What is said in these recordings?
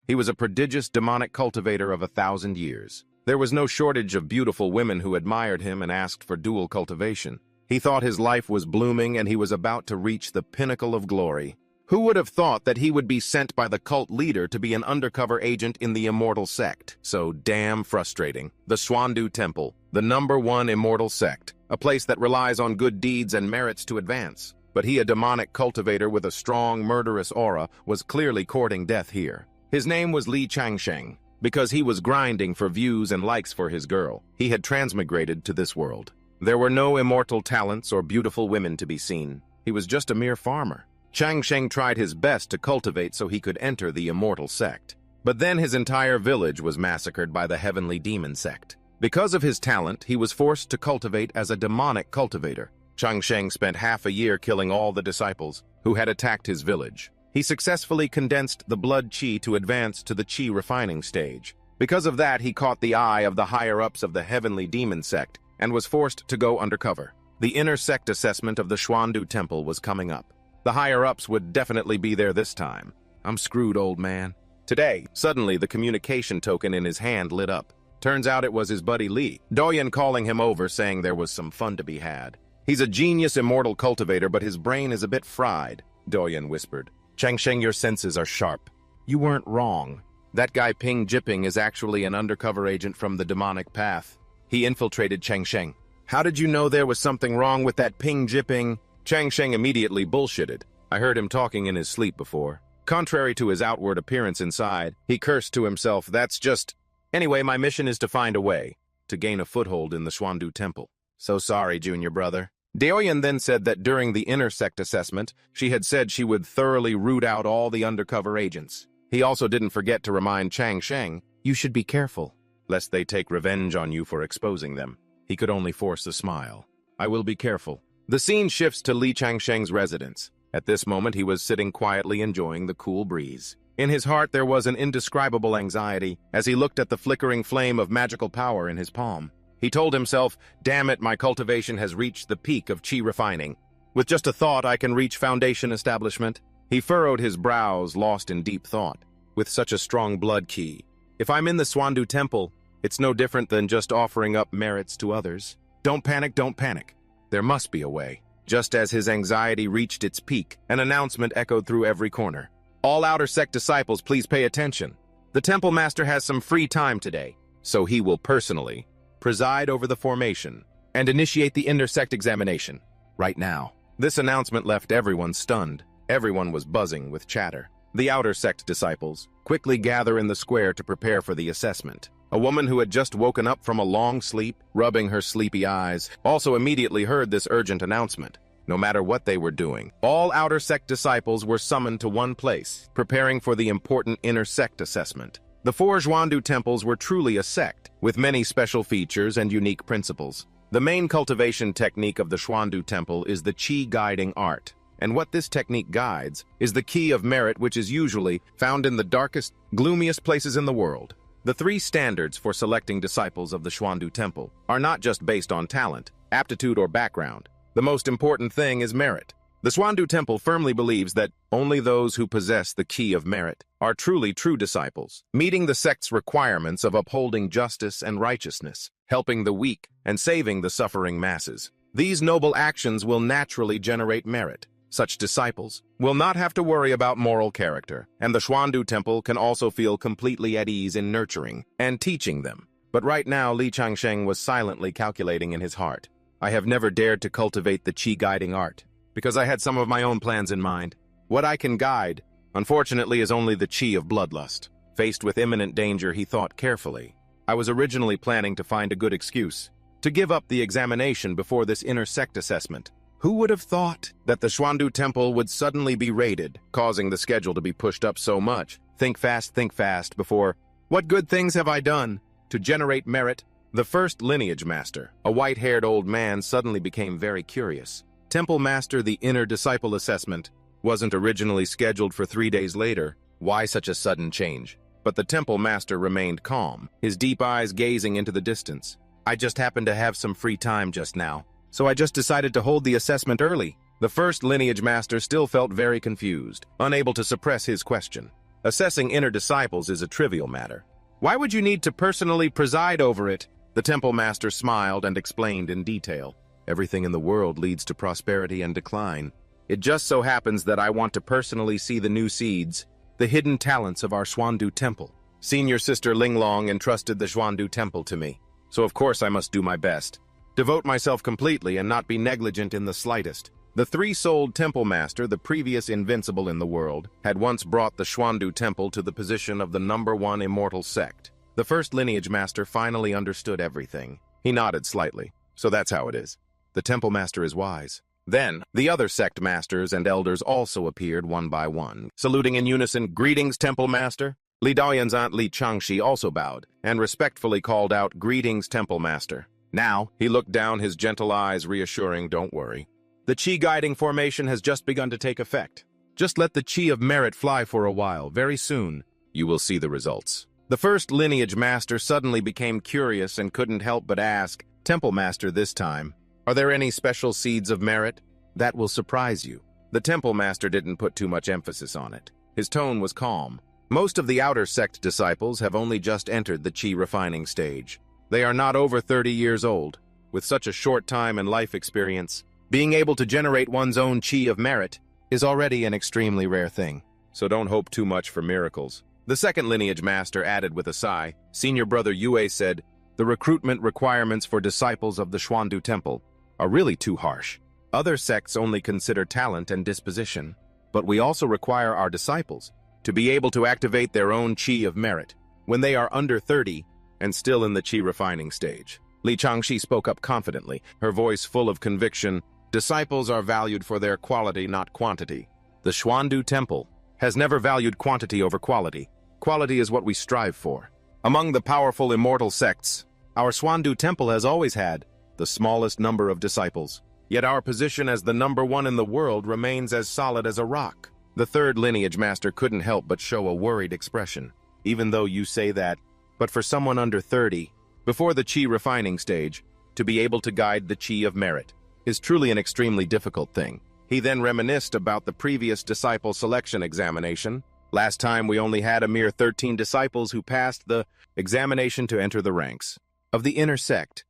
He was a prodigious demonic cultivator of 1,000 years. There was no shortage of beautiful women who admired him and asked for dual cultivation. He thought his life was blooming and he was about to reach the pinnacle of glory. Who would have thought that he would be sent by the cult leader to be an undercover agent in the immortal sect? So damn frustrating. The Xuandu Temple, the #1 immortal sect, a place that relies on good deeds and merits to advance. But he, a demonic cultivator with a strong, murderous aura, was clearly courting death here. His name was Li Changsheng. Because he was grinding for views and likes for his girl, he had transmigrated to this world. There were no immortal talents or beautiful women to be seen. He was just a mere farmer. Changsheng tried his best to cultivate so he could enter the immortal sect. But then his entire village was massacred by the heavenly demon sect. Because of his talent, he was forced to cultivate as a demonic cultivator. Changsheng spent half a year killing all the disciples who had attacked his village. He successfully condensed the blood qi to advance to the qi refining stage. Because of that, he caught the eye of the higher-ups of the heavenly demon sect and was forced to go undercover. The inner sect assessment of the Xuandu Temple was coming up. The higher-ups would definitely be there this time. I'm screwed, old man. Today, suddenly the communication token in his hand lit up. Turns out it was his buddy Li, Doyen calling him over saying there was some fun to be had. He's a genius immortal cultivator, but his brain is a bit fried, Doyen whispered. Changsheng, your senses are sharp. You weren't wrong. That guy Ping Jiping is actually an undercover agent from the demonic path. He infiltrated Changsheng. How did you know there was something wrong with that Ping Jiping? Changsheng immediately bullshitted. I heard him talking in his sleep before. Contrary to his outward appearance inside, he cursed to himself, that's just... Anyway, my mission is to find a way to gain a foothold in the Xuandu Temple. So sorry, junior brother. Doyen then said that during the inner sect assessment, she had said she would thoroughly root out all the undercover agents. He also didn't forget to remind Changsheng, you should be careful, lest they take revenge on you for exposing them. He could only force a smile. I will be careful. The scene shifts to Li Changsheng's residence. At this moment, he was sitting quietly enjoying the cool breeze. In his heart, there was an indescribable anxiety as he looked at the flickering flame of magical power in his palm. He told himself, damn it, my cultivation has reached the peak of qi refining. With just a thought, I can reach foundation establishment. He furrowed his brows, lost in deep thought. With such a strong blood qi, if I'm in the Xuandu Temple, it's no different than just offering up merits to others. Don't panic, don't panic. There must be a way. Just as his anxiety reached its peak, an announcement echoed through every corner. All outer sect disciples, please pay attention. The Temple Master has some free time today, so he will personally preside over the formation and initiate the inner sect examination right now. This announcement left everyone stunned. Everyone was buzzing with chatter. The outer sect disciples quickly gather in the square to prepare for the assessment. A woman who had just woken up from a long sleep, rubbing her sleepy eyes, also immediately heard this urgent announcement. No matter what they were doing, all outer sect disciples were summoned to one place, preparing for the important inner sect assessment. The 4 Xuandu temples were truly a sect, with many special features and unique principles. The main cultivation technique of the Xuandu temple is the qi guiding art. And what this technique guides is the key of merit, which is usually found in the darkest, gloomiest places in the world. The 3 standards for selecting disciples of the Xuandu Temple are not just based on talent, aptitude, or background. The most important thing is merit. The Xuandu Temple firmly believes that only those who possess the key of merit are truly true disciples, meeting the sect's requirements of upholding justice and righteousness, helping the weak, and saving the suffering masses. These noble actions will naturally generate merit. Such disciples will not have to worry about moral character, and the Xuandu Temple can also feel completely at ease in nurturing and teaching them. But right now, Li Changsheng was silently calculating in his heart. I have never dared to cultivate the qi guiding art, because I had some of my own plans in mind. What I can guide, unfortunately, is only the qi of bloodlust. Faced with imminent danger, he thought carefully. I was originally planning to find a good excuse to give up the examination before this inner sect assessment. Who would have thought that the Xuandu Temple would suddenly be raided, causing the schedule to be pushed up so much? Think fast before, what good things have I done to generate merit? The first lineage master, a white-haired old man, suddenly became very curious. Temple Master, the inner disciple assessment wasn't originally scheduled for 3 days later. Why such a sudden change? But the Temple Master remained calm, his deep eyes gazing into the distance. I just happened to have some free time just now, so I just decided to hold the assessment early. The first lineage master still felt very confused, unable to suppress his question. Assessing inner disciples is a trivial matter. Why would you need to personally preside over it? The temple master smiled and explained in detail. Everything in the world leads to prosperity and decline. It just so happens that I want to personally see the new seeds, the hidden talents of our Xuandu temple. Senior sister Linglong entrusted the Xuandu temple to me, so of course I must do my best. Devote myself completely and not be negligent in the slightest. The three-souled temple master, the previous invincible in the world, had once brought the Xuandu temple to the position of the #1 immortal sect. The first lineage master finally understood everything. He nodded slightly. So that's how it is. The temple master is wise. Then, the other sect masters and elders also appeared one by one, saluting in unison, "Greetings, temple master." Li Daoyan's aunt Li Changxi also bowed, and respectfully called out, "Greetings, temple master." Now, he looked down, his gentle eyes reassuring, "Don't worry. The Qi guiding formation has just begun to take effect. Just let the Qi of merit fly for a while. Very soon, you will see the results." The first lineage master suddenly became curious and couldn't help but ask, "Temple master this time, are there any special seeds of merit? That will surprise you." The temple master didn't put too much emphasis on it. His tone was calm. Most of the outer sect disciples have only just entered the Qi refining stage. They are not over 30 years old. With such a short time and life experience, being able to generate one's own Qi of merit is already an extremely rare thing. So don't hope too much for miracles. The second lineage master added with a sigh. Senior brother Yue said, "The recruitment requirements for disciples of the Xuandu temple are really too harsh. Other sects only consider talent and disposition, but we also require our disciples to be able to activate their own Qi of merit when they are under 30 and still in the Qi refining stage." Li Changxi spoke up confidently, her voice full of conviction. "Disciples are valued for their quality, not quantity. The Xuandu temple has never valued quantity over quality. Quality is what we strive for. Among the powerful immortal sects, our Xuandu temple has always had the smallest number of disciples. Yet our position as the #1 in the world remains as solid as a rock." The third lineage master couldn't help but show a worried expression. "Even though you say that, but for someone under 30, before the Qi refining stage, to be able to guide the Qi of merit is truly an extremely difficult thing." He then reminisced about the previous disciple selection examination. "Last time we only had a mere 13 disciples who passed the examination to enter the ranks of the inner sect."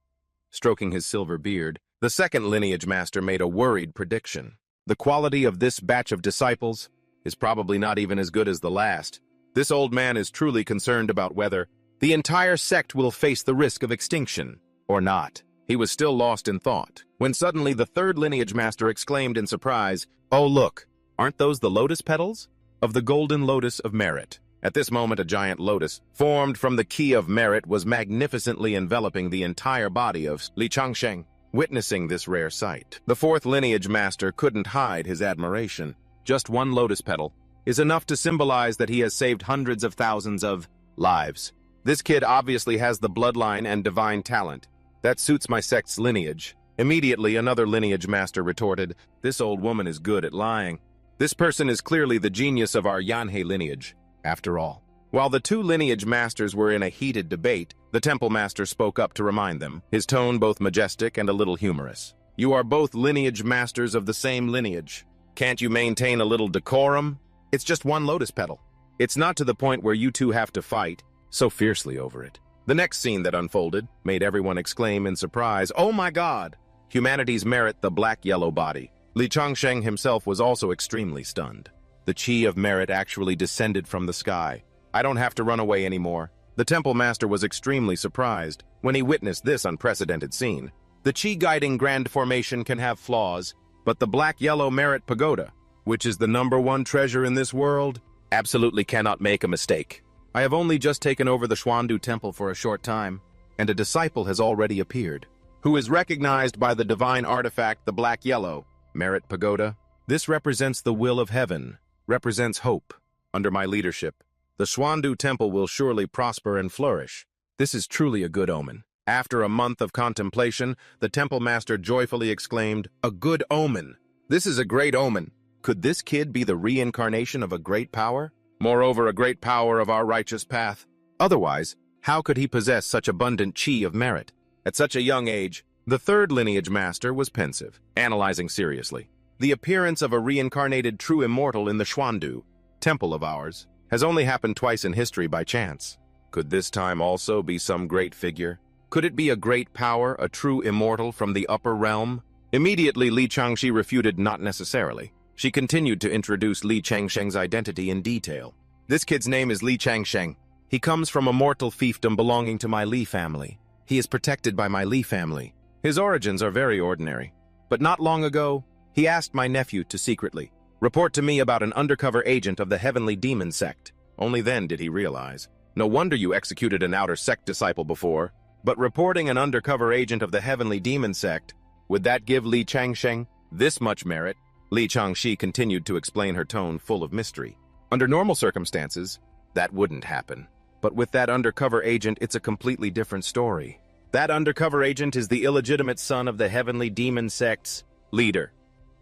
Stroking his silver beard, the second lineage master made a worried prediction. "The quality of this batch of disciples is probably not even as good as the last. This old man is truly concerned about whether the entire sect will face the risk of extinction or not." He was still lost in thought, when suddenly the third lineage master exclaimed in surprise, "Oh look, aren't those the lotus petals of the golden lotus of merit?" At this moment a giant lotus, formed from the Qi of merit, was magnificently enveloping the entire body of Li Changsheng. Witnessing this rare sight, the fourth lineage master couldn't hide his admiration. Just one lotus petal is enough to symbolize that he has saved hundreds of thousands of lives. This kid obviously has the bloodline and divine talent. That suits my sect's lineage. Immediately, another lineage master retorted, "This old woman is good at lying. This person is clearly the genius of our Yanhe lineage, after all." While the two lineage masters were in a heated debate, the temple master spoke up to remind them, his tone both majestic and a little humorous. "You are both lineage masters of the same lineage. Can't you maintain a little decorum? It's just one lotus petal. It's not to the point where you two have to fight so fiercely over it." The next scene that unfolded made everyone exclaim in surprise, "Oh my God! Humanity's merit, the black-yellow body." Li Changsheng himself was also extremely stunned. The Qi of merit actually descended from the sky. "I don't have to run away anymore." The temple master was extremely surprised when he witnessed this unprecedented scene. The Qi guiding grand formation can have flaws, but the black-yellow merit pagoda, which is the #1 treasure in this world, absolutely cannot make a mistake. I have only just taken over the Xuandu temple for a short time, and a disciple has already appeared, who is recognized by the divine artifact, the black-yellow merit pagoda. This represents the will of heaven, represents hope. Under my leadership, the Xuandu temple will surely prosper and flourish. This is truly a good omen. After a month of contemplation, the temple master joyfully exclaimed, "A good omen! This is a great omen! Could this kid be the reincarnation of a great power? Moreover, a great power of our righteous path. Otherwise, how could he possess such abundant Qi of merit? At such a young age, the third lineage master was pensive, analyzing seriously the appearance of a reincarnated true immortal in the Xuandu temple of ours. has only happened twice in history by chance. Could this time also be some great figure? Could it be a great power, a true immortal from the upper realm? Immediately, Li Changxi refuted not necessarily. She continued to introduce Li Changsheng's identity in detail. This kid's name is Li Changsheng. He comes from a mortal fiefdom belonging to my Li family. He is protected by my Li family. His origins are very ordinary. But not long ago, he asked my nephew to secretly report to me about an undercover agent of the heavenly demon sect. Only then did he realize. No wonder you executed an outer sect disciple before. But reporting an undercover agent of the heavenly demon sect, would that give Li Changsheng this much merit? Li Changxi continued to explain, her tone full of mystery. Under normal circumstances, that wouldn't happen. But with that undercover agent, it's a completely different story. That undercover agent is the illegitimate son of the heavenly demon sect's leader.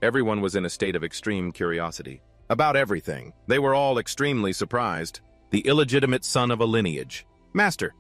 Everyone was in a state of extreme curiosity. About everything. They were all extremely surprised. The illegitimate son of a lineage. Master.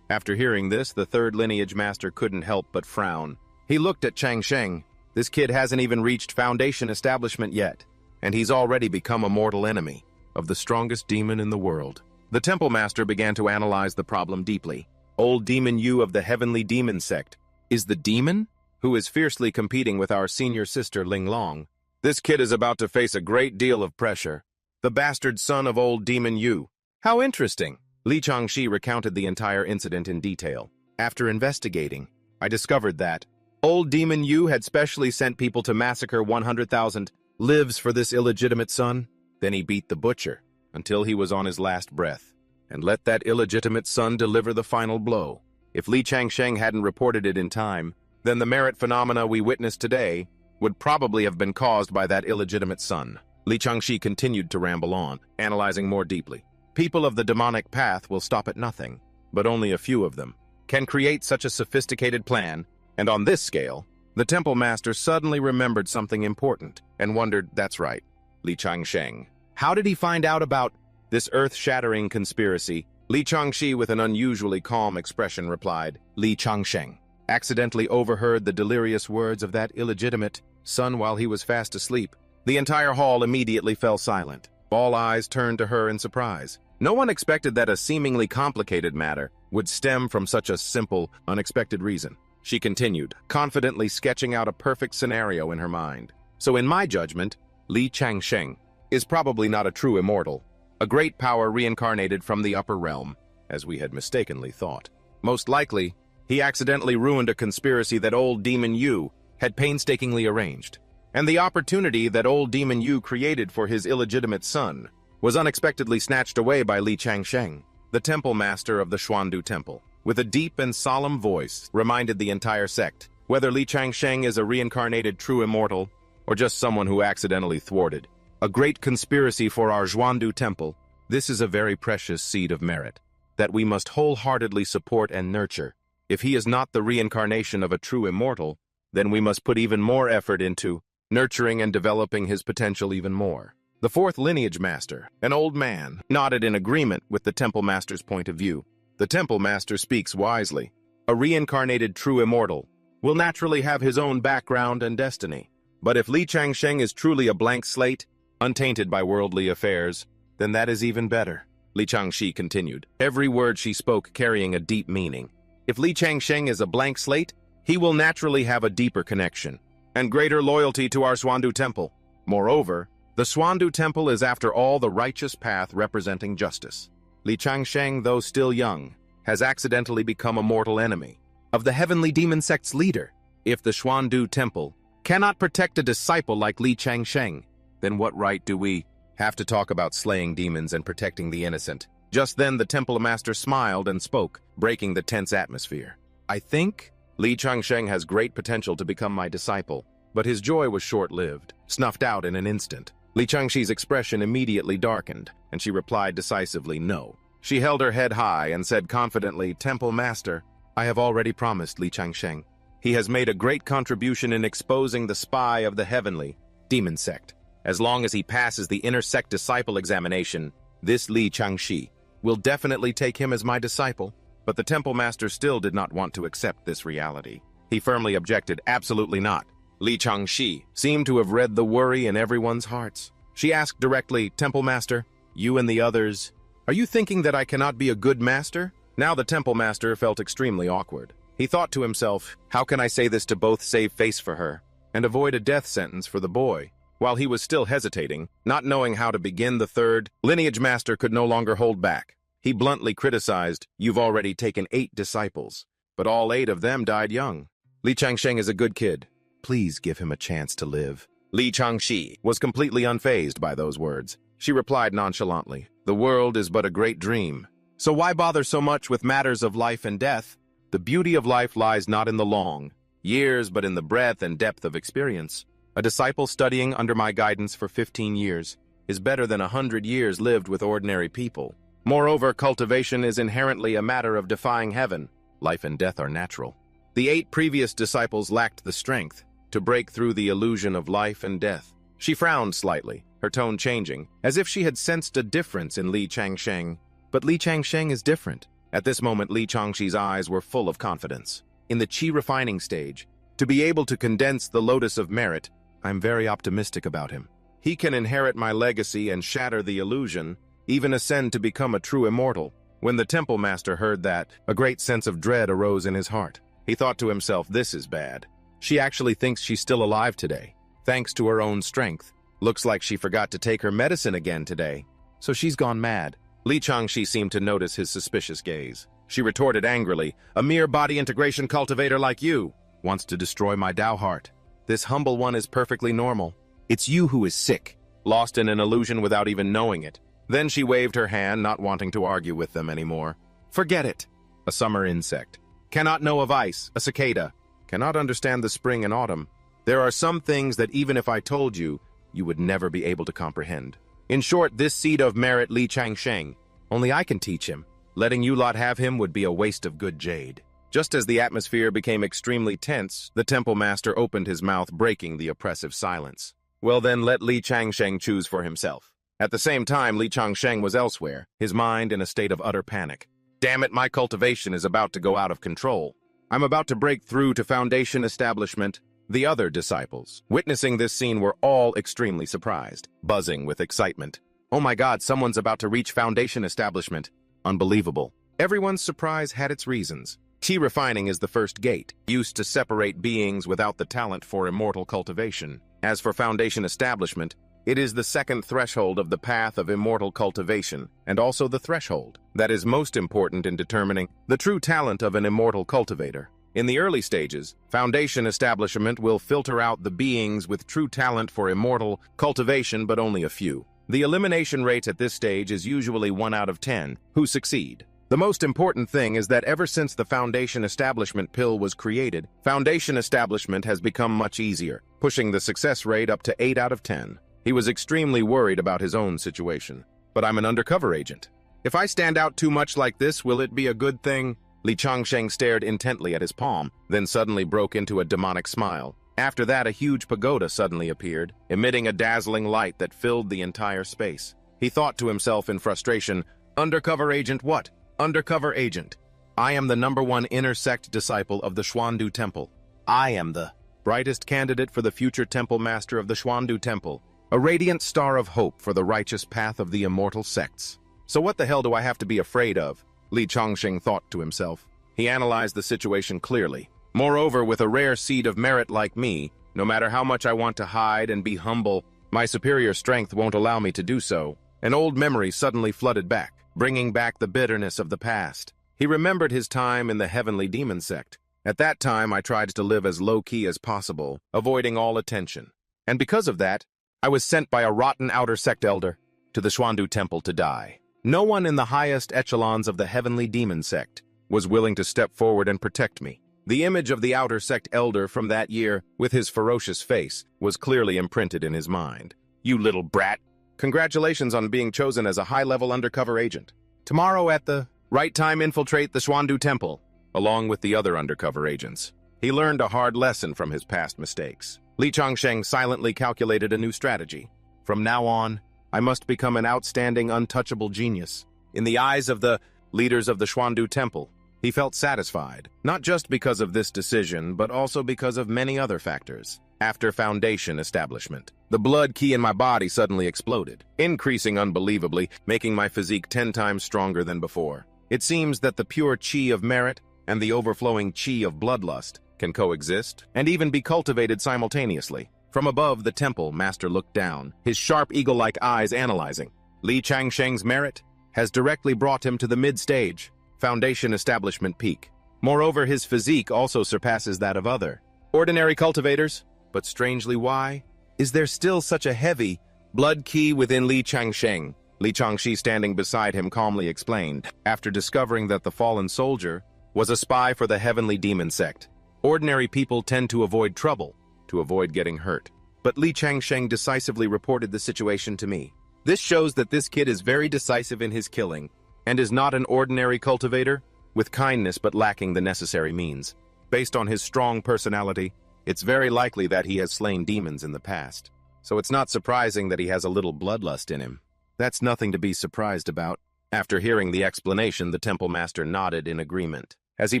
After hearing this, the third lineage master couldn't help but frown. He looked at Changsheng. This kid hasn't even reached foundation establishment yet, and he's already become a mortal enemy of the strongest demon in the world. The temple master began to analyze the problem deeply. Old Demon Yu of the heavenly demon sect is the demon who is fiercely competing with our senior sister Ling Long. This kid is about to face a great deal of pressure. The bastard son of old Demon Yu. How interesting! Li Changxi recounted the entire incident in detail. After investigating, I discovered that old Demon Yu had specially sent people to massacre 100,000 lives for this illegitimate son. Then he beat the butcher until he was on his last breath, and let that illegitimate son deliver the final blow. If Li Changsheng hadn't reported it in time, then the merit phenomena we witnessed today would probably have been caused by that illegitimate son. Li Changxi continued to ramble on, analyzing more deeply. People of the demonic path will stop at nothing, but only a few of them can create such a sophisticated plan. And on this scale, the temple master suddenly remembered something important and wondered, that's right, Li Changsheng. How did he find out about this earth-shattering conspiracy? Li Changxi, with an unusually calm expression, replied, Li Changsheng accidentally overheard the delirious words of that illegitimate son while he was fast asleep. The entire hall immediately fell silent. All eyes turned to her in surprise. No one expected that a seemingly complicated matter would stem from such a simple, unexpected reason. She continued, confidently sketching out a perfect scenario in her mind. So in my judgment, Li Changsheng is probably not a true immortal, a great power reincarnated from the upper realm, as we had mistakenly thought. Most likely, he accidentally ruined a conspiracy that old Demon Yu had painstakingly arranged, and the opportunity that old Demon Yu created for his illegitimate son was unexpectedly snatched away by Li Changsheng, the temple master of the Xuandu Temple. With a deep and solemn voice, reminded the entire sect, whether Li Changsheng is a reincarnated true immortal or just someone who accidentally thwarted a great conspiracy for our Xuandu Temple, this is a very precious seed of merit that we must wholeheartedly support and nurture. If he is not the reincarnation of a true immortal, then we must put even more effort into nurturing and developing his potential even more. The fourth lineage master, an old man, nodded in agreement with the temple master's point of view. The temple master speaks wisely. A reincarnated true immortal will naturally have his own background and destiny. But if Li Changsheng is truly a blank slate, untainted by worldly affairs, then that is even better. Li Changxi continued, every word she spoke carrying a deep meaning. If Li Changsheng is a blank slate, he will naturally have a deeper connection and greater loyalty to our Xuandu Temple. Moreover, the Xuandu Temple is after all the righteous path representing justice. Li Changsheng, though still young, has accidentally become a mortal enemy of the heavenly demon sect's leader. If the Xuandu Temple cannot protect a disciple like Li Changsheng, then what right do we have to talk about slaying demons and protecting the innocent? Just then the temple master smiled and spoke, breaking the tense atmosphere. I think Li Changsheng has great potential to become my disciple, but his joy was short-lived, snuffed out in an instant. Li Changxi's expression immediately darkened, and she replied decisively, no. She held her head high and said confidently, Temple Master, I have already promised Li Changsheng. He has made a great contribution in exposing the spy of the heavenly demon sect. As long as he passes the inner sect disciple examination, this Li Changxi will definitely take him as my disciple. But the temple master still did not want to accept this reality. He firmly objected, absolutely not. Li Changxi seemed to have read the worry in everyone's hearts. She asked directly, Temple Master, You and the others. Are you thinking that I cannot be a good master? Now the temple master felt extremely awkward. He thought to himself, how can I say this to both save face for her and avoid a death sentence for the boy? While he was still hesitating, not knowing how to begin, the third lineage master could no longer hold back. He bluntly criticized, you've already taken 8 disciples, but all 8 of them died young. Li Changsheng is a good kid. Please give him a chance to live. Li Changxi was completely unfazed by those words. She replied nonchalantly, the world is but a great dream. So why bother so much with matters of life and death? The beauty of life lies not in the long years, but in the breadth and depth of experience. A disciple studying under my guidance for 15 years is better than 100 years lived with ordinary people. Moreover, cultivation is inherently a matter of defying heaven. Life and death are natural. The 8 previous disciples lacked the strength to break through the illusion of life and death. She frowned slightly, her tone changing, as if she had sensed a difference in Li Changsheng. But Li Changsheng is different. At this moment, Li Changxi's eyes were full of confidence. In the qi refining stage, to be able to condense the lotus of merit, I'm very optimistic about him. He can inherit my legacy and shatter the illusion, even ascend to become a true immortal. When the temple master heard that, a great sense of dread arose in his heart. He thought to himself, this is bad. She actually thinks she's still alive today, thanks to her own strength. Looks like she forgot to take her medicine again today, so she's gone mad. Li Changxi seemed to notice his suspicious gaze. She retorted angrily, a mere body integration cultivator like you wants to destroy my Tao heart. This humble one is perfectly normal. It's you who is sick, lost in an illusion without even knowing it. Then she waved her hand, not wanting to argue with them anymore. Forget it. A summer insect. Cannot know of ice, a cicada. Cannot understand the spring and autumn. There are some things that even if I told you, you would never be able to comprehend. In short, this seed of merit Li Changsheng, only I can teach him. Letting you lot have him would be a waste of good jade. Just as the atmosphere became extremely tense, the temple master opened his mouth, breaking the oppressive silence. Well then, let Li Changsheng choose for himself. At the same time, Li Changsheng was elsewhere, his mind in a state of utter panic. Damn it, my cultivation is about to go out of control. I'm about to break through to Foundation Establishment. The other disciples, witnessing this scene, were all extremely surprised, buzzing with excitement. Oh my God, someone's about to reach Foundation Establishment. Unbelievable. Everyone's surprise had its reasons. Qi refining is the first gate, used to separate beings without the talent for immortal cultivation. As for Foundation Establishment, it is the second threshold of the path of immortal cultivation, and also the threshold that is most important in determining the true talent of an immortal cultivator. In the early stages, Foundation Establishment will filter out the beings with true talent for immortal cultivation, but only a few. The elimination rate at this stage is usually 1 out of 10 who succeed. The most important thing is that ever since the Foundation Establishment pill was created, Foundation Establishment has become much easier, pushing the success rate up to 8 out of 10. He was extremely worried about his own situation. But I'm an undercover agent. If I stand out too much like this, will it be a good thing? Li Changsheng stared intently at his palm, then suddenly broke into a demonic smile. After that, a huge pagoda suddenly appeared, emitting a dazzling light that filled the entire space. He thought to himself in frustration, undercover agent what? Undercover agent. I am the #1 inner sect disciple of the Xuandu Temple. I am the brightest candidate for the future temple master of the Xuandu Temple, a radiant star of hope for the righteous path of the immortal sects. So what the hell do I have to be afraid of? Li Changsheng thought to himself. He analyzed the situation clearly. Moreover, with a rare seed of merit like me, no matter how much I want to hide and be humble, my superior strength won't allow me to do so. An old memory suddenly flooded back, bringing back the bitterness of the past. He remembered his time in the heavenly demon sect. At that time, I tried to live as low-key as possible, avoiding all attention. And because of that, I was sent by a rotten outer sect elder to the Xuandu Temple to die. No one in the highest echelons of the heavenly demon sect was willing to step forward and protect me. The image of the outer sect elder from that year, with his ferocious face, was clearly imprinted in his mind. You little brat! Congratulations on being chosen as a high-level undercover agent. Tomorrow at the right time, infiltrate the Xuandu Temple, along with the other undercover agents. He learned a hard lesson from his past mistakes. Li Changsheng silently calculated a new strategy. From now on, I must become an outstanding, untouchable genius. In the eyes of the leaders of the Xuandu Temple, he felt satisfied, not just because of this decision, but also because of many other factors. after foundation establishment. The blood ki in my body suddenly exploded, increasing unbelievably, making my physique 10 times stronger than before. It seems that the pure chi of merit and the overflowing chi of bloodlust can coexist and even be cultivated simultaneously. From above, the temple master looked down, his sharp eagle-like eyes analyzing. Li Changsheng's merit has directly brought him to the mid-stage, foundation establishment peak. Moreover, his physique also surpasses that of other ordinary cultivators. But strangely, why is there still such a heavy blood ki within Li Changsheng? Li Changxi, standing beside him, calmly explained, after discovering that the fallen soldier was a spy for the heavenly demon sect. Ordinary people tend to avoid trouble, to avoid getting hurt. But Li Changsheng decisively reported the situation to me. This shows that this kid is very decisive in his killing, and is not an ordinary cultivator, with kindness but lacking the necessary means. Based on his strong personality, it's very likely that he has slain demons in the past. So it's not surprising that he has a little bloodlust in him. That's nothing to be surprised about. After hearing the explanation, the temple master nodded in agreement. As he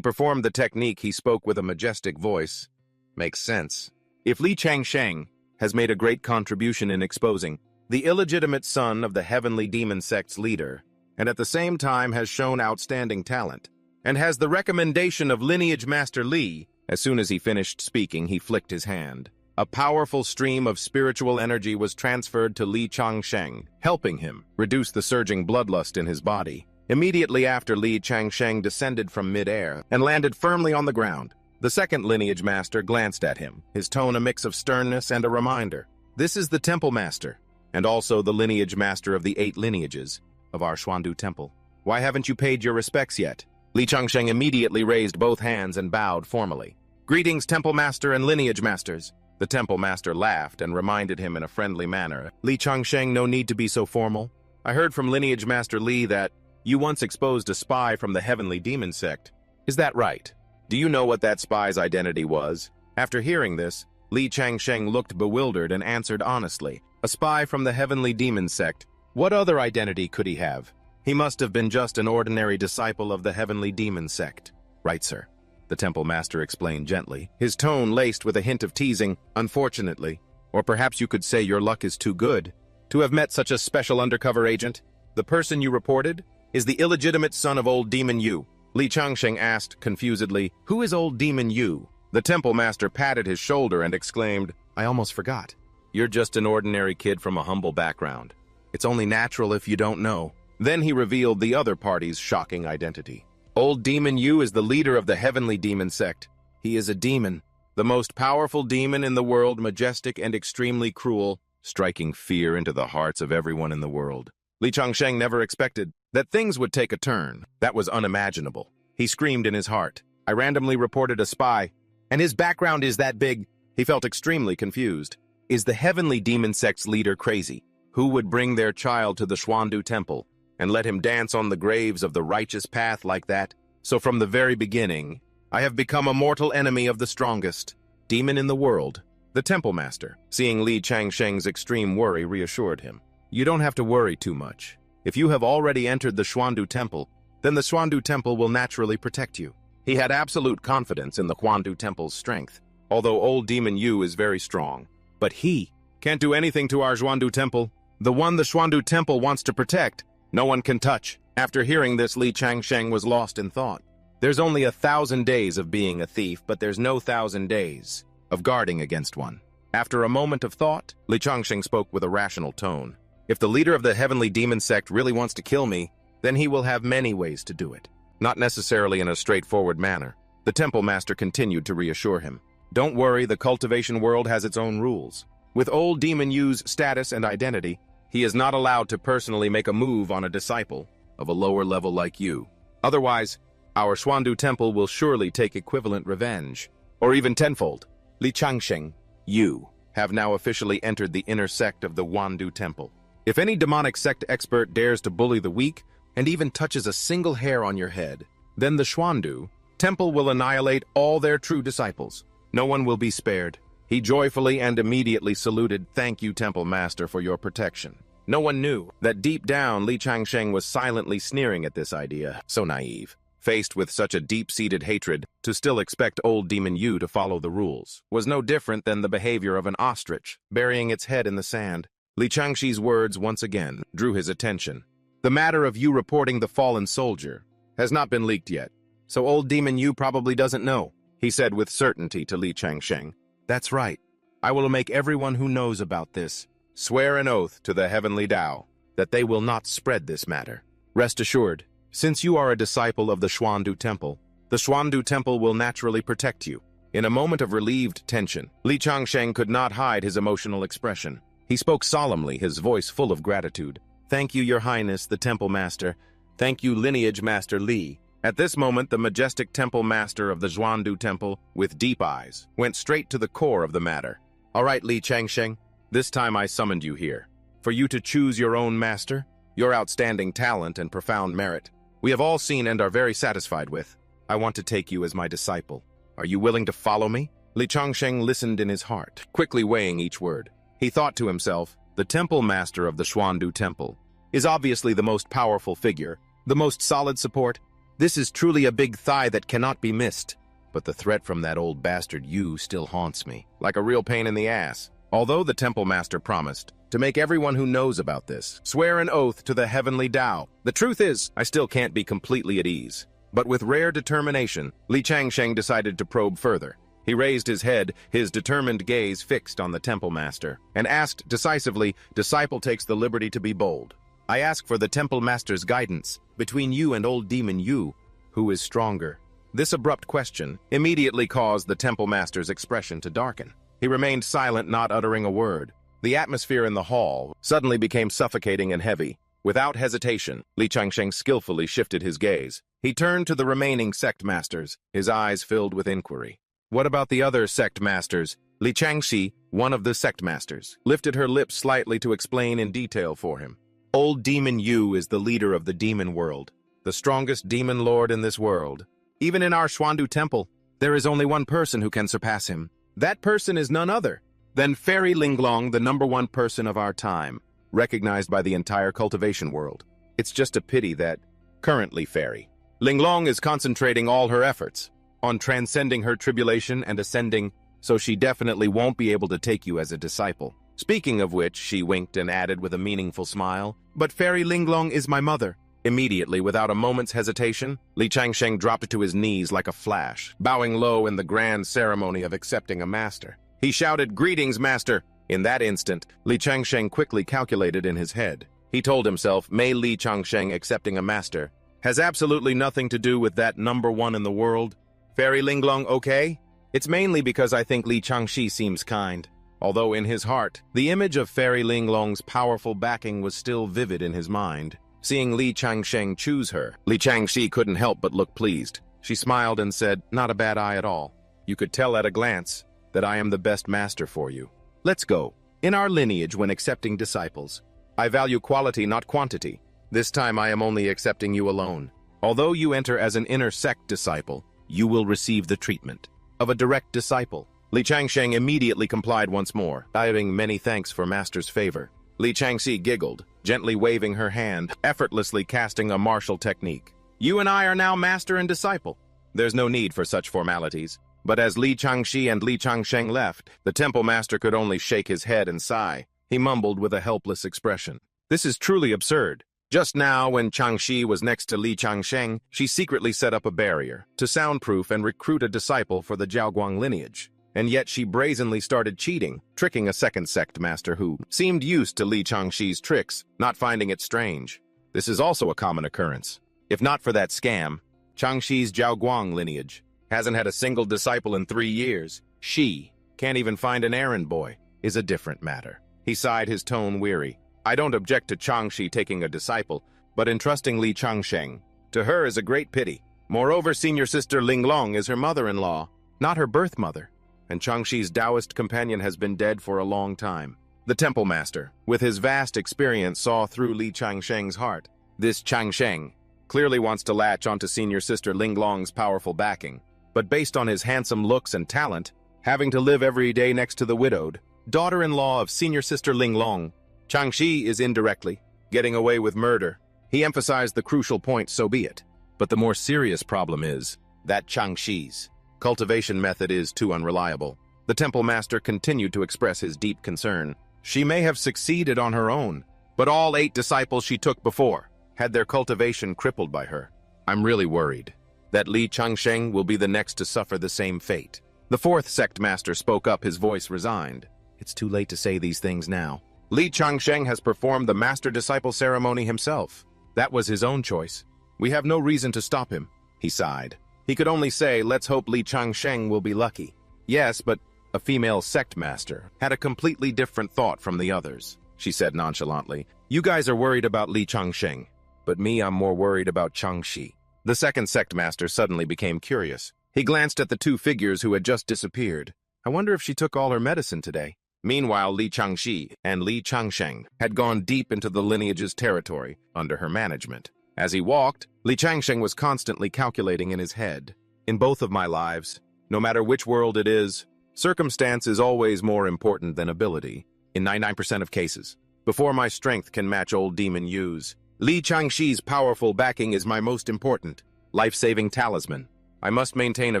performed the technique, he spoke with a majestic voice. Makes sense. If Li Changsheng has made a great contribution in exposing the illegitimate son of the heavenly demon sect's leader, and at the same time has shown outstanding talent, and has the recommendation of lineage master Li, as soon as he finished speaking, he flicked his hand. A powerful stream of spiritual energy was transferred to Li Changsheng, helping him reduce the surging bloodlust in his body. Immediately after, Li Changsheng descended from mid-air and landed firmly on the ground. The second lineage master glanced at him, his tone a mix of sternness and a reminder. This is the temple master, and also the lineage master of the 8 lineages of our Xuandu temple. Why haven't you paid your respects yet? Li Changsheng immediately raised both hands and bowed formally. Greetings, temple master and lineage masters. The temple master laughed and reminded him in a friendly manner. Li Changsheng, no need to be so formal. I heard from lineage master Li that you once exposed a spy from the heavenly demon sect. Is that right? Do you know what that spy's identity was? After hearing this, Li Changsheng looked bewildered and answered honestly. A spy from the heavenly demon sect. What other identity could he have? He must have been just an ordinary disciple of the heavenly demon sect. Right, sir. The temple master explained gently, his tone laced with a hint of teasing. Unfortunately, or perhaps you could say your luck is too good, to have met such a special undercover agent. The person you reported is the illegitimate son of old demon Yu. Li Changsheng asked confusedly, who is old demon Yu? The temple master patted his shoulder and exclaimed, I almost forgot. You're just an ordinary kid from a humble background. It's only natural if you don't know. Then he revealed the other party's shocking identity. Old Demon Yu is the leader of the heavenly demon sect. He is a demon, the most powerful demon in the world, majestic and extremely cruel, striking fear into the hearts of everyone in the world. Li Changsheng never expected that things would take a turn. That was unimaginable. He screamed in his heart. I randomly reported a spy, and his background is that big. He felt extremely confused. Is the heavenly demon sect's leader crazy? Who would bring their child to the Xuandu temple and let him dance on the graves of the righteous path like that? So from the very beginning, I have become a mortal enemy of the strongest demon in the world. The temple master, seeing Li Changsheng's extreme worry, reassured him. You don't have to worry too much. If you have already entered the Xuandu temple, then the Xuandu temple will naturally protect you. He had absolute confidence in the Xuandu temple's strength, although old demon Yu is very strong. But he can't do anything to our Xuandu temple. The one the Xuandu temple wants to protect, no one can touch. After hearing this, Li Changsheng was lost in thought. There's only 1,000 days of being a thief, but there's no 1,000 days of guarding against one. After a moment of thought, Li Changsheng spoke with a rational tone. If the leader of the heavenly demon sect really wants to kill me, then he will have many ways to do it. Not necessarily in a straightforward manner. The temple master continued to reassure him. Don't worry, the cultivation world has its own rules. With old demon Yu's status and identity, he is not allowed to personally make a move on a disciple of a lower level like you. Otherwise, our Xuandu temple will surely take equivalent revenge, or even tenfold. Li Changsheng, you have now officially entered the inner sect of the Xuandu temple. If any demonic sect expert dares to bully the weak and even touches a single hair on your head, then the Xuandu temple will annihilate all their true disciples. No one will be spared. He joyfully and immediately saluted, thank you, temple master, for your protection. No one knew that deep down Li Changsheng was silently sneering at this idea. So naive. Faced with such a deep-seated hatred, to still expect old Demon Yu to follow the rules was no different than the behavior of an ostrich, burying its head in the sand. Li Changxi's words once again drew his attention. The matter of you reporting the fallen soldier has not been leaked yet, so old Demon Yu probably doesn't know, he said with certainty to Li Changsheng. That's right. I will make everyone who knows about this swear an oath to the heavenly Tao that they will not spread this matter. Rest assured, since you are a disciple of the Xuandu Temple, the Xuandu Temple will naturally protect you. In a moment of relieved tension, Li Changsheng could not hide his emotional expression. He spoke solemnly, his voice full of gratitude. Thank you, Your Highness, the Temple Master. Thank you, Lineage Master Li. At this moment, the majestic Temple Master of the Xuandu Temple, with deep eyes, went straight to the core of the matter. All right, Li Changsheng, this time I summoned you here. For you to choose your own master, your outstanding talent and profound merit, we have all seen and are very satisfied with. I want to take you as my disciple. Are you willing to follow me? Li Changsheng listened in his heart, quickly weighing each word. He thought to himself, the Temple Master of the Xuandu Temple is obviously the most powerful figure, the most solid support. This is truly a big thigh that cannot be missed. But the threat from that old bastard Yu still haunts me, like a real pain in the ass. Although the Temple Master promised to make everyone who knows about this swear an oath to the heavenly Tao, the truth is, I still can't be completely at ease. But with rare determination, Li Changsheng decided to probe further. He raised his head, his determined gaze fixed on the Temple Master, and asked decisively, Disciple takes the liberty to be bold. I ask for the Temple Master's guidance. Between you and old Demon Yu, who is stronger? This abrupt question immediately caused the Temple Master's expression to darken. He remained silent, not uttering a word. The atmosphere in the hall suddenly became suffocating and heavy. Without hesitation, Li Changsheng skillfully shifted his gaze. He turned to the remaining sect masters, his eyes filled with inquiry. What about the other sect masters? Li Changxi, one of the sect masters, lifted her lips slightly to explain in detail for him. Old Demon Yu is the leader of the demon world, the strongest demon lord in this world. Even in our Xuandu Temple, there is only one person who can surpass him. That person is none other than Fairy Linglong, the #1 person of our time, recognized by the entire cultivation world. It's just a pity that, currently Fairy Linglong is concentrating all her efforts on transcending her tribulation and ascending, so she definitely won't be able to take you as a disciple. Speaking of which, she winked and added with a meaningful smile, but Fairy Linglong is my mother. Immediately, without a moment's hesitation, Li Changsheng dropped to his knees like a flash, bowing low in the grand ceremony of accepting a master. He shouted, Greetings, master! In that instant, Li Changsheng quickly calculated in his head. He told himself, May Li Changsheng accepting a master has absolutely nothing to do with that #1 in the world. Fairy Linglong, okay? It's mainly because I think Li Changxi seems kind. Although in his heart, the image of Fairy Linglong's powerful backing was still vivid in his mind. Seeing Li Changsheng choose her, Li Changxi couldn't help but look pleased. She smiled and said, Not a bad eye at all. You could tell at a glance that I am the best master for you. Let's go. In our lineage, when accepting disciples, I value quality, not quantity. This time I am only accepting you alone. Although you enter as an inner sect disciple, you will receive the treatment of a direct disciple. Li Changsheng immediately complied once more, uttering many thanks for master's favor. Li Changxi giggled, gently waving her hand, effortlessly casting a martial technique. You and I are now master and disciple. There's no need for such formalities. But as Li Changxi and Li Changsheng left, the temple master could only shake his head and sigh. He mumbled with a helpless expression. This is truly absurd. Just now, when Changxi was next to Li Changsheng, she secretly set up a barrier to soundproof and recruit a disciple for the Jiaoguang lineage. And yet she brazenly started cheating, tricking a second sect master who seemed used to Li Changxi's tricks, not finding it strange. This is also a common occurrence. If not for that scam, Changxi's Jiaoguang lineage hasn't had a single disciple in 3 years. She can't even find an errand boy, is a different matter. He sighed, his tone weary. I don't object to Changxi taking a disciple, but entrusting Li Changsheng to her is a great pity. Moreover, senior sister Linglong is her mother-in-law, not her birth mother, and Changxi's Taoist companion has been dead for a long time. The temple master, with his vast experience, saw through Li Changsheng's heart. This Changsheng clearly wants to latch onto senior sister Linglong's powerful backing, but based on his handsome looks and talent, having to live every day next to the widowed daughter-in-law of senior sister Linglong, Changxi is indirectly getting away with murder. He emphasized the crucial point, so be it. But the more serious problem is that Changxi's cultivation method is too unreliable. The temple master continued to express his deep concern. She may have succeeded on her own, but all 8 disciples she took before had their cultivation crippled by her. I'm really worried that Li Changsheng will be the next to suffer the same fate. The 4th sect master spoke up, his voice resigned. It's too late to say these things now. Li Changsheng has performed the master-disciple ceremony himself. That was his own choice. We have no reason to stop him, he sighed. He could only say, let's hope Li Changsheng will be lucky. Yes, but a female sect master had a completely different thought from the others. She said nonchalantly, you guys are worried about Li Changsheng, but me, I'm more worried about Changxi. The 2nd sect master suddenly became curious. He glanced at the 2 figures who had just disappeared. I wonder if she took all her medicine today. Meanwhile, Li Changxi and Li Changsheng had gone deep into the lineage's territory under her management. As he walked, Li Changsheng was constantly calculating in his head. In both of my lives, no matter which world it is, circumstance is always more important than ability, in 99% of cases. Before my strength can match old Demon Yu's, Li Changxi's powerful backing is my most important, life-saving talisman. I must maintain a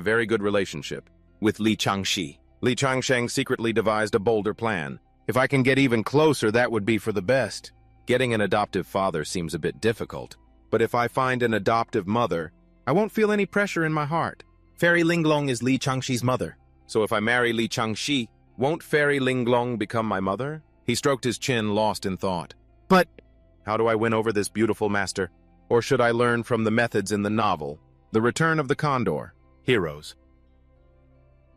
very good relationship with Li Changxi. Li Changsheng secretly devised a bolder plan. If I can get even closer, that would be for the best. Getting an adoptive father seems a bit difficult, but if I find an adoptive mother, I won't feel any pressure in my heart. Fairy Linglong is Li Changxi's mother, so if I marry Li Changxi, won't Fairy Linglong become my mother? He stroked his chin, lost in thought. But how do I win over this beautiful master? Or should I learn from the methods in the novel, The Return of the Condor, Heroes?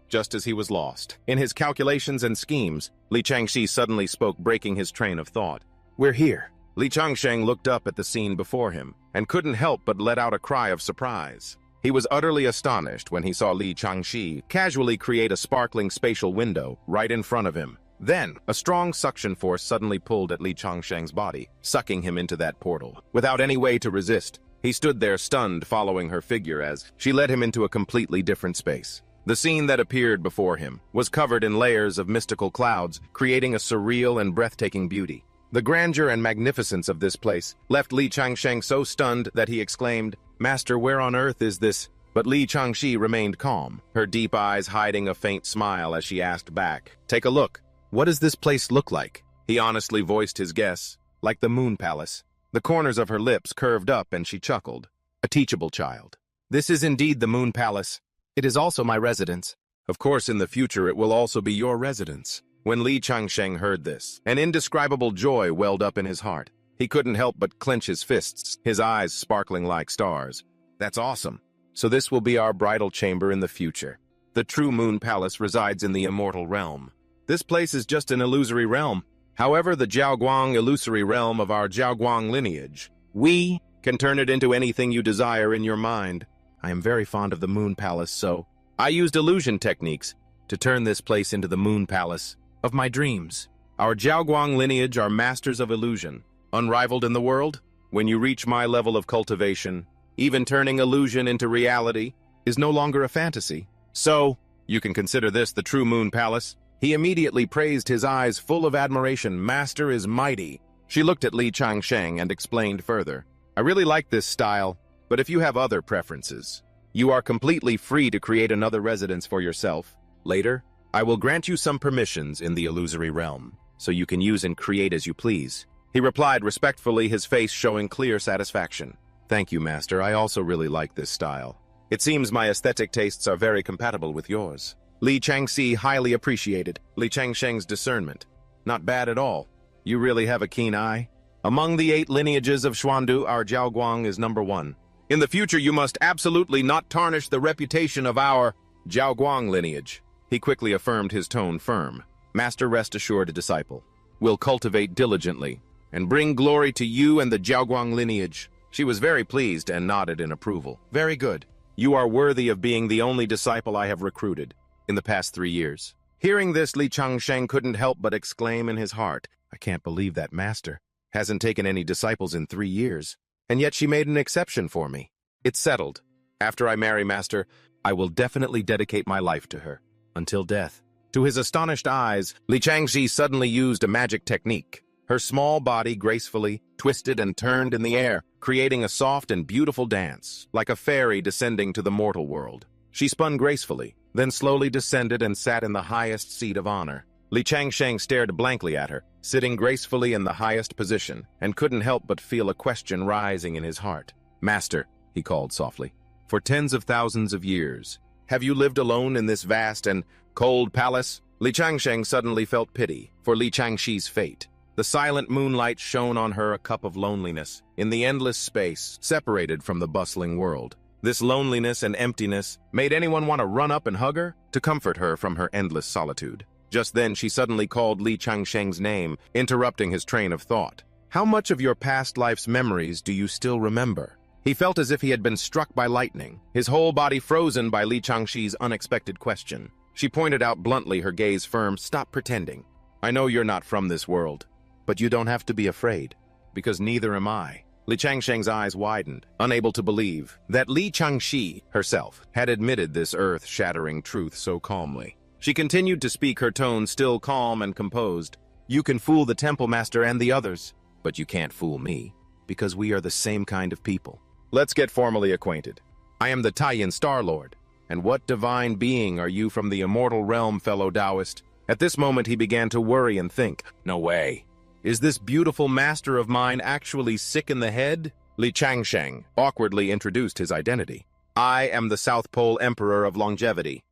Just as he was lost in his calculations and schemes, Li Changxi suddenly spoke, breaking his train of thought. We're here. Li Changsheng looked up at the scene before him and couldn't help but let out a cry of surprise. He was utterly astonished when he saw Li Changxi casually create a sparkling spatial window right in front of him. Then, a strong suction force suddenly pulled at Li Changsheng's body, sucking him into that portal. Without any way to resist, he stood there stunned, following her figure as she led him into a completely different space. The scene that appeared before him was covered in layers of mystical clouds, creating a surreal and breathtaking beauty. The grandeur and magnificence of this place left Li Changsheng so stunned that he exclaimed, Master, where on earth is this? But Li Changxi remained calm, her deep eyes hiding a faint smile as she asked back, Take a look. What does this place look like? He honestly voiced his guess, like the Moon Palace. The corners of her lips curved up and she chuckled. A teachable child. This is indeed the Moon Palace. It is also my residence. Of course, in the future it will also be your residence. When Li Changsheng heard this, an indescribable joy welled up in his heart. He couldn't help but clench his fists, his eyes sparkling like stars. That's awesome. So this will be our bridal chamber in the future. The true Moon Palace resides in the immortal realm. This place is just an illusory realm. However, the Jiaoguang illusory realm of our Jiaoguang lineage, we can turn it into anything you desire in your mind. I am very fond of the Moon Palace, so I used illusion techniques to turn this place into the Moon Palace of my dreams. Our Jiaoguang lineage are masters of illusion, unrivaled in the world. When you reach my level of cultivation, even turning illusion into reality is no longer a fantasy. So, you can consider this the true Moon Palace. He immediately praised, his eyes full of admiration. Master is mighty. She looked at Li Changsheng and explained further. I really like this style, but if you have other preferences, you are completely free to create another residence for yourself. Later, I will grant you some permissions in the illusory realm, so you can use and create as you please. He replied respectfully, his face showing clear satisfaction. Thank you, Master. I also really like this style. It seems my aesthetic tastes are very compatible with yours. Li Changxi highly appreciated Li Changsheng's discernment. Not bad at all. You really have a keen eye. Among the 8 lineages of Xuandu, our Jiaoguang is number 1. In the future, you must absolutely not tarnish the reputation of our Jiaoguang lineage. He quickly affirmed, his tone firm. Master, rest assured, disciple. Will cultivate diligently and bring glory to you and the Jiaoguang lineage. She was very pleased and nodded in approval. Very good. You are worthy of being the only disciple I have recruited in the past 3 years. Hearing this, Li Changsheng couldn't help but exclaim in his heart, I can't believe that Master hasn't taken any disciples in 3 years, and yet she made an exception for me. It's settled. After I marry Master, I will definitely dedicate my life to her, until death. To his astonished eyes, Li Changxi suddenly used a magic technique. Her small body gracefully twisted and turned in the air, creating a soft and beautiful dance, like a fairy descending to the mortal world. She spun gracefully, then slowly descended and sat in the highest seat of honor. Li Changsheng stared blankly at her, sitting gracefully in the highest position, and couldn't help but feel a question rising in his heart. "Master," he called softly, "for tens of thousands of years, have you lived alone in this vast and cold palace?" Li Changsheng suddenly felt pity for Li Changxi's fate. The silent moonlight shone on her, a cup of loneliness, in the endless space, separated from the bustling world. This loneliness and emptiness made anyone want to run up and hug her, to comfort her from her endless solitude. Just then, she suddenly called Li Changsheng's name, interrupting his train of thought. "How much of your past life's memories do you still remember?" He felt as if he had been struck by lightning, his whole body frozen by Li Changxi's unexpected question. She pointed out bluntly, her gaze firm. "Stop pretending. I know you're not from this world, but you don't have to be afraid, because neither am I." Li Changsheng's eyes widened, unable to believe that Li Changxi herself had admitted this earth-shattering truth so calmly. She continued to speak, her tone still calm and composed. "You can fool the Temple Master and the others, but you can't fool me, because we are the same kind of people. Let's get formally acquainted. I am the Taiyin Star Lord. And what divine being are you from the immortal realm, fellow Taoist?" At this moment he began to worry and think. No way. Is this beautiful master of mine actually sick in the head? Li Changsheng awkwardly introduced his identity. "I am the South Pole Emperor of Longevity."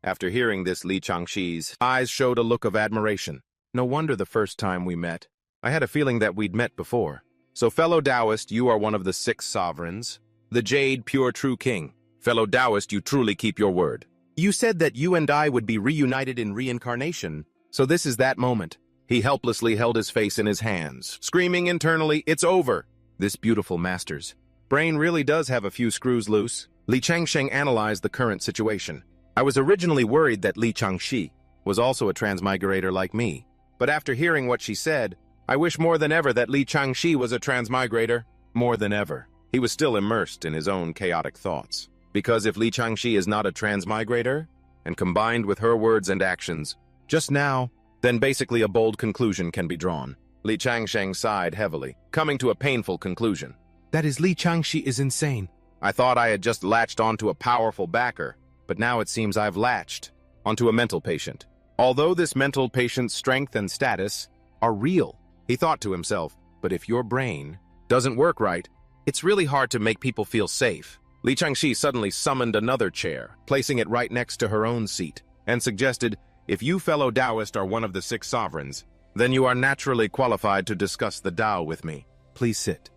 After hearing this, Li Changxi's eyes showed a look of admiration. "No wonder the first time we met. I had a feeling that we'd met before. So, fellow Taoist, you are one of the 6 sovereigns, the Jade Pure True King. Fellow Taoist, you truly keep your word. You said that you and I would be reunited in reincarnation, so this is that moment." He helplessly held his face in his hands, screaming internally, "It's over!" This beautiful master's brain really does have a few screws loose. Li Changsheng analyzed the current situation. "I was originally worried that Li Changxi was also a transmigrator like me, but after hearing what she said, I wish more than ever that Li Changxi was a transmigrator." More than ever. He was still immersed in his own chaotic thoughts. Because if Li Changxi is not a transmigrator, and combined with her words and actions, just now, then basically a bold conclusion can be drawn. Li Changsheng sighed heavily, coming to a painful conclusion. "That is, Li Changxi is insane. I thought I had just latched onto a powerful backer, but now it seems I've latched onto a mental patient. Although this mental patient's strength and status are real," he thought to himself, "but if your brain doesn't work right, it's really hard to make people feel safe." Li Changxi suddenly summoned another chair, placing it right next to her own seat, and suggested, "If you fellow Taoist are one of the 6 sovereigns, then you are naturally qualified to discuss the Tao with me. Please sit."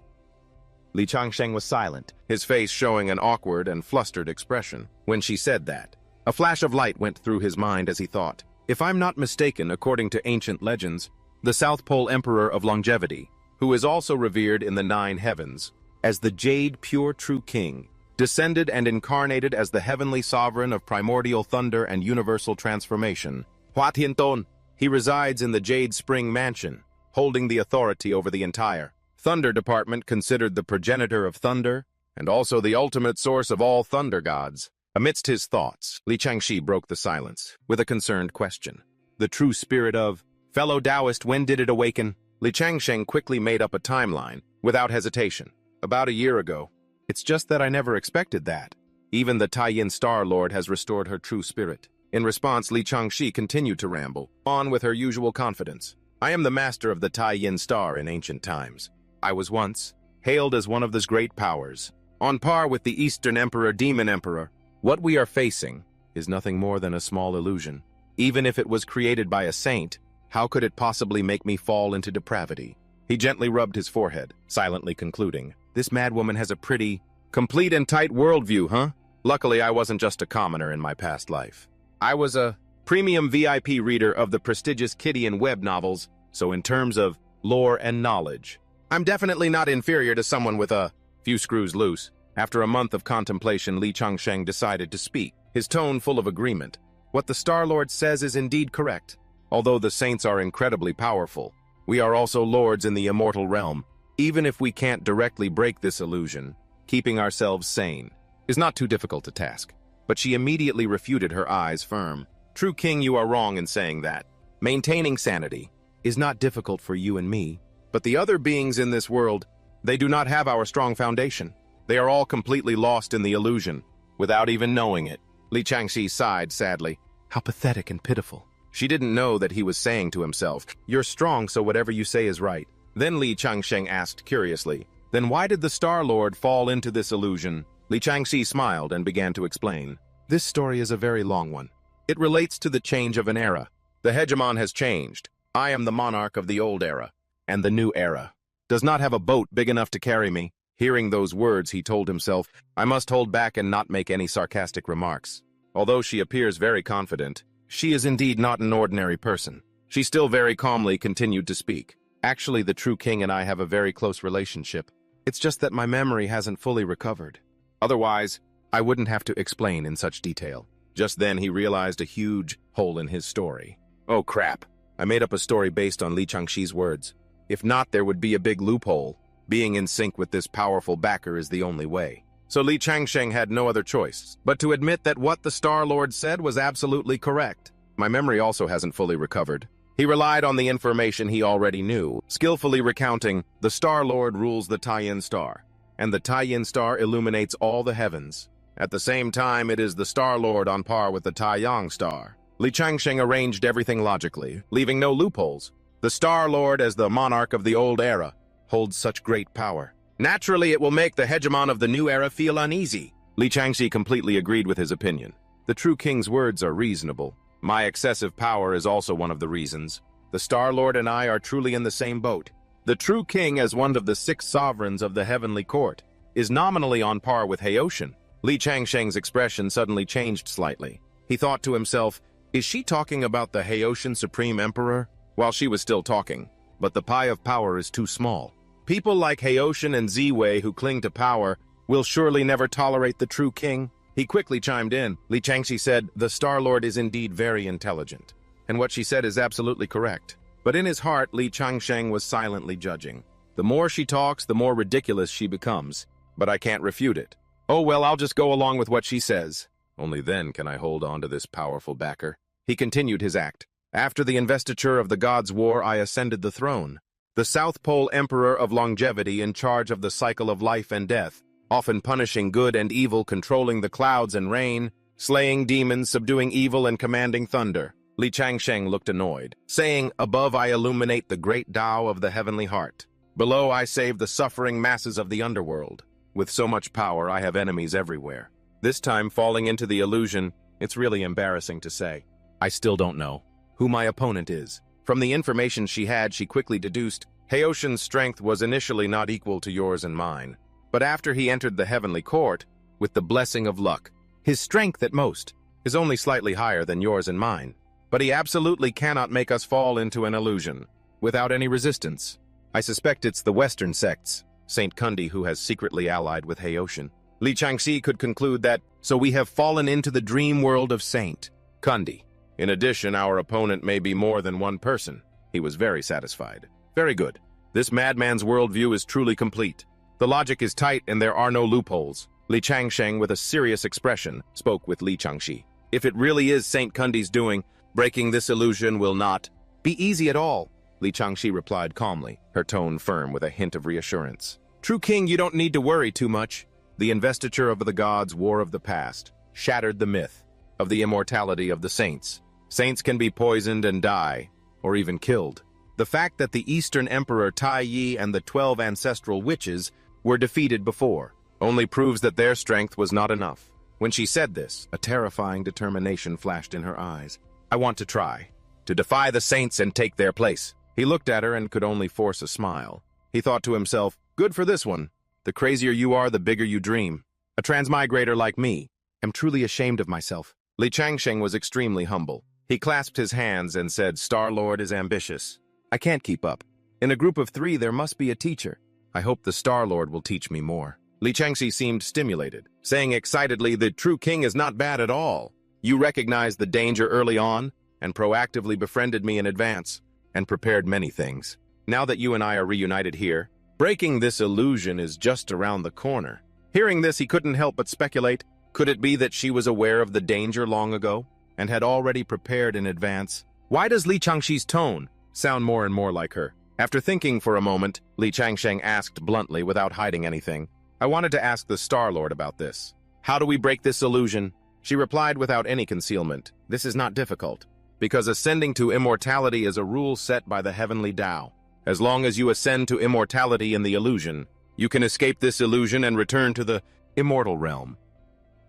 Li Changsheng was silent, his face showing an awkward and flustered expression. When she said that, a flash of light went through his mind as he thought, if I'm not mistaken, according to ancient legends, the South Pole Emperor of Longevity, who is also revered in the 9 heavens as the Jade Pure True King, descended and incarnated as the heavenly sovereign of primordial thunder and universal transformation. Hua Tianton, he resides in the Jade Spring Mansion, holding the authority over the entire Thunder Department, considered the progenitor of thunder, and also the ultimate source of all thunder gods. Amidst his thoughts, Li Changxi broke the silence with a concerned question. "The true spirit of fellow Taoist, when did it awaken?" Li Changsheng quickly made up a timeline, without hesitation. "About a year ago. It's just that I never expected that. Even the Taiyin Star Lord has restored her true spirit." In response, Li Changxi continued to ramble on with her usual confidence. "I am the master of the Taiyin Star in ancient times. I was once hailed as one of those great powers, on par with the Eastern Emperor, Demon Emperor. What we are facing is nothing more than a small illusion. Even if it was created by a saint, how could it possibly make me fall into depravity?" He gently rubbed his forehead, silently concluding, "This madwoman has a pretty, complete and tight worldview, huh? Luckily, I wasn't just a commoner in my past life. I was a premium VIP reader of the prestigious Kitty and Webb novels, so in terms of lore and knowledge, I'm definitely not inferior to someone with a few screws loose." After a month of contemplation, Li Changsheng decided to speak, his tone full of agreement. "What the Star Lord says is indeed correct. Although the saints are incredibly powerful, we are also lords in the immortal realm. Even if we can't directly break this illusion, keeping ourselves sane is not too difficult a task." But she immediately refuted, her eyes firm. "True King, you are wrong in saying that. Maintaining sanity is not difficult for you and me, but the other beings in this world, They do not have our strong foundation. They are all completely lost in the illusion, without even knowing it. Li Changxi sighed sadly. How pathetic and pitiful. She didn't know that he was saying to himself, "You're strong, so whatever you say is right." Then Li Changsheng asked curiously, "Then why did the Star Lord fall into this illusion?" Li Changxi smiled and began to explain. This story is a very long one. It relates to the change of an era. The hegemon has changed. I am the monarch of the old era, and the new era does not have a boat big enough to carry me. Hearing those words, he told himself, I must hold back and not make any sarcastic remarks. Although she appears very confident, she is indeed not an ordinary person. She still very calmly continued to speak. Actually, the true king and I have a very close relationship. It's just that my memory hasn't fully recovered. Otherwise, I wouldn't have to explain in such detail. Just then, he realized a huge hole in his story. Oh crap, I made up a story based on Li Changxi's words. If not, there would be a big loophole. Being in sync with this powerful backer is the only way. So Li Changsheng had no other choice but to admit that what the Star Lord said was absolutely correct. My memory also hasn't fully recovered. He relied on the information he already knew, skillfully recounting, the Star Lord rules the Taiyin Star, and the Taiyin Star illuminates all the heavens. At the same time, it is the Star Lord on par with the Taiyang Star. Li Changsheng arranged everything logically, leaving no loopholes. The Star Lord, as the monarch of the old era, holds such great power. Naturally, it will make the hegemon of the new era feel uneasy. Li Changxi completely agreed with his opinion. The true king's words are reasonable. My excessive power is also one of the reasons. The Star Lord and I are truly in the same boat. The true king, as one of the 6 sovereigns of the heavenly court, is nominally on par with Heoshan. Li Changsheng's expression suddenly changed slightly. He thought to himself, is she talking about the Heoshan Supreme Emperor? While she was still talking, but the pie of power is too small. People like Heoshan and Ziwei who cling to power will surely never tolerate the true king. He quickly chimed in. Li Changxi said, the Star Lord is indeed very intelligent, and what she said is absolutely correct. But in his heart, Li Changsheng was silently judging. The more she talks, the more ridiculous she becomes, but I can't refute it. Oh well, I'll just go along with what she says. Only then can I hold on to this powerful backer. He continued his act. After the investiture of the Gods' War, I ascended the throne. The South Pole Emperor of Longevity in charge of the cycle of life and death, often punishing good and evil, controlling the clouds and rain, slaying demons, subduing evil, and commanding thunder. Li Changsheng looked annoyed, saying, above I illuminate the great Tao of the heavenly heart. Below I save the suffering masses of the underworld. With so much power, I have enemies everywhere. This time, falling into the illusion, it's really embarrassing to say. I still don't know who my opponent is. From the information she had, she quickly deduced, Heoshan's strength was initially not equal to yours and mine. But after he entered the heavenly court, with the blessing of luck, his strength at most is only slightly higher than yours and mine. But he absolutely cannot make us fall into an illusion, without any resistance. I suspect it's the Western sects, Saint Kundi, who has secretly allied with Heoshan. Li Changxi could conclude that, so we have fallen into the dream world of Saint Kundi. In addition, our opponent may be more than one person. He was very satisfied. Very good. This madman's worldview is truly complete. The logic is tight and there are no loopholes. Li Changsheng, with a serious expression, spoke with Li Changxi. If it really is Saint Kundi's doing, breaking this illusion will not be easy at all. Li Changxi replied calmly, her tone firm with a hint of reassurance. True king, you don't need to worry too much. The investiture of the gods' war of the past shattered the myth of the immortality of the saints. Saints can be poisoned and die, or even killed. The fact that the Eastern Emperor Tai Yi and the 12 ancestral witches were defeated before only proves that their strength was not enough. When she said this, a terrifying determination flashed in her eyes. I want to try, to defy the saints and take their place. He looked at her and could only force a smile. He thought to himself, good for this one. The crazier you are, the bigger you dream. A transmigrator like me am truly ashamed of myself. Li Changsheng was extremely humble. He clasped his hands and said, Star Lord is ambitious. I can't keep up. In a group of 3, there must be a teacher. I hope the Star Lord will teach me more. Li Changxi seemed stimulated, saying excitedly, the true king is not bad at all. You recognized the danger early on and proactively befriended me in advance and prepared many things. Now that you and I are reunited here, breaking this illusion is just around the corner. Hearing this, he couldn't help but speculate, could it be that she was aware of the danger long ago and had already prepared in advance? Why does Li Changxi's tone sound more and more like her? After thinking for a moment, Li Changsheng asked bluntly without hiding anything, I wanted to ask the Star Lord about this. How do we break this illusion? She replied without any concealment, this is not difficult, because ascending to immortality is a rule set by the heavenly Tao. As long as you ascend to immortality in the illusion, you can escape this illusion and return to the immortal realm.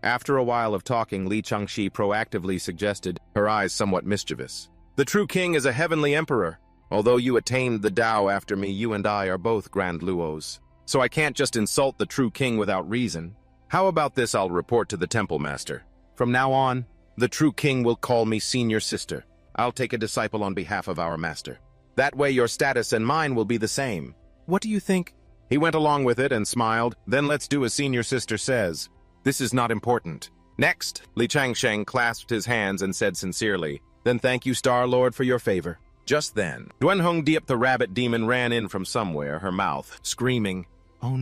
After a while of talking, Li Changxi proactively suggested, her eyes somewhat mischievous. The true king is a heavenly emperor. Although you attained the Tao after me, you and I are both grand luos. So I can't just insult the true king without reason. How about this? I'll report to the temple master. From now on, the true king will call me senior sister. I'll take a disciple on behalf of our master. That way your status and mine will be the same. What do you think? He went along with it and smiled. Then let's do as senior sister says. This is not important. Next, Li Changsheng clasped his hands and said sincerely, then thank you, Star Lord, for your favor. Just then, Duanhong Diep the rabbit demon ran in from somewhere, her mouth screaming, Oh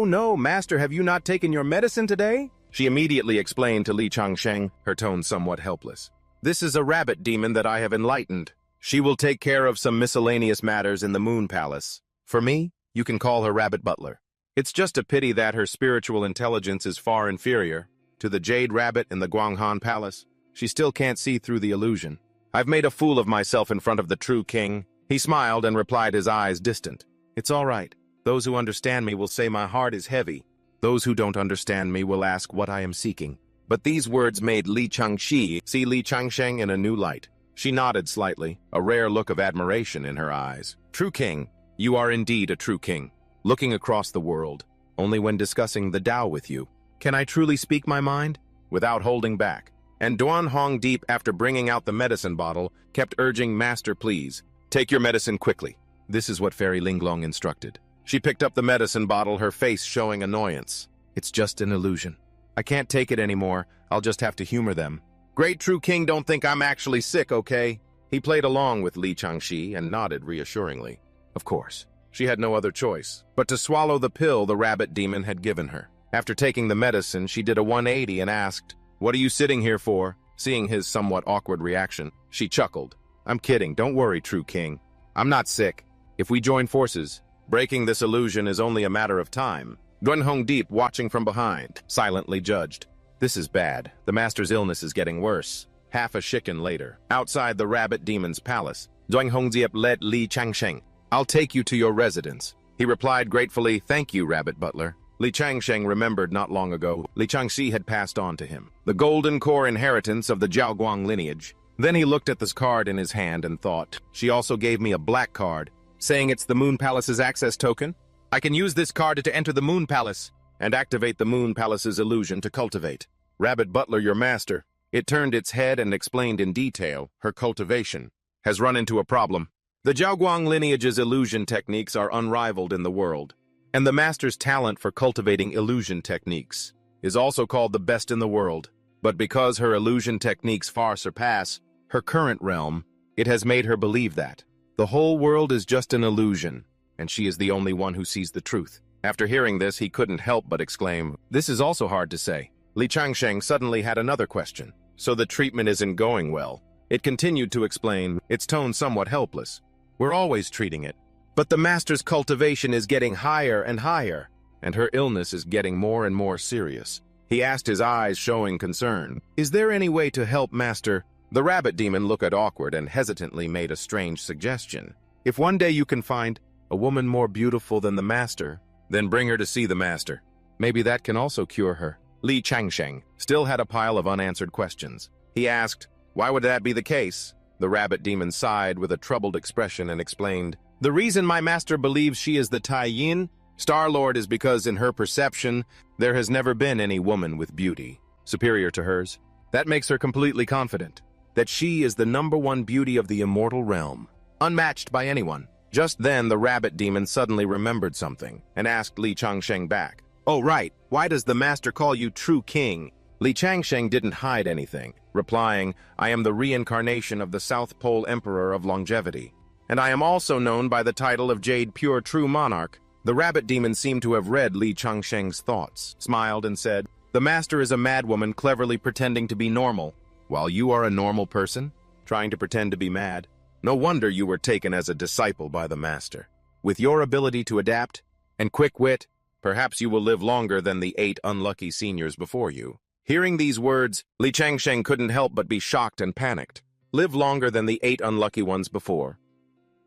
no, master, have you not taken your medicine today? She immediately explained to Li Changsheng, her tone somewhat helpless. This is a rabbit demon that I have enlightened. She will take care of some miscellaneous matters in the Moon Palace. For me, you can call her Rabbit Butler. It's just a pity that her spiritual intelligence is far inferior to the Jade Rabbit in the Guanghan Palace. She still can't see through the illusion. I've made a fool of myself in front of the true king. He smiled and replied, his eyes distant. It's all right. Those who understand me will say my heart is heavy. Those who don't understand me will ask what I am seeking. But these words made Li Changxi see Li Changsheng in a new light. She nodded slightly, a rare look of admiration in her eyes. True king, you are indeed a true king. Looking across the world, only when discussing the Tao with you, can I truly speak my mind? Without holding back. And Duan Hong Deep, after bringing out the medicine bottle, kept urging, Master, please, take your medicine quickly. This is what Fairy Linglong instructed. She picked up the medicine bottle, her face showing annoyance. It's just an illusion. I can't take it anymore. I'll just have to humor them. Great true king, don't think I'm actually sick, okay? He played along with Li Changxi and nodded reassuringly. Of course, she had no other choice but to swallow the pill the rabbit demon had given her. After taking the medicine, she did a 180 and asked, What are you sitting here for? Seeing his somewhat awkward reaction, she chuckled. I'm kidding, don't worry, true king. I'm not sick. If we join forces, breaking this illusion is only a matter of time. Duanhong Deep, watching from behind, silently judged. This is bad. The master's illness is getting worse. Half a shiken later, outside the rabbit demon's palace, Duanhong Deep led Li Changsheng. I'll take you to your residence. He replied gratefully, Thank you, Rabbit Butler. Li Changsheng remembered not long ago, Li Changxi had passed on to him the golden core inheritance of the Jiaoguang lineage. Then he looked at this card in his hand and thought, she also gave me a black card, saying it's the Moon Palace's access token. I can use this card to enter the Moon Palace and activate the Moon Palace's illusion to cultivate. Rabbit Butler, your master. It turned its head and explained in detail, her cultivation has run into a problem. The Jiaoguang lineage's illusion techniques are unrivaled in the world, and the master's talent for cultivating illusion techniques is also called the best in the world. But because her illusion techniques far surpass her current realm, it has made her believe that the whole world is just an illusion, and she is the only one who sees the truth. After hearing this, he couldn't help but exclaim, This is also hard to say. Li Changsheng suddenly had another question. So the treatment isn't going well. It continued to explain, its tone somewhat helpless. We're always treating it. But the master's cultivation is getting higher and higher, and her illness is getting more and more serious. He asked, his eyes showing concern. Is there any way to help, master? The rabbit demon looked awkward and hesitantly made a strange suggestion. If one day you can find a woman more beautiful than the master, then bring her to see the master. Maybe that can also cure her. Li Changsheng still had a pile of unanswered questions. He asked, Why would that be the case? The rabbit demon sighed with a troubled expression and explained, The reason my master believes she is the Tai Yin, Star-Lord, is because in her perception, there has never been any woman with beauty superior to hers. That makes her completely confident that she is the #1 beauty of the immortal realm, unmatched by anyone. Just then, the rabbit demon suddenly remembered something and asked Li Changsheng back. Oh, right. Why does the master call you true king? Li Changsheng didn't hide anything, replying, I am the reincarnation of the South Pole Emperor of Longevity, and I am also known by the title of Jade Pure True Monarch. The rabbit demon seemed to have read Li Changsheng's thoughts, smiled and said, The master is a madwoman cleverly pretending to be normal, while you are a normal person, trying to pretend to be mad. No wonder you were taken as a disciple by the master. With your ability to adapt and quick wit, perhaps you will live longer than the 8 unlucky seniors before you. Hearing these words, Li Changsheng couldn't help but be shocked and panicked. Live longer than the 8 unlucky ones before.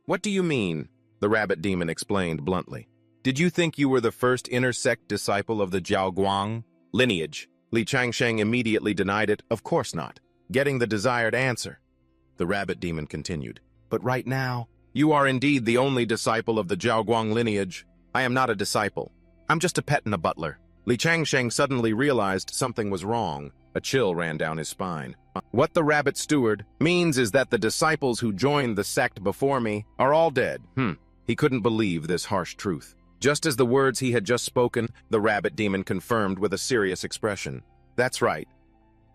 What do you mean? The rabbit demon explained bluntly. Did you think you were the first intersect disciple of the Jiaoguang lineage? Li Changsheng immediately denied it. Of course not. Getting the desired answer. The rabbit demon continued. But right now, you are indeed the only disciple of the Jiaoguang lineage. I am not a disciple. I'm just a pet and a butler. Li Changsheng suddenly realized something was wrong. A chill ran down his spine. What the rabbit steward means is that the disciples who joined the sect before me are all dead. He couldn't believe this harsh truth. Just as the words he had just spoken, the rabbit demon confirmed with a serious expression. That's right.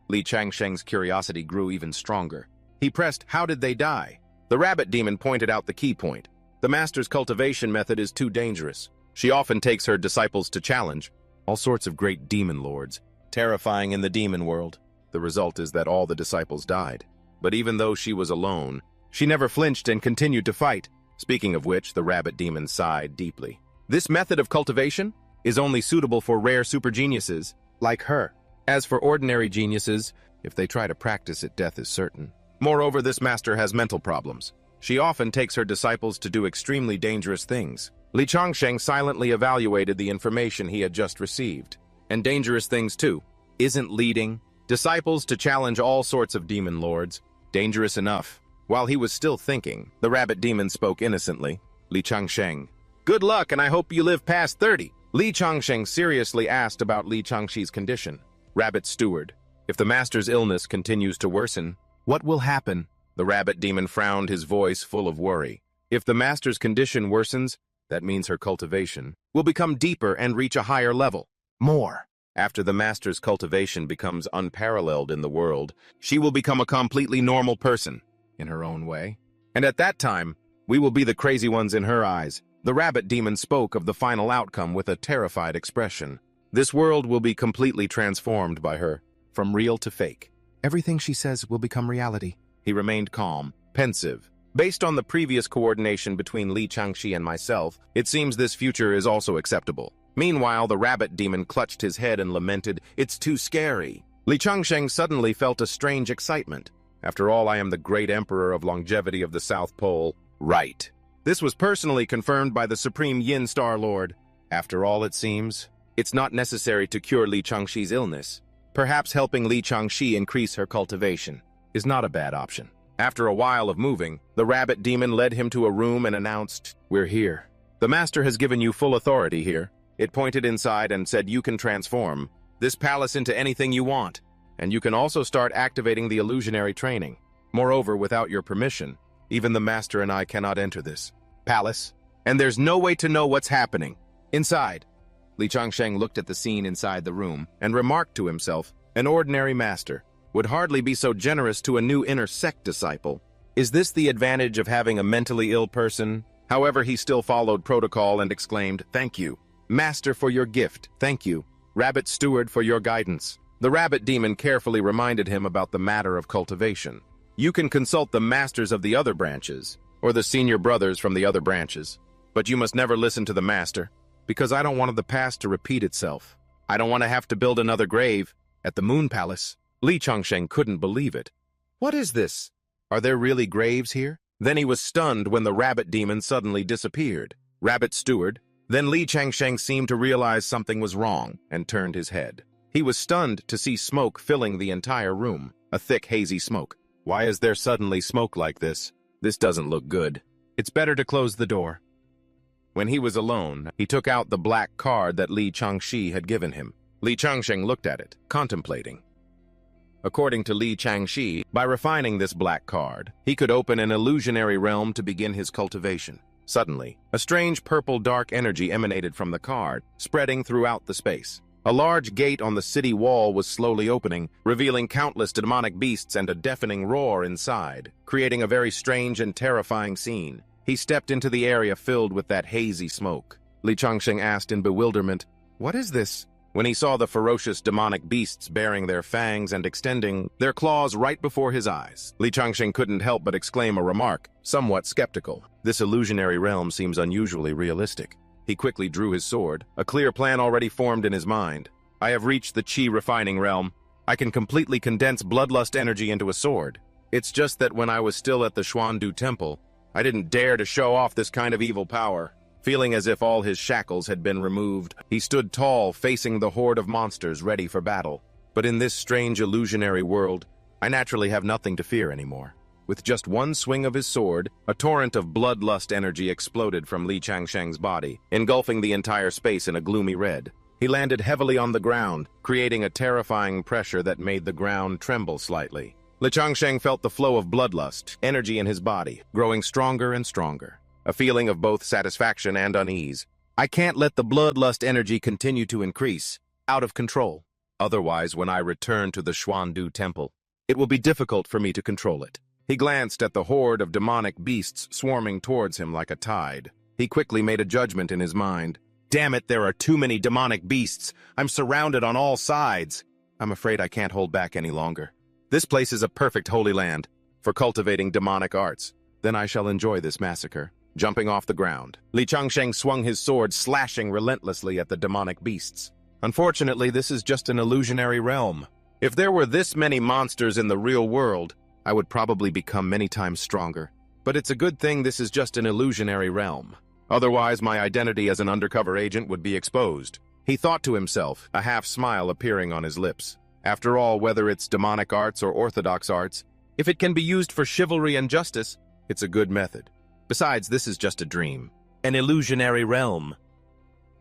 Li Changsheng's curiosity grew even stronger. He pressed, how did they die? The rabbit demon pointed out the key point. The master's cultivation method is too dangerous. She often takes her disciples to challenge all sorts of great demon lords, terrifying in the demon world. The result is that all the disciples died. But even though she was alone, she never flinched and continued to fight. Speaking of which, the rabbit demon sighed deeply. This method of cultivation is only suitable for rare super geniuses like her. As for ordinary geniuses, if they try to practice it, death is certain. Moreover, this master has mental problems. She often takes her disciples to do extremely dangerous things. Li Changsheng silently evaluated the information he had just received. And dangerous things too. Isn't leading disciples to challenge all sorts of demon lords dangerous enough? While he was still thinking, the rabbit demon spoke innocently. Li Changsheng, good luck and I hope you live past 30. Li Changsheng seriously asked about Li Changshi's condition. Rabbit steward, if the master's illness continues to worsen, what will happen? The rabbit demon frowned, his voice full of worry. If the master's condition worsens, that means her cultivation will become deeper and reach a higher level. More. After the master's cultivation becomes unparalleled in the world, she will become a completely normal person, in her own way. And at that time, we will be the crazy ones in her eyes. The rabbit demon spoke of the final outcome with a terrified expression. This world will be completely transformed by her, from real to fake. Everything she says will become reality. He remained calm, pensive. Based on the previous coordination between Li Changshi and myself, it seems this future is also acceptable. Meanwhile, the rabbit demon clutched his head and lamented, it's too scary. Li Changsheng suddenly felt a strange excitement. After all, I am the great emperor of longevity of the South Pole. Right. This was personally confirmed by the Supreme Yin Star Lord. After all, it seems, it's not necessary to cure Li Changshi's illness. Perhaps helping Li Changshi increase her cultivation is not a bad option. After a while of moving, the rabbit demon led him to a room and announced, we're here. The master has given you full authority here. It pointed inside and said you can transform this palace into anything you want, and you can also start activating the illusionary training. Moreover, without your permission, even the master and I cannot enter this palace, and there's no way to know what's happening inside. Li Changsheng looked at the scene inside the room and remarked to himself, an ordinary master would hardly be so generous to a new inner sect disciple. Is this the advantage of having a mentally ill person? However, he still followed protocol and exclaimed, thank you, master, for your gift. Thank you, rabbit steward, for your guidance. The rabbit demon carefully reminded him about the matter of cultivation. You can consult the masters of the other branches, or the senior brothers from the other branches, but you must never listen to the master, because I don't want the past to repeat itself. I don't want to have to build another grave at the Moon Palace. Li Changsheng couldn't believe it. What is this? Are there really graves here? Then he was stunned when the rabbit demon suddenly disappeared. Rabbit steward. Then Li Changsheng seemed to realize something was wrong and turned his head. He was stunned to see smoke filling the entire room, a thick, hazy smoke. Why is there suddenly smoke like this? This doesn't look good. It's better to close the door. When he was alone, he took out the black card that Li Changshi had given him. Li Changsheng looked at it, contemplating. According to Li Changshi, by refining this black card, he could open an illusionary realm to begin his cultivation. Suddenly, a strange purple dark energy emanated from the card, spreading throughout the space. A large gate on the city wall was slowly opening, revealing countless demonic beasts and a deafening roar inside, creating a very strange and terrifying scene. He stepped into the area filled with that hazy smoke. Li Changsheng asked in bewilderment, what is this? when he saw the ferocious demonic beasts baring their fangs and extending their claws right before his eyes. Li Changsheng couldn't help but exclaim a remark, somewhat skeptical. This illusionary realm seems unusually realistic. He quickly drew his sword, a clear plan already formed in his mind. I have reached the Qi refining realm. I can completely condense bloodlust energy into a sword. It's just that when I was still at the Xuandu Temple, I didn't dare to show off this kind of evil power. Feeling as if all his shackles had been removed, he stood tall, facing the horde of monsters ready for battle. But in this strange illusionary world, I naturally have nothing to fear anymore. With just one swing of his sword, a torrent of bloodlust energy exploded from Li Changsheng's body, engulfing the entire space in a gloomy red. He landed heavily on the ground, creating a terrifying pressure that made the ground tremble slightly. Li Changsheng felt the flow of bloodlust, energy in his body, growing stronger and stronger. A feeling of both satisfaction and unease. I can't let the bloodlust energy continue to increase, out of control. Otherwise, when I return to the Xuandu Temple, it will be difficult for me to control it. He glanced at the horde of demonic beasts swarming towards him like a tide. He quickly made a judgment in his mind. Damn it, there are too many demonic beasts. I'm surrounded on all sides. I'm afraid I can't hold back any longer. This place is a perfect holy land for cultivating demonic arts. Then I shall enjoy this massacre. Jumping off the ground, Li Changsheng swung his sword, slashing relentlessly at the demonic beasts. Unfortunately, this is just an illusionary realm. If there were this many monsters in the real world, I would probably become many times stronger. But it's a good thing this is just an illusionary realm. Otherwise, my identity as an undercover agent would be exposed. He thought to himself, a half smile appearing on his lips. After all, whether it's demonic arts or orthodox arts, if it can be used for chivalry and justice, it's a good method. Besides, this is just a dream. An illusionary realm.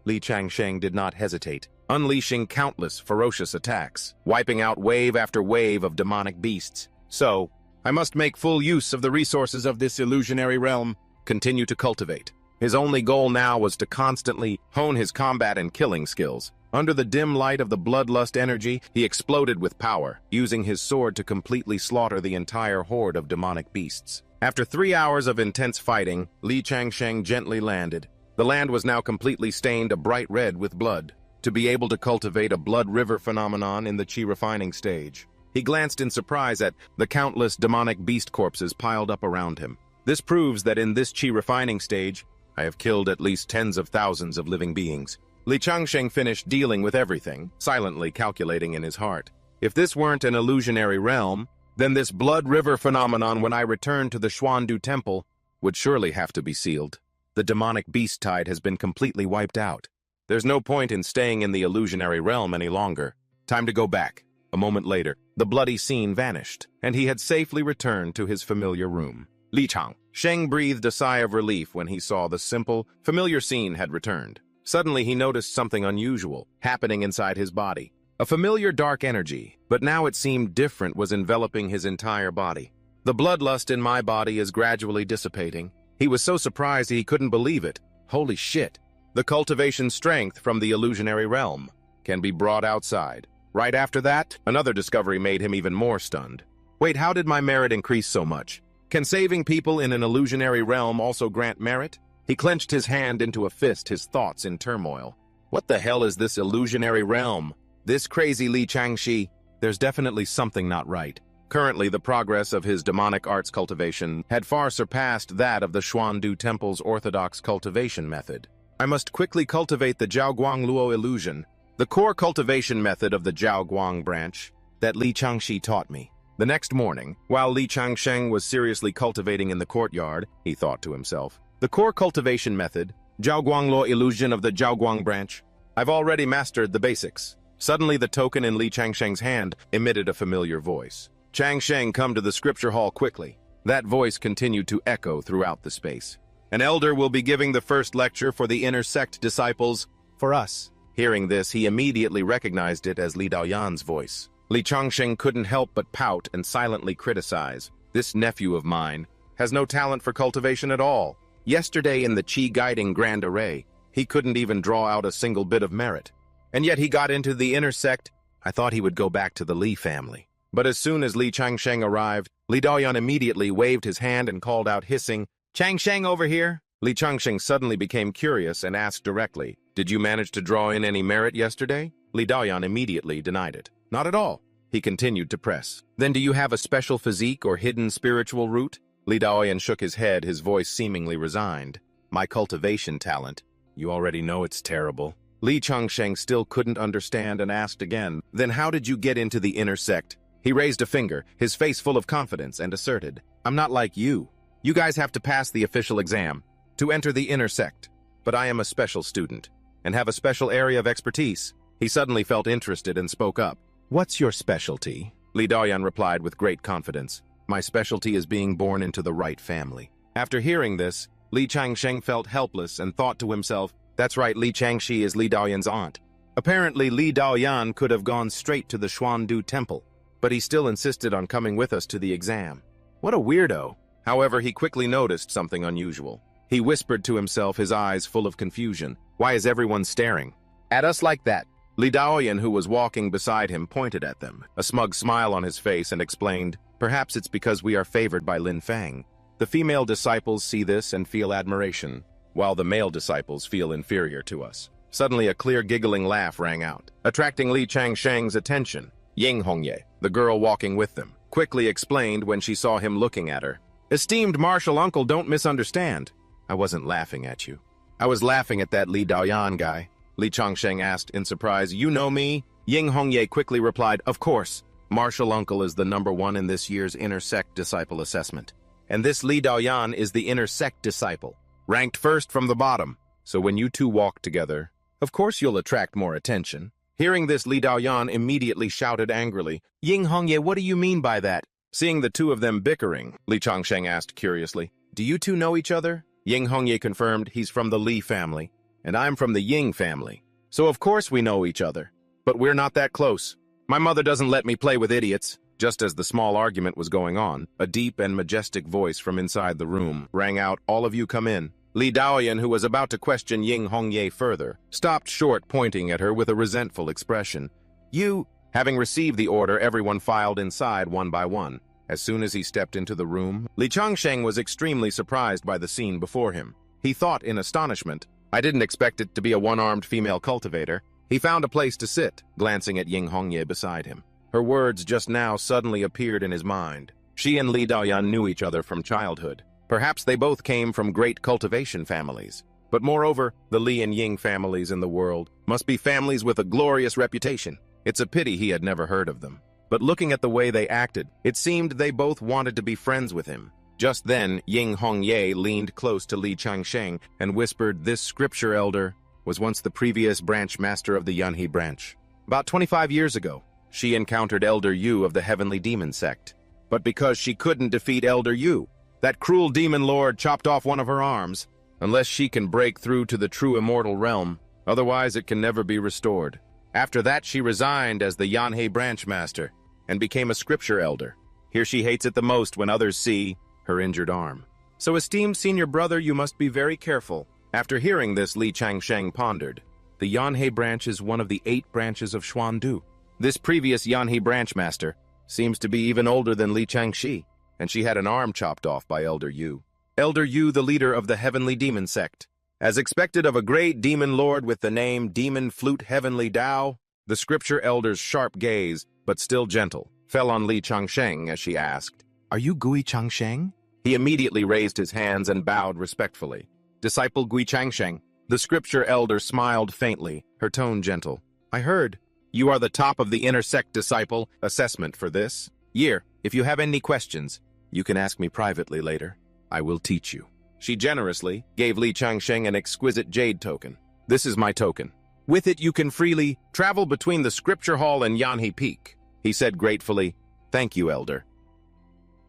Li Changsheng did not hesitate, unleashing countless ferocious attacks, wiping out wave after wave of demonic beasts. So, I must make full use of the resources of this illusionary realm, continue to cultivate. His only goal now was to constantly hone his combat and killing skills. Under the dim light of the bloodlust energy, he exploded with power, using his sword to completely slaughter the entire horde of demonic beasts. After 3 hours of intense fighting, Li Changsheng gently landed. The land was now completely stained a bright red with blood. To be able to cultivate a blood river phenomenon in the Qi refining stage. He glanced in surprise at the countless demonic beast corpses piled up around him. This proves that in this Qi refining stage, I have killed at least tens of thousands of living beings. Li Changsheng finished dealing with everything, silently calculating in his heart. If this weren't an illusionary realm, then this blood river phenomenon when I return to the Xuandu Temple would surely have to be sealed. The demonic beast tide has been completely wiped out. There's no point in staying in the illusionary realm any longer. Time to go back. A moment later, the bloody scene vanished, and he had safely returned to his familiar room. Li Changsheng breathed a sigh of relief when he saw the simple, familiar scene had returned. Suddenly he noticed something unusual happening inside his body. A familiar dark energy, but now it seemed different, was enveloping his entire body. The bloodlust in my body is gradually dissipating. He was so surprised he couldn't believe it. Holy shit. The cultivation strength from the illusionary realm can be brought outside. Right after that, another discovery made him even more stunned. Wait, how did my merit increase so much? Can saving people in an illusionary realm also grant merit? He clenched his hand into a fist, his thoughts in turmoil. What the hell is this illusionary realm? This crazy Li Changshi, there's definitely something not right. Currently, the progress of his demonic arts cultivation had far surpassed that of the Xuandu Temple's orthodox cultivation method. I must quickly cultivate the Jiaoguang Luo illusion, the core cultivation method of the Jiaoguang branch that Li Changshi taught me. The next morning, while Li Changsheng was seriously cultivating in the courtyard, he thought to himself, the core cultivation method, Jiaoguang Luo illusion of the Jiaoguang branch, I've already mastered the basics. Suddenly, the token in Li Changsheng's hand emitted a familiar voice. Changsheng, come to the scripture hall quickly. That voice continued to echo throughout the space. An elder will be giving the first lecture for the inner sect disciples for us. Hearing this, he immediately recognized it as Li Daoyan's voice. Li Changsheng couldn't help but pout and silently criticize. This nephew of mine has no talent for cultivation at all. Yesterday in the Qi Guiding Grand Array, he couldn't even draw out a single bit of merit. And yet he got into the inner sect. I thought he would go back to the Li family. But as soon as Li Changsheng arrived, Li Daoyan immediately waved his hand and called out hissing, Changsheng over here! Li Changsheng suddenly became curious and asked directly, "Did you manage to draw in any merit yesterday?" Li Daoyan immediately denied it. "Not at all." He continued to press. "Then do you have a special physique or hidden spiritual root?" Li Daoyan shook his head, his voice seemingly resigned. "My cultivation talent. You already know it's terrible." Li Changsheng still couldn't understand and asked again, "Then how did you get into the inner sect?" He raised a finger, his face full of confidence, and asserted, "I'm not like you. You guys have to pass the official exam to enter the inner sect. But I am a special student and have a special area of expertise." He suddenly felt interested and spoke up. "What's your specialty?" Li Daoyan replied with great confidence. "My specialty is being born into the right family." After hearing this, Li Changsheng felt helpless and thought to himself, "That's right, Li Changxi is Li Daoyan's aunt." Apparently, Li Daoyan could have gone straight to the Xuandu temple, but he still insisted on coming with us to the exam. What a weirdo! However, he quickly noticed something unusual. He whispered to himself, his eyes full of confusion. "Why is everyone staring at us like that?" Li Daoyan, who was walking beside him, pointed at them, a smug smile on his face, and explained, "Perhaps it's because we are favored by Lin Fang. The female disciples see this and feel admiration, while the male disciples feel inferior to us." Suddenly, a clear giggling laugh rang out, attracting Li Changsheng's attention. Ying Hongye, the girl walking with them, quickly explained when she saw him looking at her. "Esteemed martial uncle, don't misunderstand. I wasn't laughing at you. I was laughing at that Li Daoyan guy." Li Changsheng asked in surprise, "You know me?" Ying Hongye quickly replied, "Of course. Martial uncle is the #1 in this year's inner sect disciple assessment. And this Li Daoyan is the inner sect disciple, ranked first from the bottom. So when you two walk together, of course you'll attract more attention." Hearing this, Li Daoyan immediately shouted angrily, "Ying Hongye, what do you mean by that?" Seeing the two of them bickering, Li Changsheng asked curiously, "Do you two know each other?" Ying Hongye confirmed, "He's from the Li family, and I'm from the Ying family. So of course we know each other. But we're not that close. My mother doesn't let me play with idiots." Just as the small argument was going on, a deep and majestic voice from inside the room rang out, "All of you come in." Li Daoyan, who was about to question Ying Hongye further, stopped short, pointing at her with a resentful expression. "You..." Having received the order, everyone filed inside one by one. As soon as he stepped into the room, Li Changsheng was extremely surprised by the scene before him. He thought in astonishment, "I didn't expect it to be a one-armed female cultivator." He found a place to sit, glancing at Ying Hongye beside him. Her words just now suddenly appeared in his mind. She and Li Daoyan knew each other from childhood. Perhaps they both came from great cultivation families. But moreover, the Li and Ying families in the world must be families with a glorious reputation. It's a pity he had never heard of them. But looking at the way they acted, it seemed they both wanted to be friends with him. Just then, Ying Hongye leaned close to Li Changsheng and whispered, "This scripture elder was once the previous branch master of the Yanhe branch. About 25 years ago, she encountered Elder Yu of the Heavenly Demon Sect. But because she couldn't defeat Elder Yu, that cruel demon lord chopped off one of her arms. Unless she can break through to the true immortal realm, otherwise it can never be restored. After that, she resigned as the Yanhe branch master and became a scripture elder. Here she hates it the most when others see her injured arm. So, esteemed senior brother, you must be very careful." After hearing this, Li Changsheng pondered. The Yanhe branch is one of the 8 branches of Xuandu. This previous Yanhe branch master seems to be even older than Li Changxi, and she had an arm chopped off by Elder Yu. Elder Yu, the leader of the Heavenly Demon Sect. As expected of a great demon lord with the name Demon Flute Heavenly Dao, the scripture elder's sharp gaze, but still gentle, fell on Li Changsheng as she asked, "Are you Gui Changsheng?" He immediately raised his hands and bowed respectfully. "Disciple Gui Changsheng." The scripture elder smiled faintly, her tone gentle. "I heard you are the top of the inner sect disciple assessment for this year. If you have any questions, you can ask me privately later. I will teach you." She generously gave Li Changsheng an exquisite jade token. "This is my token. With it you can freely travel between the scripture hall and Yanhe Peak." He said gratefully, "Thank you, elder."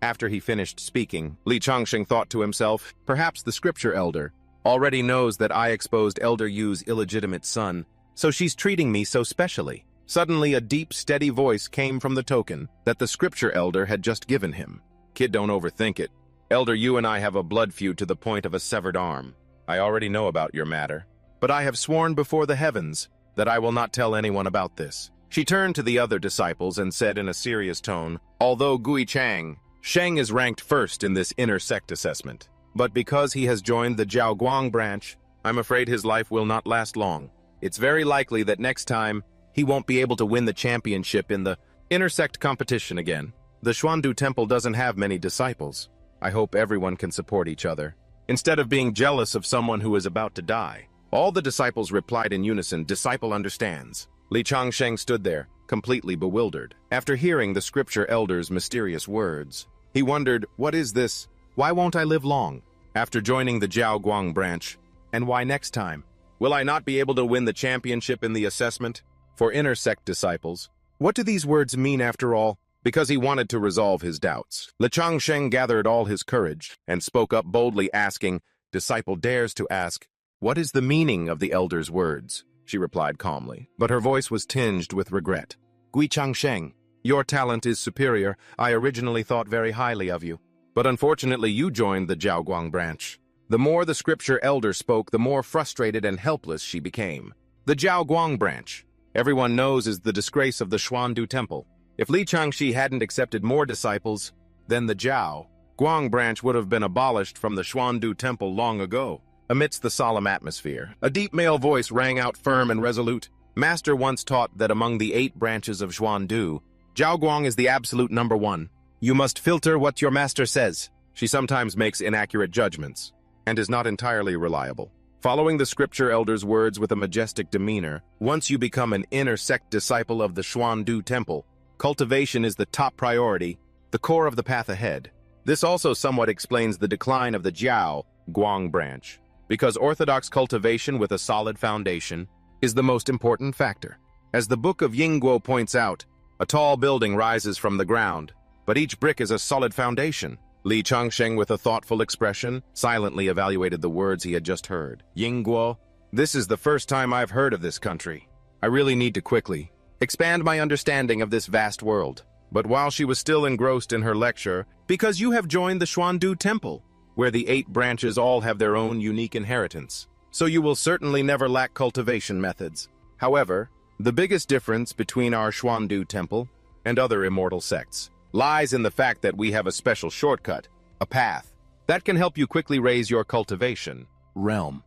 After he finished speaking, Li Changsheng thought to himself, "Perhaps the scripture elder already knows that I exposed Elder Yu's illegitimate son, so she's treating me so specially." Suddenly, a deep, steady voice came from the token that the scripture elder had just given him. "Kid, don't overthink it. Elder Yu and I have a blood feud to the point of a severed arm. I already know about your matter, but I have sworn before the heavens that I will not tell anyone about this." She turned to the other disciples and said in a serious tone, "Although Gui Chang, Sheng is ranked first in this inner sect assessment, But because he has joined the Jiaoguang branch, I'm afraid his life will not last long. It's very likely that next time, he won't be able to win the championship in the intersect competition again. The Xuandu Temple doesn't have many disciples. I hope everyone can support each other, instead of being jealous of someone who is about to die. All the disciples replied in unison, "Disciple understands." Li Changsheng stood there, completely bewildered. After hearing the scripture elder's mysterious words, he wondered, what is this? Why won't I live long? After joining the Jiaoguang branch, and why next time? Will I not be able to win the championship in the assessment? For intersect disciples, what do these words mean after all? Because he wanted to resolve his doubts, Li Changsheng gathered all his courage and spoke up boldly, asking, "Disciple dares to ask, what is the meaning of the elder's words?" She replied calmly, but her voice was tinged with regret. "Gui Changsheng, your talent is superior. I originally thought very highly of you. But unfortunately, you joined the Jiaoguang branch." The more the scripture elder spoke, the more frustrated and helpless she became. The Jiaoguang branch, everyone knows, is the disgrace of the Xuandu Temple. If Li Changxi hadn't accepted more disciples, then the Jiaoguang branch would have been abolished from the Xuandu Temple long ago. Amidst the solemn atmosphere, a deep male voice rang out firm and resolute. Master once taught that among the 8 branches of Xuandu, Jiaoguang is the absolute number 1. You must filter what your master says. She sometimes makes inaccurate judgments and is not entirely reliable. Following the scripture elder's words with a majestic demeanor, once you become an intersect disciple of the Xuandu Temple, cultivation is the top priority, the core of the path ahead. This also somewhat explains the decline of the Jiaoguang branch, because orthodox cultivation with a solid foundation is the most important factor. As the Book of Yingguo points out, a tall building rises from the ground, but each brick is a solid foundation. Li Changsheng, with a thoughtful expression, silently evaluated the words he had just heard. Yingguo, this is the first time I've heard of this country. I really need to quickly expand my understanding of this vast world. But while she was still engrossed in her lecture, because you have joined the Xuandu Temple, where the 8 branches all have their own unique inheritance, so you will certainly never lack cultivation methods. However, the biggest difference between our Xuandu Temple and other immortal sects lies in the fact that we have a special shortcut, a path, that can help you quickly raise your cultivation realm.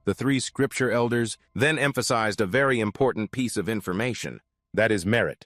The 3 scripture elders then emphasized a very important piece of information, that is merit.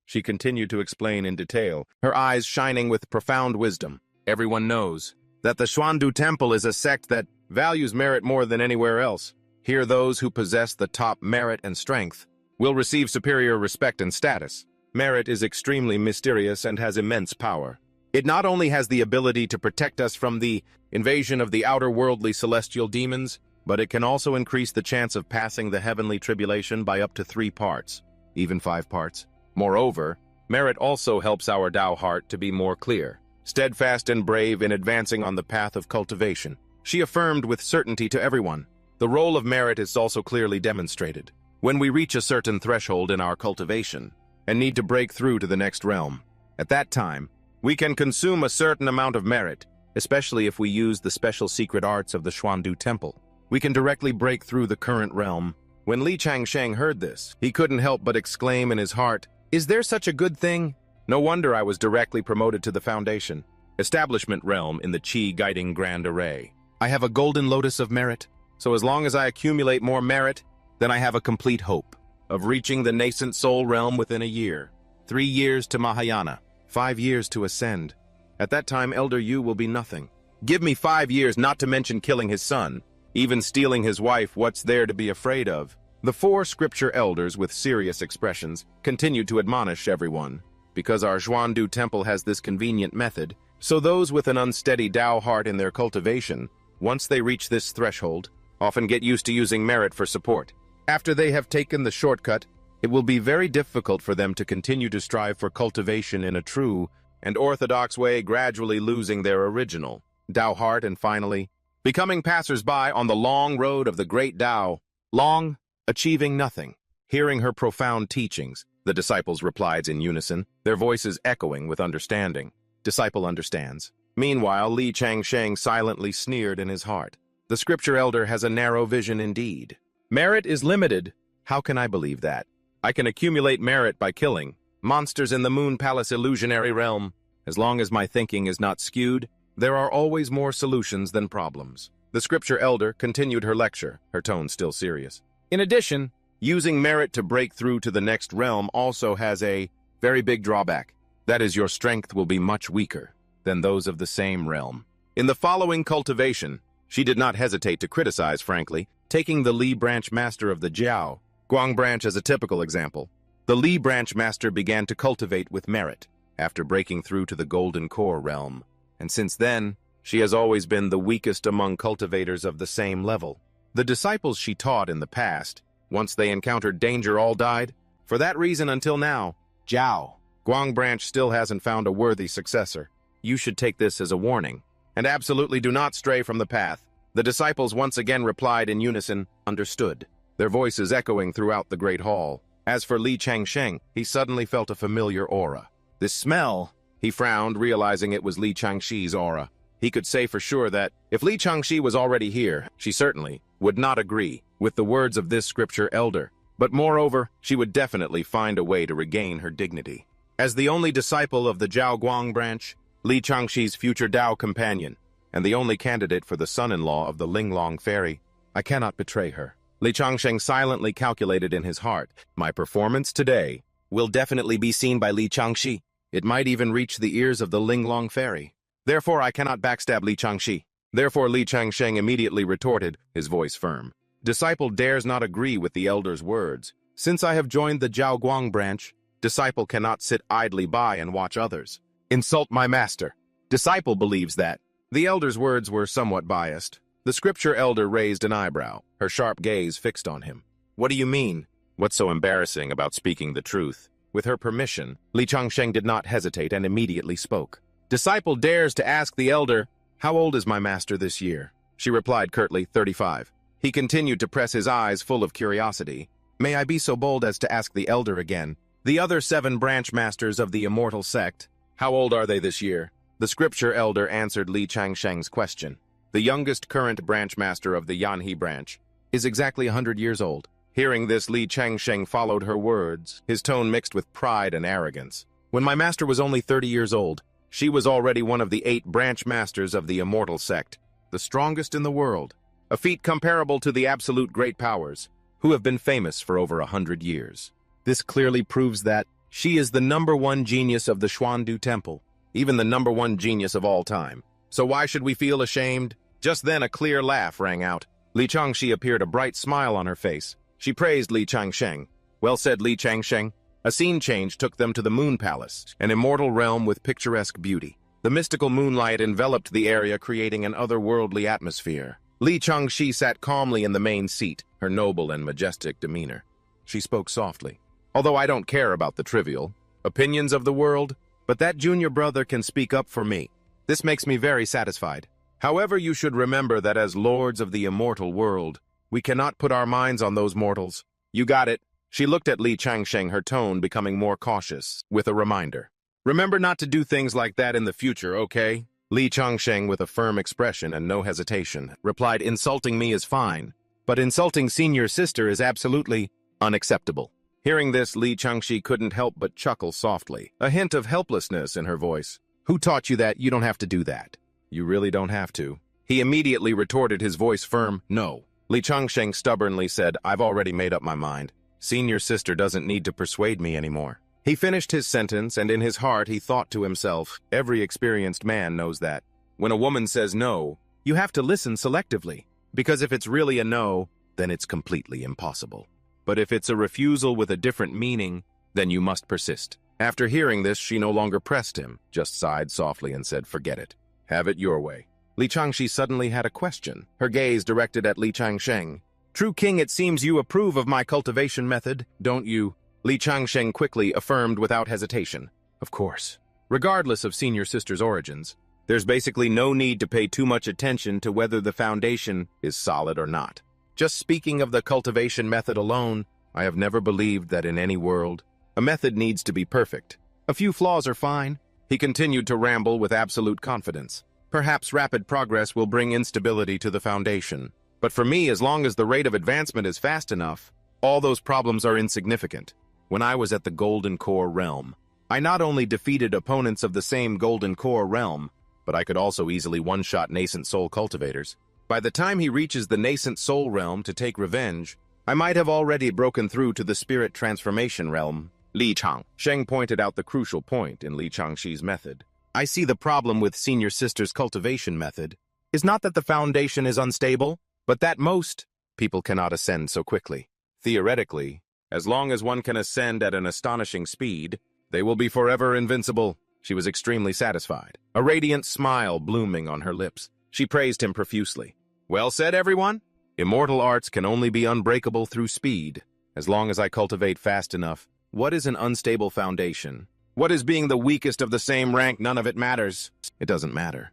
She continued to explain in detail, her eyes shining with profound wisdom. Everyone knows that the Xuandu Temple is a sect that values merit more than anywhere else. Here, those who possess the top merit and strength will receive superior respect and status. Merit is extremely mysterious and has immense power. It not only has the ability to protect us from the invasion of the outer worldly celestial demons, but it can also increase the chance of passing the heavenly tribulation by up to 3 parts, even 5 parts. Moreover, merit also helps our Tao heart to be more clear, steadfast and brave in advancing on the path of cultivation. She affirmed with certainty to everyone, the role of merit is also clearly demonstrated. When we reach a certain threshold in our cultivation, and need to break through to the next realm, at that time, we can consume a certain amount of merit, especially if we use the special secret arts of the Xuandu Temple. We can directly break through the current realm. When Li Changsheng heard this, he couldn't help but exclaim in his heart, "Is there such a good thing? No wonder I was directly promoted to the foundation, establishment realm in the Qi guiding grand array. I have a golden lotus of merit, so as long as I accumulate more merit, then I have a complete hope of reaching the nascent soul realm within a year. 3 years to Mahayana, 5 years to ascend. At that time, Elder Yu will be nothing. Give me 5 years, not to mention killing his son, even stealing his wife. What's there to be afraid of?" The 4 scripture elders, with serious expressions, continued to admonish everyone. Because our Xuandu Temple has this convenient method, so those with an unsteady Tao heart in their cultivation, once they reach this threshold, often get used to using merit for support. After they have taken the shortcut, it will be very difficult for them to continue to strive for cultivation in a true and orthodox way, gradually losing their original Tao heart and finally becoming passers-by on the long road of the great Tao, long achieving nothing. Hearing her profound teachings, the disciples replied in unison, their voices echoing with understanding. Disciple understands. Meanwhile, Li Changsheng silently sneered in his heart. The scripture elder has a narrow vision indeed. Merit is limited. How can I believe that? I can accumulate merit by killing monsters in the Moon Palace illusionary realm. As long as my thinking is not skewed, There are always more solutions than problems. The scripture elder continued her lecture, her tone still serious. In addition, using merit to break through to the next realm also has a very big drawback. That is, your strength will be much weaker than those of the same realm. In the following cultivation, she did not hesitate to criticize, frankly, taking the Li branch master of the Jiao Guang branch as a typical example. The Li branch master began to cultivate with merit after breaking through to the Golden Core realm, and since then, she has always been the weakest among cultivators of the same level. The disciples she taught in the past, once they encountered danger, all died. For that reason, until now, Jiao Guang branch still hasn't found a worthy successor. You should take this as a warning, and absolutely do not stray from the path. The disciples once again replied in unison, understood, their voices echoing throughout the great hall. As for Li Changsheng, he suddenly felt a familiar aura. This smell, he frowned, realizing it was Li Changshi's aura. He could say for sure that, if Li Changshi was already here, she certainly would not agree with the words of this scripture elder. But moreover, she would definitely find a way to regain her dignity. As the only disciple of the Jiao Guang branch, Li Changshi's future Dao companion, and the only candidate for the son-in-law of the Linglong fairy, I cannot betray her. Li Changsheng silently calculated in his heart, my performance today will definitely be seen by Li Changshi. It might even reach the ears of the Linglong fairy. Therefore, I cannot backstab Li Changshi. Therefore, Li Changsheng immediately retorted, his voice firm. Disciple dares not agree with the elder's words. Since I have joined the Jiao Guang branch, disciple cannot sit idly by and watch others insult my master. Disciple believes that. The elder's words were somewhat biased. The scripture elder raised an eyebrow, her sharp gaze fixed on him. What do you mean? What's so embarrassing about speaking the truth? With her permission, Li Changsheng did not hesitate and immediately spoke. Disciple dares to ask the elder, how old is my master this year? She replied curtly, 35. He continued to press his eyes full of curiosity. May I be so bold as to ask the elder again? The other 7 branch masters of the immortal sect, how old are they this year? The scripture elder answered Li Changsheng's question. The youngest current branch master of the Yanhe branch is exactly 100 years old. Hearing this, Li Changsheng followed her words, his tone mixed with pride and arrogance. When my master was only 30 years old, she was already one of the 8 branch masters of the immortal sect, the strongest in the world, a feat comparable to the absolute great powers, who have been famous for over 100 years. This clearly proves that she is the #1 genius of the Xuandu Temple, even the #1 genius of all time. So why should we feel ashamed? Just then a clear laugh rang out. Li Changshi appeared a bright smile on her face. She praised Li Changsheng. Well said, Li Changsheng. A scene change took them to the Moon Palace, an immortal realm with picturesque beauty. The mystical moonlight enveloped the area, creating an otherworldly atmosphere. Li Changshi sat calmly in the main seat, her noble and majestic demeanor. She spoke softly. Although I don't care about the trivial opinions of the world, but that junior brother can speak up for me. This makes me very satisfied. However, you should remember that as lords of the immortal world, we cannot put our minds on those mortals. You got it. She looked at Li Changsheng, her tone becoming more cautious, with a reminder. Remember not to do things like that in the future, okay? Li Changsheng, with a firm expression and no hesitation, replied, insulting me is fine, but insulting senior sister is absolutely unacceptable. Hearing this, Li Changshi couldn't help but chuckle softly, a hint of helplessness in her voice. Who taught you that? You don't have to do that. You really don't have to. He immediately retorted, his voice firm. No. Li Changsheng stubbornly said, I've already made up my mind. Senior sister doesn't need to persuade me anymore. He finished his sentence, and in his heart he thought to himself, every experienced man knows that. When a woman says no, you have to listen selectively, because if it's really a no, then it's completely impossible. But if it's a refusal with a different meaning, then you must persist. After hearing this, she no longer pressed him, just sighed softly and said, forget it. Have it your way. Li Changshi suddenly had a question, her gaze directed at Li Changsheng. True king, it seems you approve of my cultivation method, don't you? Li Changsheng quickly affirmed without hesitation. Of course. Regardless of senior sister's origins, there's basically no need to pay too much attention to whether the foundation is solid or not. Just speaking of the cultivation method alone, I have never believed that in any world, a method needs to be perfect. A few flaws are fine. He continued to ramble with absolute confidence. Perhaps rapid progress will bring instability to the foundation. But for me, as long as the rate of advancement is fast enough, all those problems are insignificant. When I was at the Golden Core realm, I not only defeated opponents of the same Golden Core realm, but I could also easily one-shot nascent soul cultivators. By the time he reaches the nascent soul realm to take revenge, I might have already broken through to the spirit transformation realm. Li Changsheng pointed out the crucial point in Li Changshi's method. I see the problem with Senior Sister's cultivation method is not that the foundation is unstable, but that most people cannot ascend so quickly. Theoretically, as long as one can ascend at an astonishing speed, they will be forever invincible. She was extremely satisfied, a radiant smile blooming on her lips. She praised him profusely. Well said, everyone. Immortal arts can only be unbreakable through speed. As long as I cultivate fast enough, what is an unstable foundation? What is being the weakest of the same rank? None of it matters. It doesn't matter.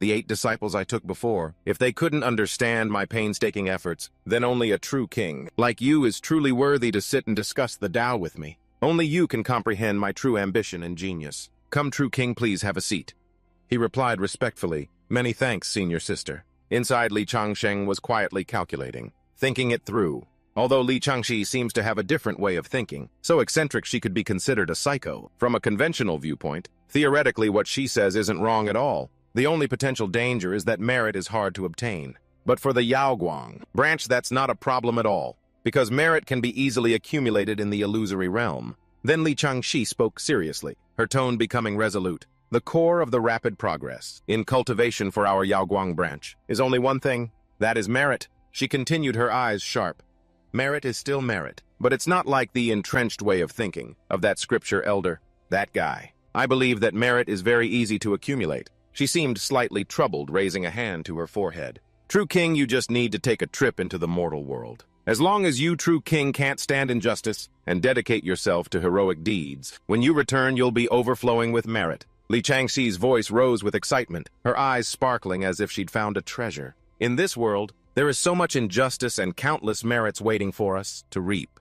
The 8 disciples I took before, if they couldn't understand my painstaking efforts, then only a true king, like you, is truly worthy to sit and discuss the Tao with me. Only you can comprehend my true ambition and genius. Come, true king, please have a seat. He replied respectfully, Many thanks, Senior Sister. Inside, Li Changsheng was quietly calculating, thinking it through. Although Li Changshi seems to have a different way of thinking, so eccentric she could be considered a psycho. From a conventional viewpoint, theoretically what she says isn't wrong at all. The only potential danger is that merit is hard to obtain. But for the Yaoguang branch, that's not a problem at all, because merit can be easily accumulated in the illusory realm. Then Li Changshi spoke seriously, her tone becoming resolute. The core of the rapid progress in cultivation for our Yaoguang branch is only one thing, that is merit. She continued, her eyes sharp. Merit is still merit, but it's not like the entrenched way of thinking of that scripture elder, that guy. I believe that merit is very easy to accumulate. She seemed slightly troubled, raising a hand to her forehead. True king, you just need to take a trip into the mortal world. As long as you, true king, can't stand injustice and dedicate yourself to heroic deeds, when you return, you'll be overflowing with merit. Li Changxi's voice rose with excitement, her eyes sparkling as if she'd found a treasure. In this world, there is so much injustice and countless merits waiting for us to reap.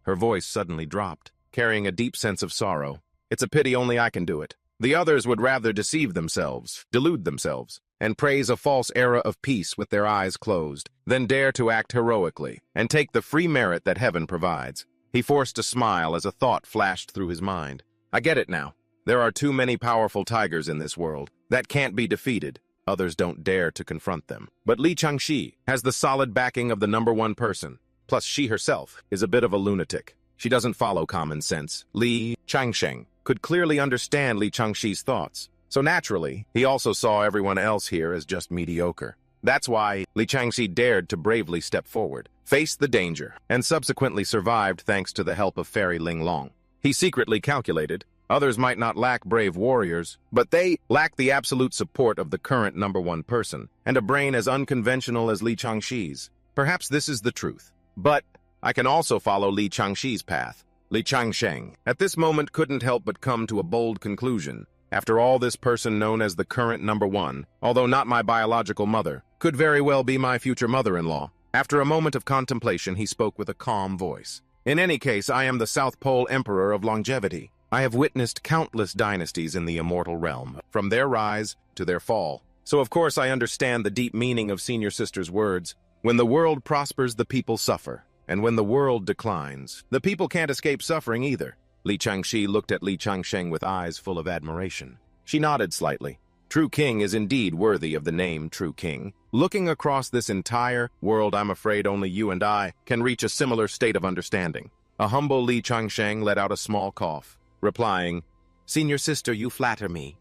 Her voice suddenly dropped, carrying a deep sense of sorrow. It's a pity only I can do it. The others would rather deceive themselves, delude themselves, and praise a false era of peace with their eyes closed, than dare to act heroically and take the free merit that heaven provides. He forced a smile as a thought flashed through his mind. I get it now. There are too many powerful tigers in this world that can't be defeated. Others don't dare to confront them. But Li Changxi has the solid backing of the #1 person. Plus, she herself is a bit of a lunatic. She doesn't follow common sense. Li Changsheng could clearly understand Li Changxi's thoughts. So naturally, he also saw everyone else here as just mediocre. That's why Li Changxi dared to bravely step forward, faced the danger, and subsequently survived thanks to the help of Fairy Ling Long. He secretly calculated, others might not lack brave warriors, but they lack the absolute support of the current #1 person, and a brain as unconventional as Li Changxi's. Perhaps this is the truth. But I can also follow Li Changxi's path. Li Changsheng, at this moment, couldn't help but come to a bold conclusion. After all, this person known as the current #1, although not my biological mother, could very well be my future mother-in-law. After a moment of contemplation, he spoke with a calm voice. In any case, I am the South Pole Emperor of Longevity. I have witnessed countless dynasties in the immortal realm, from their rise to their fall. So of course I understand the deep meaning of Senior Sister's words. When the world prospers, the people suffer. And when the world declines, the people can't escape suffering either. Li Changxi looked at Li Changsheng with eyes full of admiration. She nodded slightly. True King is indeed worthy of the name True King. Looking across this entire world, I'm afraid only you and I can reach a similar state of understanding. A humble Li Changsheng let out a small cough, replying, Senior Sister, you flatter me.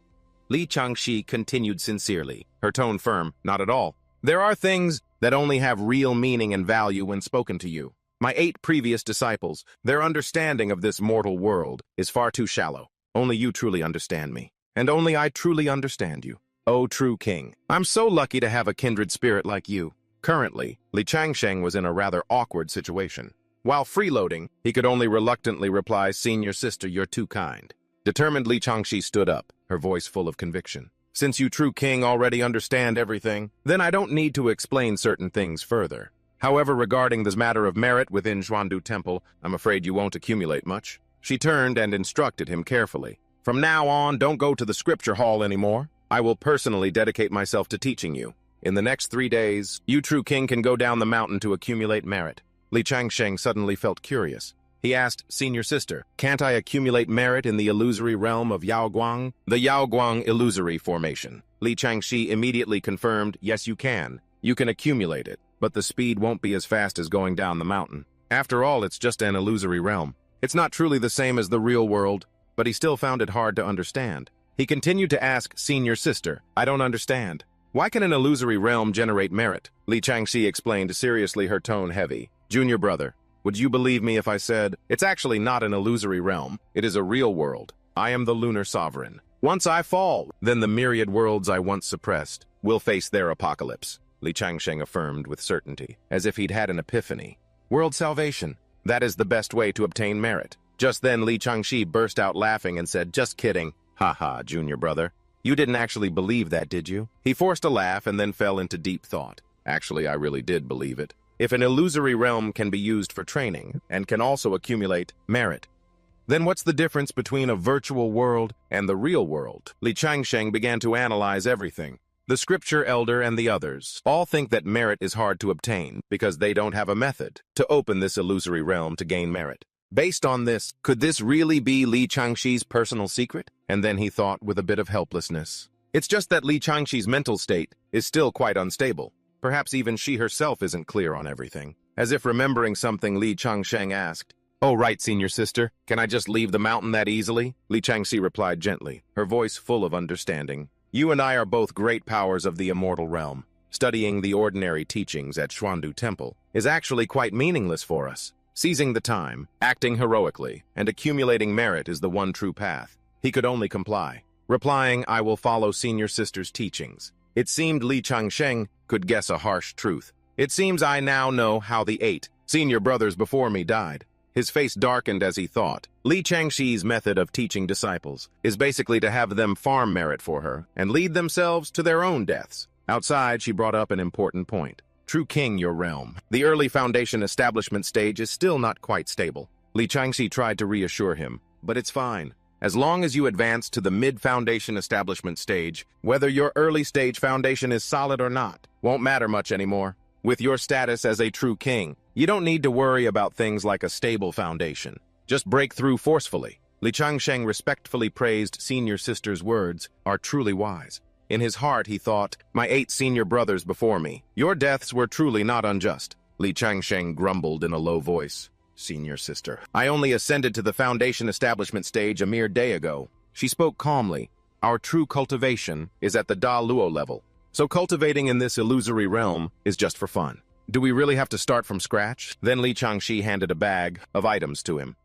Li Changxi continued sincerely, her tone firm, not at all. There are things that only have real meaning and value when spoken to you. My 8 previous disciples, their understanding of this mortal world is far too shallow. Only you truly understand me, and only I truly understand you. O true king, I'm so lucky to have a kindred spirit like you. Currently, Li Changsheng was in a rather awkward situation. While freeloading, he could only reluctantly reply, Senior Sister, you're too kind. Determined, Li Changxi stood up, her voice full of conviction. Since you true king already understand everything, then I don't need to explain certain things further. However, regarding this matter of merit within Xuandu Temple, I'm afraid you won't accumulate much. She turned and instructed him carefully. From now on, don't go to the scripture hall anymore. I will personally dedicate myself to teaching you. In the next 3 days, you true king can go down the mountain to accumulate merit. Li Changsheng suddenly felt curious. He asked, "Senior sister, can't I accumulate merit in the illusory realm of Yaoguang?" The Yaoguang illusory formation. Li Changxi immediately confirmed, "Yes, you can. You can accumulate it, but the speed won't be as fast as going down the mountain. After all, it's just an illusory realm. It's not truly the same as the real world," but he still found it hard to understand. He continued to ask, "Senior sister, I don't understand. Why can an illusory realm generate merit?" Li Changxi explained seriously, her tone heavy. "Junior brother, would you believe me if I said, it's actually not an illusory realm, it is a real world. I am the lunar sovereign. Once I fall, then the myriad worlds I once suppressed will face their apocalypse," Li Changsheng affirmed with certainty, as if he'd had an epiphany. "World salvation. That is the best way to obtain merit." Just then Li Changxi burst out laughing and said, "Just kidding. Ha, junior brother. You didn't actually believe that, did you?" He forced a laugh and then fell into deep thought. "Actually, I really did believe it. If an illusory realm can be used for training and can also accumulate merit, then what's the difference between a virtual world and the real world?" Li Changsheng began to analyze everything. The scripture elder and the others all think that merit is hard to obtain because they don't have a method to open this illusory realm to gain merit. Based on this, could this really be Li Changxi's personal secret? And then he thought with a bit of helplessness. It's just that Li Changxi's mental state is still quite unstable. Perhaps even she herself isn't clear on everything. As if remembering something, Li Changsheng asked, "Oh, right, senior sister. Can I just leave the mountain that easily?" Li Changxi replied gently, her voice full of understanding. "You and I are both great powers of the immortal realm. Studying the ordinary teachings at Xuandu Temple is actually quite meaningless for us. Seizing the time, acting heroically, and accumulating merit is the one true path." He could only comply, replying, "I will follow senior sister's teachings." It seemed Li Changsheng could guess a harsh truth. "It seems I now know how the 8 senior brothers before me died." His face darkened as he thought. Li Changxi's method of teaching disciples is basically to have them farm merit for her and lead themselves to their own deaths. Outside, she brought up an important point. "True king, your realm. The early foundation establishment stage is still not quite stable." Li Changxi tried to reassure him, "But it's fine. As long as you advance to the mid-foundation establishment stage, whether your early-stage foundation is solid or not, won't matter much anymore. With your status as a true king, you don't need to worry about things like a stable foundation. Just break through forcefully." Li Changsheng respectfully praised senior sister's words are truly wise. In his heart, he thought, "My 8 senior brothers before me, your deaths were truly not unjust." Li Changsheng grumbled in a low voice, "Senior sister, I only ascended to the foundation establishment stage a mere day ago." She spoke calmly. "Our true cultivation is at the Da Luo level, so cultivating in this illusory realm is just for fun. Do we really have to start from scratch?" Then Li Changxi handed a bag of items to him.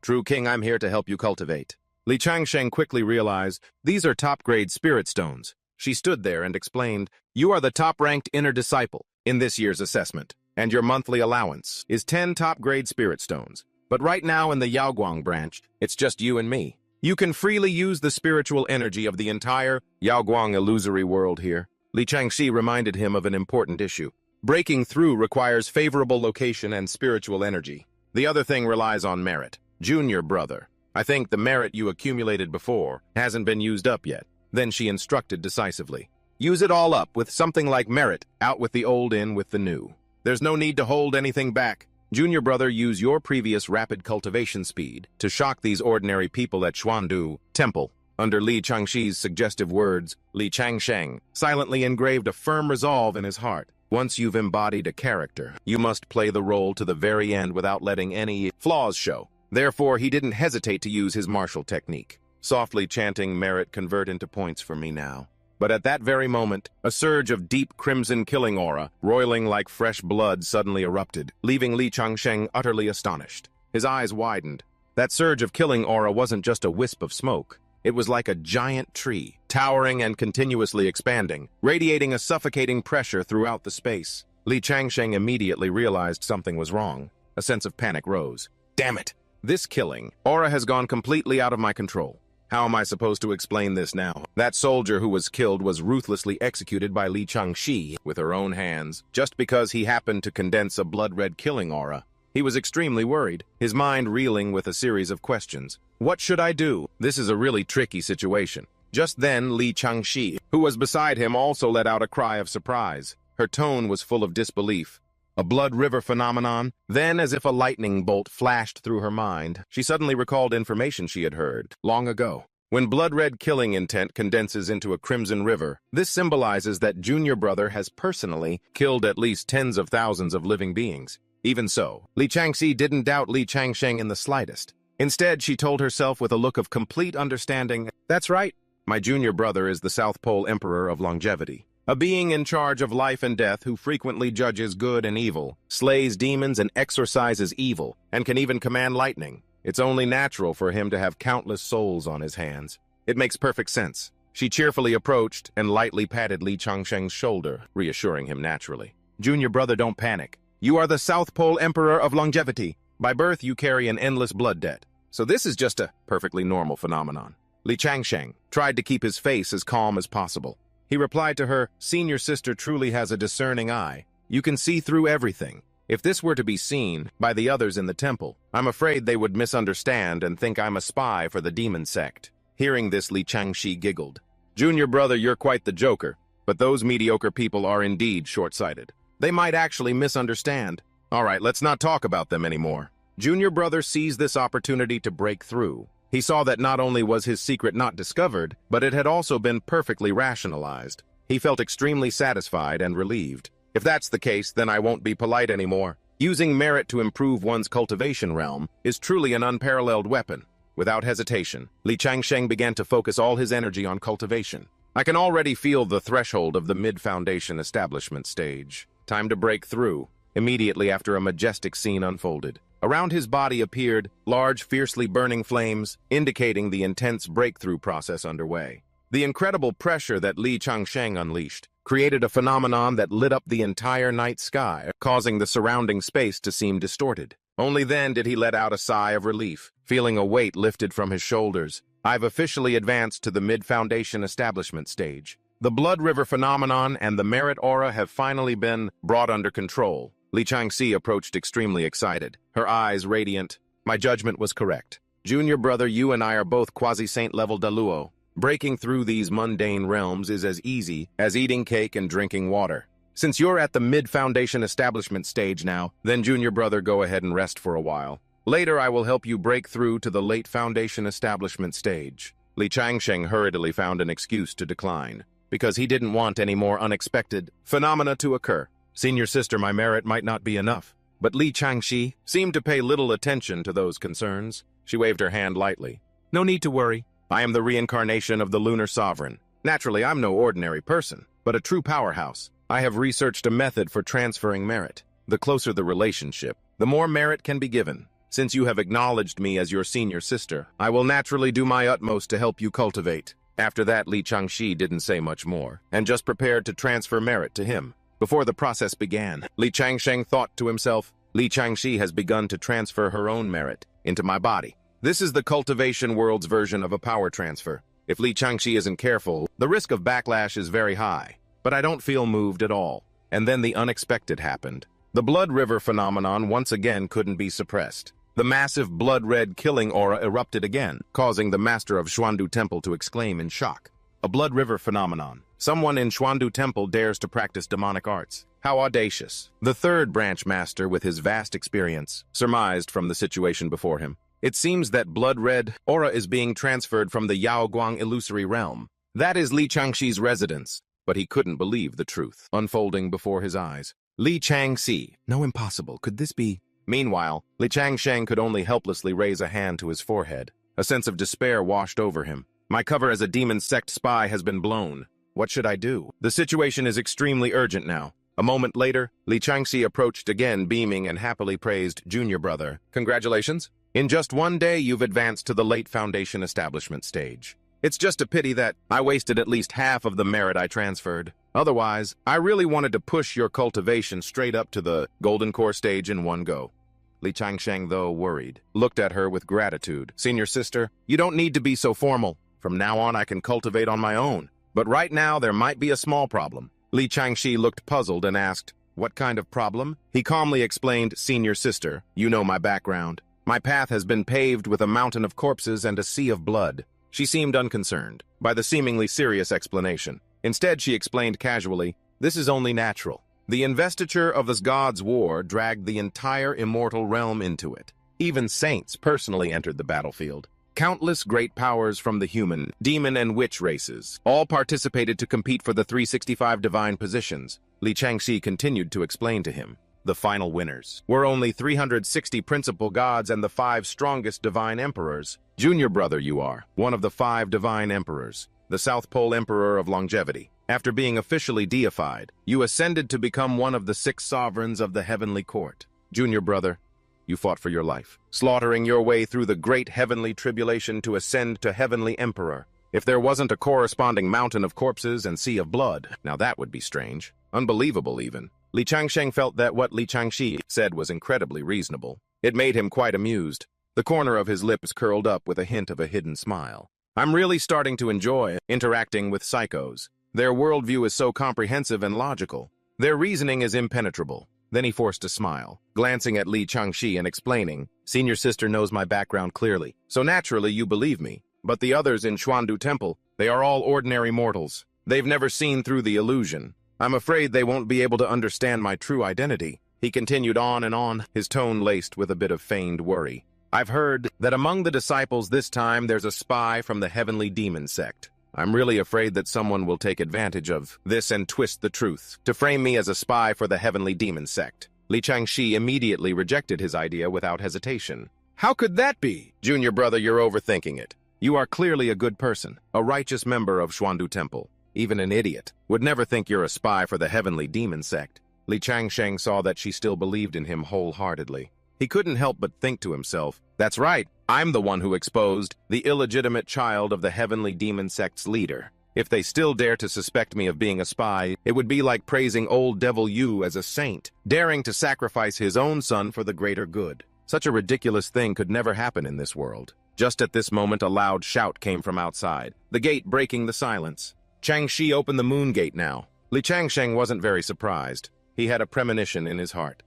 "True king, I'm here to help you cultivate." Li Changsheng quickly realized, these are top-grade spirit stones. She stood there and explained, "You are the top-ranked inner disciple in this year's assessment, and your monthly allowance is 10 top-grade spirit stones. But right now in the Yaoguang branch, it's just you and me. You can freely use the spiritual energy of the entire Yaoguang illusory world here." Li Changxi reminded him of an important issue. Breaking through requires favorable location and spiritual energy. The other thing relies on merit. "Junior brother, I think the merit you accumulated before hasn't been used up yet." Then she instructed decisively, "Use it all up with something like merit, out with the old, in with the new. There's no need to hold anything back. Junior brother, use your previous rapid cultivation speed to shock these ordinary people at Xuandu Temple." Under Li Changxi's suggestive words, Li Changsheng silently engraved a firm resolve in his heart. Once you've embodied a character, you must play the role to the very end without letting any flaws show. Therefore, he didn't hesitate to use his martial technique, softly chanting, "Merit, convert into points for me now." But at that very moment, a surge of deep crimson killing aura, roiling like fresh blood, suddenly erupted, leaving Li Changsheng utterly astonished. His eyes widened. That surge of killing aura wasn't just a wisp of smoke. It was like a giant tree, towering and continuously expanding, radiating a suffocating pressure throughout the space. Li Changsheng immediately realized something was wrong. A sense of panic rose. "Damn it! This killing aura has gone completely out of my control. How am I supposed to explain this now? That soldier who was killed was ruthlessly executed by Li Changxi with her own hands, just because he happened to condense a blood-red killing aura." He was extremely worried, his mind reeling with a series of questions. What should I do? This is a really tricky situation. Just then, Li Changxi, who was beside him, also let out a cry of surprise. Her tone was full of disbelief. A blood river phenomenon? Then, as if a lightning bolt flashed through her mind, she suddenly recalled information she had heard long ago. When blood-red killing intent condenses into a crimson river, this symbolizes that Junior Brother has personally killed at least tens of thousands of living beings. Even so, Li Changxi didn't doubt Li Changsheng in the slightest. Instead, she told herself with a look of complete understanding, "That's right. My junior brother is the South Pole Emperor of Longevity, a being in charge of life and death who frequently judges good and evil, slays demons and exorcises evil, and can even command lightning. It's only natural for him to have countless souls on his hands. It makes perfect sense." She cheerfully approached and lightly patted Li Changsheng's shoulder, reassuring him naturally. "Junior brother, don't panic. You are the South Pole Emperor of Longevity. By birth, you carry an endless blood debt. So this is just a perfectly normal phenomenon." Li Changsheng tried to keep his face as calm as possible. He replied to her, "Senior sister truly has a discerning eye. You can see through everything. If this were to be seen by the others in the temple, I'm afraid they would misunderstand and think I'm a spy for the demon sect." Hearing this, Li Changxi giggled. "Junior brother, you're quite the joker, but those mediocre people are indeed short-sighted. They might actually misunderstand. All right, let's not talk about them anymore." Junior brother seized this opportunity to break through. He saw that not only was his secret not discovered, but it had also been perfectly rationalized. He felt extremely satisfied and relieved. "If that's the case, then I won't be polite anymore. Using merit to improve one's cultivation realm is truly an unparalleled weapon." Without hesitation, Li Changsheng began to focus all his energy on cultivation. "I can already feel the threshold of the mid-foundation establishment stage. Time to break through." Immediately after, a majestic scene unfolded. Around his body appeared large, fiercely burning flames, indicating the intense breakthrough process underway. The incredible pressure that Li Changsheng unleashed created a phenomenon that lit up the entire night sky, causing the surrounding space to seem distorted. Only then did he let out a sigh of relief, feeling a weight lifted from his shoulders. "I've officially advanced to the mid-foundation establishment stage. The blood river phenomenon and the merit aura have finally been brought under control." Li Changxi approached extremely excited, her eyes radiant. "My judgment was correct. Junior brother, you and I are both quasi-saint level Daluo. Breaking through these mundane realms is as easy as eating cake and drinking water. Since you're at the mid-foundation establishment stage now, then junior brother, go ahead and rest for a while. Later, I will help you break through to the late foundation establishment stage." Li Changsheng hurriedly found an excuse to decline, because he didn't want any more unexpected phenomena to occur. "Senior sister, my merit might not be enough." But Li Changxi seemed to pay little attention to those concerns. She waved her hand lightly. "No need to worry. I am the reincarnation of the lunar sovereign. Naturally, I'm no ordinary person, but a true powerhouse. I have researched a method for transferring merit. The closer the relationship, the more merit can be given. Since you have acknowledged me as your senior sister, I will naturally do my utmost to help you cultivate." After that, Li Changxi didn't say much more, and just prepared to transfer merit to him. Before the process began, Li Changsheng thought to himself, "Li Changxi has begun to transfer her own merit into my body. This is the cultivation world's version of a power transfer. If Li Changxi isn't careful, the risk of backlash is very high. But I don't feel moved at all." And then the unexpected happened. The blood river phenomenon once again couldn't be suppressed. The massive blood-red killing aura erupted again, causing the master of Xuandu Temple to exclaim in shock. "A blood river phenomenon. Someone in Xuandu Temple dares to practice demonic arts. How audacious." The third branch master, with his vast experience, surmised from the situation before him. "It seems that blood-red aura is being transferred from the Yaoguang illusory realm. That is Li Changxi's residence." But he couldn't believe the truth unfolding before his eyes. Li Changxi. No, impossible. Could this be? Meanwhile, Li Changsheng could only helplessly raise a hand to his forehead. A sense of despair washed over him. "My cover as a demon sect spy has been blown. What should I do? The situation is extremely urgent now." A moment later, Li Changxi approached again, beaming, and happily praised Junior Brother. "Congratulations. In just one day, you've advanced to the late foundation establishment stage. It's just a pity that I wasted at least half of the merit I transferred. Otherwise, I really wanted to push your cultivation straight up to the golden core stage in one go." Li Changsheng, though worried, looked at her with gratitude. "Senior sister, you don't need to be so formal. From now on, I can cultivate on my own. But right now, there might be a small problem." Li Changxi looked puzzled and asked, "What kind of problem?" He calmly explained, "Senior sister, you know my background. My path has been paved with a mountain of corpses and a sea of blood." She seemed unconcerned by the seemingly serious explanation. Instead, she explained casually, "This is only natural. The investiture of the gods' war dragged the entire immortal realm into it. Even saints personally entered the battlefield. Countless great powers from the human, demon, and witch races all participated to compete for the 365 divine positions. Li Changxi continued to explain to him. The final winners were only 360 principal gods and the 5 strongest divine emperors. Junior brother, you are one of the 5 divine emperors, the South Pole Emperor of Longevity. After being officially deified, you ascended to become one of the 6 sovereigns of the heavenly court. Junior brother, you fought for your life, slaughtering your way through the great heavenly tribulation to ascend to heavenly emperor. If there wasn't a corresponding mountain of corpses and sea of blood, now that would be strange. Unbelievable, even. Li Changsheng felt that what Li Changxi said was incredibly reasonable. It made him quite amused. The corner of his lips curled up with a hint of a hidden smile. I'm really starting to enjoy interacting with psychos. Their worldview is so comprehensive and logical. Their reasoning is impenetrable. Then he forced a smile, glancing at Li Changxi and explaining, Senior sister knows my background clearly, so naturally you believe me. But the others in Xuandu Temple, they are all ordinary mortals. They've never seen through the illusion. I'm afraid they won't be able to understand my true identity. He continued on and on, his tone laced with a bit of feigned worry. I've heard that among the disciples this time there's a spy from the heavenly demon sect. I'm really afraid that someone will take advantage of this and twist the truth to frame me as a spy for the heavenly demon sect. Li Changxi immediately rejected his idea without hesitation. How could that be? Junior brother, you're overthinking it. You are clearly a good person, a righteous member of Xuandu Temple. Even an idiot would never think you're a spy for the heavenly demon sect. Li Changsheng saw that she still believed in him wholeheartedly. He couldn't help but think to himself, that's right, I'm the one who exposed the illegitimate child of the heavenly demon sect's leader. If they still dare to suspect me of being a spy, it would be like praising old devil Yu as a saint, daring to sacrifice his own son for the greater good. Such a ridiculous thing could never happen in this world. Just at this moment, a loud shout came from outside, the gate breaking the silence. Changxi opened the moon gate now. Li Changsheng wasn't very surprised. He had a premonition in his heart.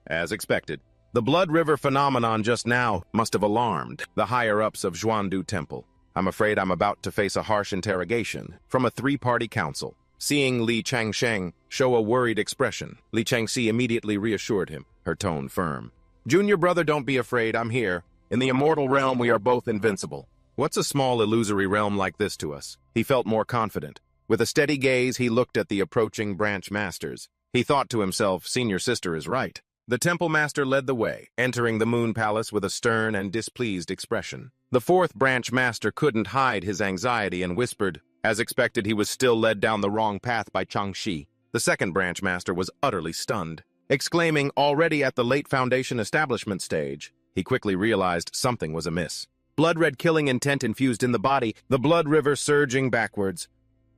As expected, the blood river phenomenon just now must have alarmed the higher-ups of Xuandu Temple. I'm afraid I'm about to face a harsh interrogation from a 3-party council. Seeing Li Changsheng show a worried expression, Li Changxi immediately reassured him, her tone firm. Junior brother, don't be afraid, I'm here. In the immortal realm, we are both invincible. What's a small illusory realm like this to us? He felt more confident. With a steady gaze, he looked at the approaching branch masters. He thought to himself, Senior sister is right. The temple master led the way, entering the moon palace with a stern and displeased expression. The 4th branch master couldn't hide his anxiety and whispered. As expected, he was still led down the wrong path by Changxi. The 2nd branch master was utterly stunned. Exclaiming, already at the late foundation establishment stage, he quickly realized something was amiss. Blood-red killing intent infused in the body, the blood river surging backwards.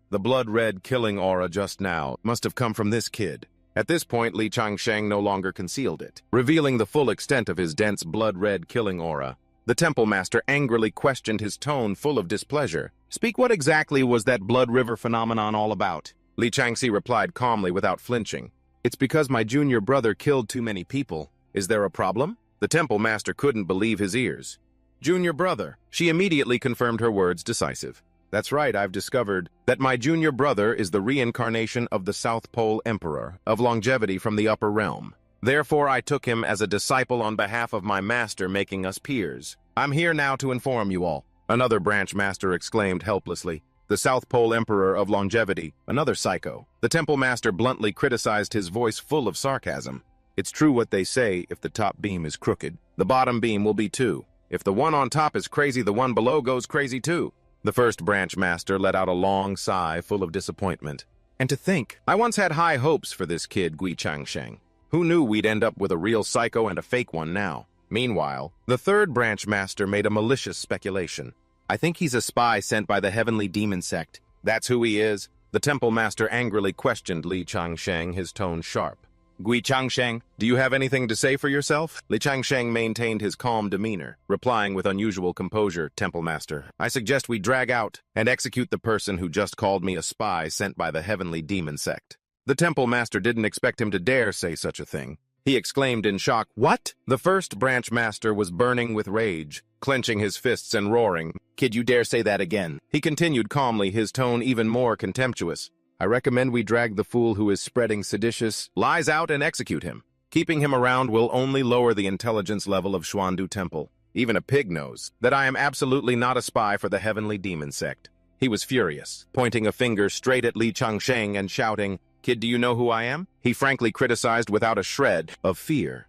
The blood-red killing aura just now must have come from this kid. At this point, Li Changsheng no longer concealed it, revealing the full extent of his dense blood-red killing aura. The temple master angrily questioned, his tone full of displeasure. Speak, what exactly was that blood river phenomenon all about? Li Changxi replied calmly without flinching. It's because my junior brother killed too many people. Is there a problem? The temple master couldn't believe his ears. Junior brother. She immediately confirmed her words, decisive. That's right, I've discovered that my junior brother is the reincarnation of the South Pole Emperor of Longevity from the upper realm. Therefore, I took him as a disciple on behalf of my master, making us peers. I'm here now to inform you all. Another branch master exclaimed helplessly. The South Pole Emperor of Longevity, another psycho. The temple master bluntly criticized, his voice full of sarcasm. It's true what they say, if the top beam is crooked, the bottom beam will be too. If the one on top is crazy, the one below goes crazy too. The 1st branch master let out a long sigh full of disappointment. And to think, I once had high hopes for this kid, Gui Changsheng. Who knew we'd end up with a real psycho and a fake one now? Meanwhile, the 3rd branch master made a malicious speculation. I think he's a spy sent by the heavenly demon sect. That's who he is? The temple master angrily questioned Li Changsheng, his tone sharp. Gui Changsheng, do you have anything to say for yourself? Li Changsheng maintained his calm demeanor, replying with unusual composure, Temple Master. I suggest we drag out and execute the person who just called me a spy sent by the heavenly demon sect. The Temple Master didn't expect him to dare say such a thing. He exclaimed in shock, What? The 1st branch master was burning with rage, clenching his fists and roaring. Kid, you dare say that again? He continued calmly, his tone even more contemptuous. I recommend we drag the fool who is spreading seditious lies out and execute him. Keeping him around will only lower the intelligence level of Xuandu Temple. Even a pig knows that I am absolutely not a spy for the heavenly demon sect. He was furious, pointing a finger straight at Li Changsheng and shouting, "Kid, do you know who I am?" He frankly criticized without a shred of fear.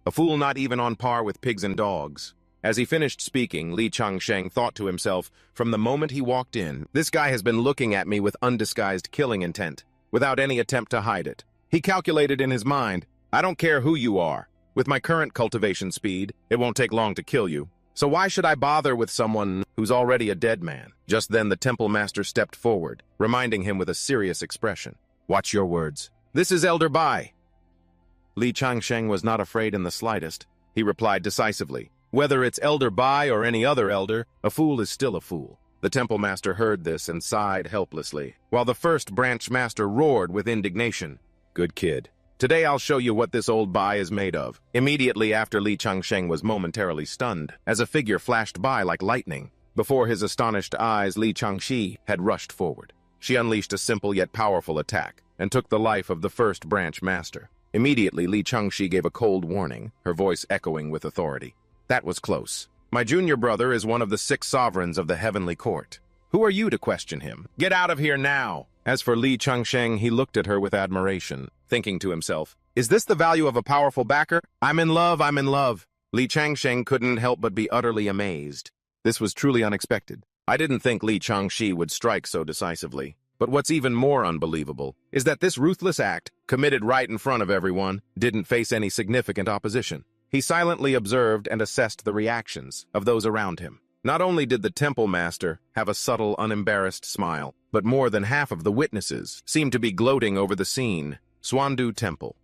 A fool not even on par with pigs and dogs. As he finished speaking, Li Changsheng thought to himself, from the moment he walked in, this guy has been looking at me with undisguised killing intent, without any attempt to hide it. He calculated in his mind, I don't care who you are. With my current cultivation speed, it won't take long to kill you. So why should I bother with someone who's already a dead man? Just then the temple master stepped forward, reminding him with a serious expression. Watch your words. This is Elder Bai. Li Changsheng was not afraid in the slightest. He replied decisively, whether it's Elder Bai or any other elder, a fool is still a fool. The temple master heard this and sighed helplessly, while the first branch master roared with indignation. Good kid. Today I'll show you what this old Bai is made of. Immediately after Li Changsheng was momentarily stunned, as a figure flashed by like lightning. Before his astonished eyes, Li Changxi had rushed forward. She unleashed a simple yet powerful attack, and took the life of the first branch master. Immediately, Li Changxi gave a cold warning, her voice echoing with authority. That was close. My junior brother is one of the 6 sovereigns of the heavenly court. Who are you to question him? Get out of here now! As for Li Changsheng, he looked at her with admiration, thinking to himself, is this the value of a powerful backer? I'm in love, I'm in love. Li Changsheng couldn't help but be utterly amazed. This was truly unexpected. I didn't think Li Changxi would strike so decisively. But what's even more unbelievable is that this ruthless act, committed right in front of everyone, didn't face any significant opposition. He silently observed and assessed the reactions of those around him. Not only did the temple master have a subtle, unembarrassed smile, but more than half of the witnesses seemed to be gloating over the scene. Xuandu Temple.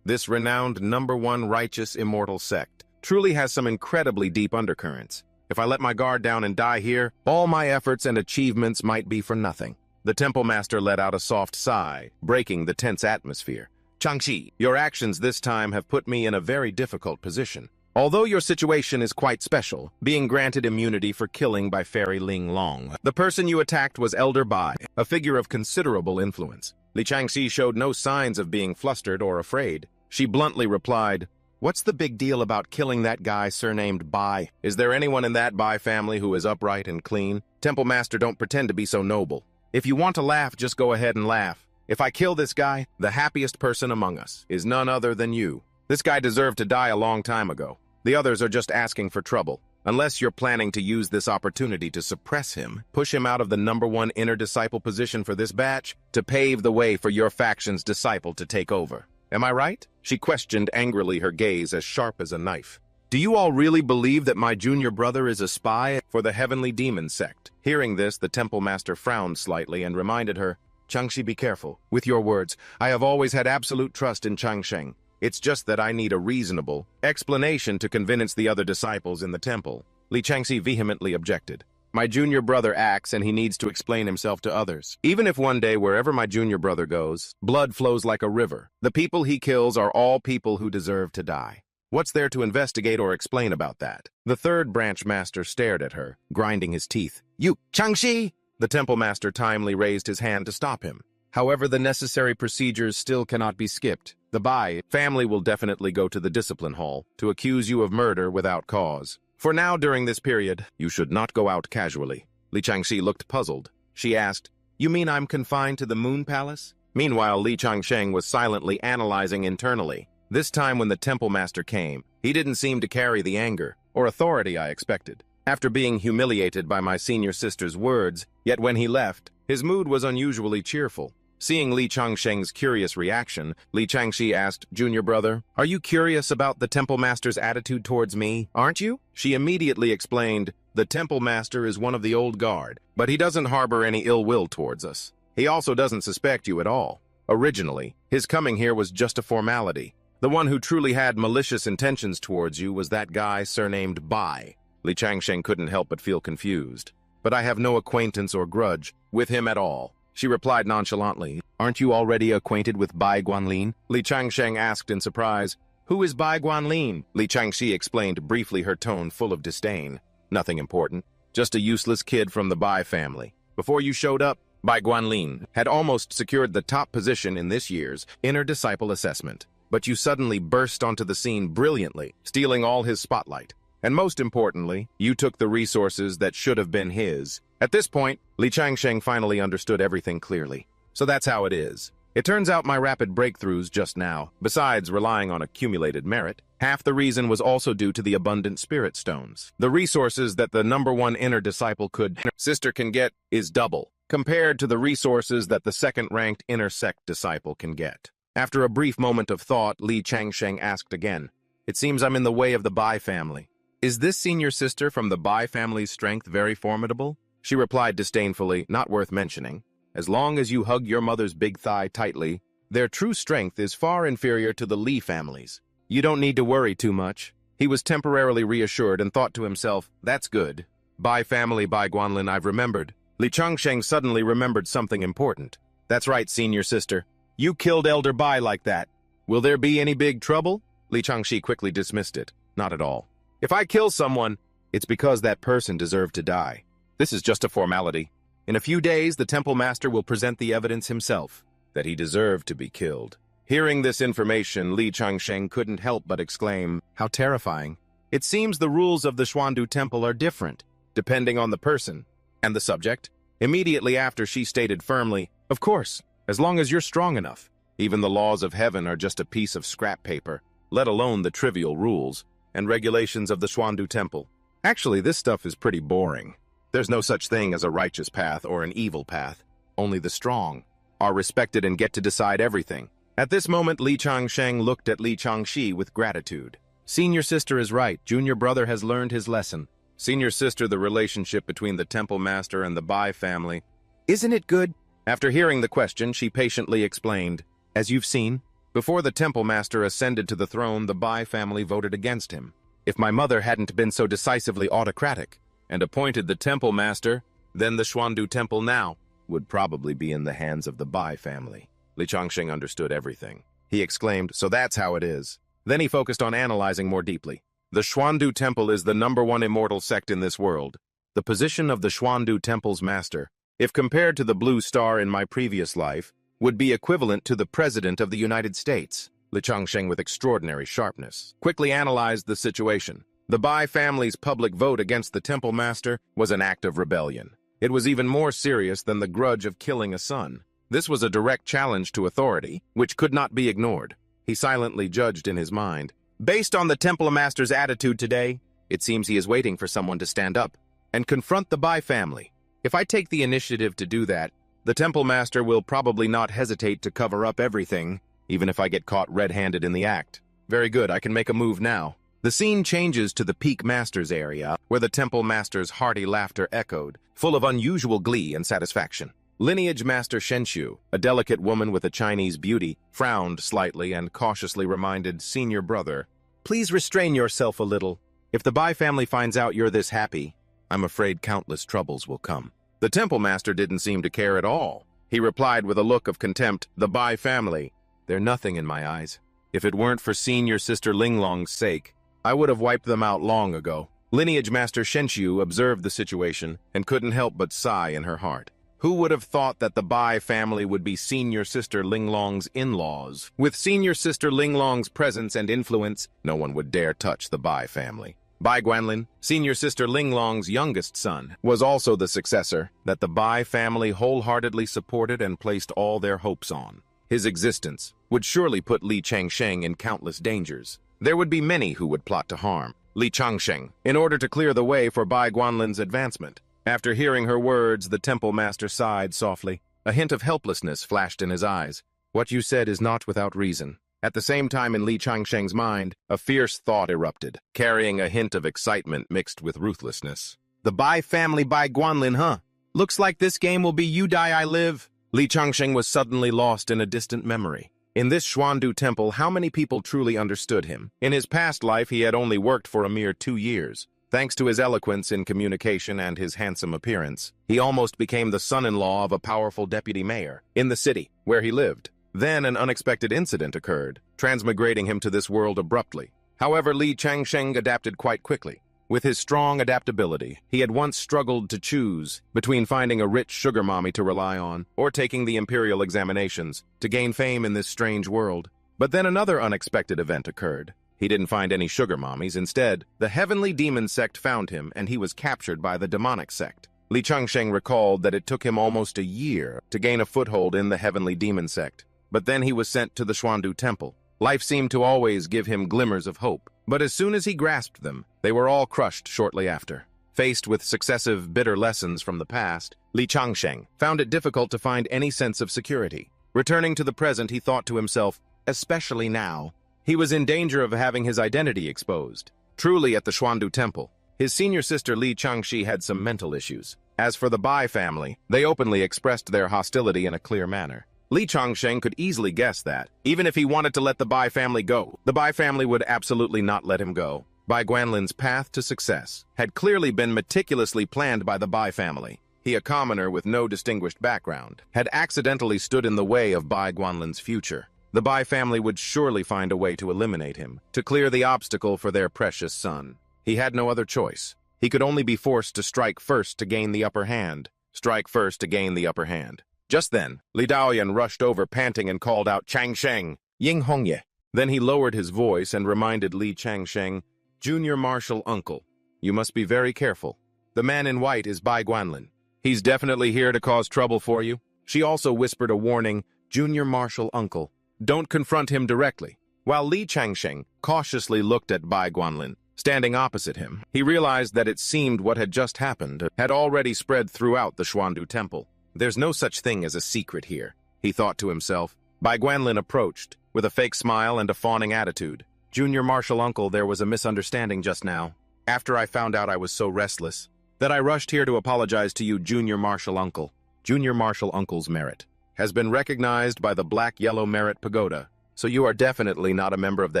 This renowned #1 righteous immortal sect truly has some incredibly deep undercurrents. If I let my guard down and die here, all my efforts and achievements might be for nothing. The temple master let out a soft sigh, breaking the tense atmosphere. Changxi, your actions this time have put me in a very difficult position. Although your situation is quite special, being granted immunity for killing by Fairy Ling Long, the person you attacked was Elder Bai, a figure of considerable influence. Li Changxi showed no signs of being flustered or afraid. She bluntly replied, what's the big deal about killing that guy surnamed Bai? Is there anyone in that Bai family who is upright and clean? Temple Master, don't pretend to be so noble. If you want to laugh, just go ahead and laugh. If I kill this guy, the happiest person among us is none other than you. This guy deserved to die a long time ago. The others are just asking for trouble. Unless you're planning to use this opportunity to suppress him, push him out of the #1 inner disciple position for this batch, to pave the way for your faction's disciple to take over. Am I right? She questioned angrily, her gaze as sharp as a knife. Do you all really believe that my junior brother is a spy for the heavenly demon sect? Hearing this, the temple master frowned slightly and reminded her, Changxi, be careful with your words. I have always had absolute trust in Changsheng. It's just that I need a reasonable explanation to convince the other disciples in the temple. Li Changxi vehemently objected. My junior brother acts and he needs to explain himself to others. Even if one day, wherever my junior brother goes, blood flows like a river, the people he kills are all people who deserve to die. What's there to investigate or explain about that? The third branch master stared at her, grinding his teeth. You, Changxi! The temple master timely raised his hand to stop him. However, the necessary procedures still cannot be skipped. The Bai family will definitely go to the discipline hall to accuse you of murder without cause. For now, during this period, you should not go out casually. Li Changxi looked puzzled. She asked, you mean I'm confined to the Moon Palace? Meanwhile, Li Changsheng was silently analyzing internally. This time when the temple master came, he didn't seem to carry the anger or authority I expected. After being humiliated by my senior sister's words, yet when he left, his mood was unusually cheerful. Seeing Li Changsheng's curious reaction, Li Changxi asked, Junior brother, are you curious about the temple master's attitude towards me, aren't you? She immediately explained, the temple master is one of the old guard, but he doesn't harbor any ill will towards us. He also doesn't suspect you at all. Originally, his coming here was just a formality. The one who truly had malicious intentions towards you was that guy surnamed Bai. Li Changsheng couldn't help but feel confused. But I have no acquaintance or grudge with him at all. She replied nonchalantly, aren't you already acquainted with Bai Guanlin? Li Changsheng asked in surprise, who is Bai Guanlin? Li Changxi explained briefly, her tone full of disdain. Nothing important, just a useless kid from the Bai family. Before you showed up, Bai Guanlin had almost secured the top position in this year's Inner Disciple Assessment. But you suddenly burst onto the scene brilliantly, stealing all his spotlight. And most importantly, you took the resources that should have been his. At this point, Li Changsheng finally understood everything clearly. So that's how it is. It turns out my rapid breakthroughs just now, besides relying on accumulated merit, half the reason was also due to the abundant spirit stones. The resources that the #1 inner disciple sister can get is double, compared to the resources that the second-ranked inner sect disciple can get. After a brief moment of thought, Li Changsheng asked again, "It seems I'm in the way of the Bai family. Is this senior sister from the Bai family's strength very formidable?" She replied disdainfully, "Not worth mentioning. As long as you hug your mother's big thigh tightly, their true strength is far inferior to the Li family's. You don't need to worry too much." He was temporarily reassured and thought to himself, "That's good. Bai family, Bai Guanlin, I've remembered." Li Changsheng suddenly remembered something important. "That's right, senior sister. You killed Elder Bai like that. Will there be any big trouble?" Li Changshi quickly dismissed it. "Not at all. If I kill someone, it's because that person deserved to die. This is just a formality. In a few days, the Temple Master will present the evidence himself that he deserved to be killed." Hearing this information, Li Changsheng couldn't help but exclaim, "How terrifying. It seems the rules of the Xuandu Temple are different, depending on the person and the subject." Immediately after, she stated firmly, "Of course, as long as you're strong enough. Even the laws of heaven are just a piece of scrap paper, let alone the trivial rules and regulations of the Xuandu Temple. Actually, this stuff is pretty boring. There's no such thing as a righteous path or an evil path. Only the strong are respected and get to decide everything." At this moment, Li Changsheng looked at Li Changxi with gratitude. "Senior sister is right. Junior brother has learned his lesson." Senior sister, the relationship between the Temple Master and the Bai family. "Isn't it good?" After hearing the question, she patiently explained, "As you've seen, before the Temple Master ascended to the throne, the Bai family voted against him. If my mother hadn't been so decisively autocratic and appointed the Temple Master, then the Xuandu Temple now would probably be in the hands of the Bai family." Li Changsheng understood everything. He exclaimed, "So that's how it is." Then he focused on analyzing more deeply. The Xuandu Temple is the #1 immortal sect in this world. The position of the Xuandu Temple's master, if compared to the blue star in my previous life, would be equivalent to the President of the United States. Li Changsheng, with extraordinary sharpness, quickly analyzed the situation. The Bai family's public vote against the Temple Master was an act of rebellion. It was even more serious than the grudge of killing a son. This was a direct challenge to authority, which could not be ignored. He silently judged in his mind. Based on the Temple Master's attitude today, it seems he is waiting for someone to stand up and confront the Bai family. If I take the initiative to do that, the Temple Master will probably not hesitate to cover up everything, even if I get caught red-handed in the act. Very good, I can make a move now. The scene changes to the Peak Masters area, where the Temple Master's hearty laughter echoed, full of unusual glee and satisfaction. Lineage Master Shenshu, a delicate woman with a Chinese beauty, frowned slightly and cautiously reminded senior brother, "Please restrain yourself a little. If the Bai family finds out you're this happy, I'm afraid countless troubles will come." The Temple Master didn't seem to care at all. He replied with a look of contempt, "The Bai family, they're nothing in my eyes. If it weren't for senior sister Linglong's sake, I would have wiped them out long ago." Lineage Master Shenshu observed the situation and couldn't help but sigh in her heart. Who would have thought that the Bai family would be senior sister Linglong's in-laws? With senior sister Linglong's presence and influence, no one would dare touch the Bai family. Bai Guanlin, senior sister Linglong's youngest son, was also the successor that the Bai family wholeheartedly supported and placed all their hopes on. His existence would surely put Li Changsheng in countless dangers. There would be many who would plot to harm Li Changsheng in order to clear the way for Bai Guanlin's advancement. After hearing her words, the Temple Master sighed softly. A hint of helplessness flashed in his eyes. "What you said is not without reason." At the same time, in Li Changsheng's mind, a fierce thought erupted, carrying a hint of excitement mixed with ruthlessness. "The Bai family, Bai Guanlin, huh? Looks like this game will be you die, I live." Li Changsheng was suddenly lost in a distant memory. In this Xuandu Temple, how many people truly understood him? In his past life, he had only worked for a mere 2 years. Thanks to his eloquence in communication and his handsome appearance, he almost became the son-in-law of a powerful deputy mayor in the city where he lived. Then an unexpected incident occurred, transmigrating him to this world abruptly. However, Li Changsheng adapted quite quickly. With his strong adaptability, he had once struggled to choose between finding a rich sugar mommy to rely on or taking the imperial examinations to gain fame in this strange world. But then another unexpected event occurred. He didn't find any sugar mommies. Instead, the heavenly demon sect found him and he was captured by the demonic sect. Li Changsheng recalled that it took him almost a year to gain a foothold in the heavenly demon sect. But then he was sent to the Xuandu Temple. Life seemed to always give him glimmers of hope. But as soon as he grasped them, they were all crushed shortly after. Faced with successive bitter lessons from the past, Li Changsheng found it difficult to find any sense of security. Returning to the present, he thought to himself, especially now, he was in danger of having his identity exposed. Truly, at the Xuandu Temple, his senior sister Li Changxi had some mental issues. As for the Bai family, they openly expressed their hostility in a clear manner. Li Changsheng could easily guess that, even if he wanted to let the Bai family go, the Bai family would absolutely not let him go. Bai Guanlin's path to success had clearly been meticulously planned by the Bai family. He, a commoner with no distinguished background, had accidentally stood in the way of Bai Guanlin's future. The Bai family would surely find a way to eliminate him, to clear the obstacle for their precious son. He had no other choice. He could only be forced to strike first to gain the upper hand. Strike first to gain the upper hand. Just then, Li Daoyan rushed over panting and called out, "Changsheng, Ying Hongye." Then he lowered his voice and reminded Li Changsheng, "Junior Marshal Uncle, you must be very careful. The man in white is Bai Guanlin. He's definitely here to cause trouble for you." She also whispered a warning, "Junior Marshal Uncle, don't confront him directly." While Li Changsheng cautiously looked at Bai Guanlin, standing opposite him, he realized that it seemed what had just happened had already spread throughout the Xuandu Temple. There's no such thing as a secret here, he thought to himself. Bai Guanlin approached, with a fake smile and a fawning attitude. "Junior Marshal Uncle, there was a misunderstanding just now. After I found out I was so restless, that I rushed here to apologize to you, Junior Marshal Uncle. Junior Marshal Uncle's merit has been recognized by the Black-Yellow Merit Pagoda, so you are definitely not a member of the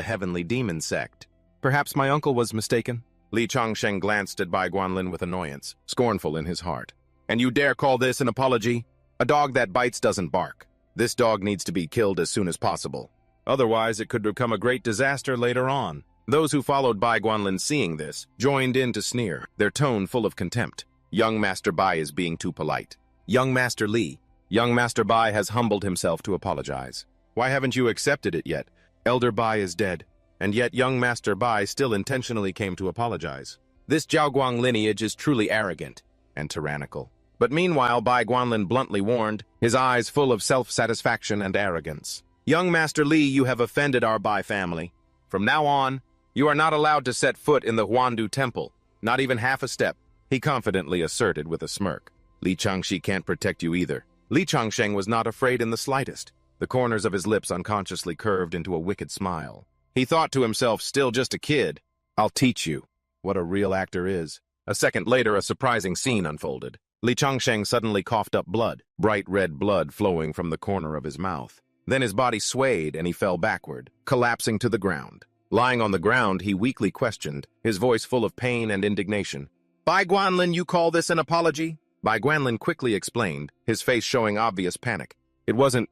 Heavenly Demon Sect. Perhaps my uncle was mistaken?" Li Changsheng glanced at Bai Guanlin with annoyance, scornful in his heart. "And you dare call this an apology? A dog that bites doesn't bark. This dog needs to be killed as soon as possible. Otherwise, it could become a great disaster later on." Those who followed Bai Guanlin, seeing this, joined in to sneer, their tone full of contempt. "Young Master Bai is being too polite. Young Master Li, young Master Bai has humbled himself to apologize. Why haven't you accepted it yet? Elder Bai is dead, and yet young Master Bai still intentionally came to apologize. This Jiaoguang lineage is truly arrogant and tyrannical." But meanwhile, Bai Guanlin bluntly warned, his eyes full of self-satisfaction and arrogance. "Young Master Li, you have offended our Bai family. From now on, you are not allowed to set foot in the Xuandu Temple, not even half a step," he confidently asserted with a smirk. "Li Changxi can't protect you either." Li Changsheng was not afraid in the slightest. The corners of his lips unconsciously curved into a wicked smile. He thought to himself, still just a kid, "I'll teach you what a real actor is." A second later, a surprising scene unfolded. Li Changsheng suddenly coughed up blood, bright red blood flowing from the corner of his mouth. Then his body swayed and he fell backward, collapsing to the ground. Lying on the ground, he weakly questioned, his voice full of pain and indignation. "Bai Guanlin, you call this an apology?" Bai Guanlin quickly explained, his face showing obvious panic. It wasn't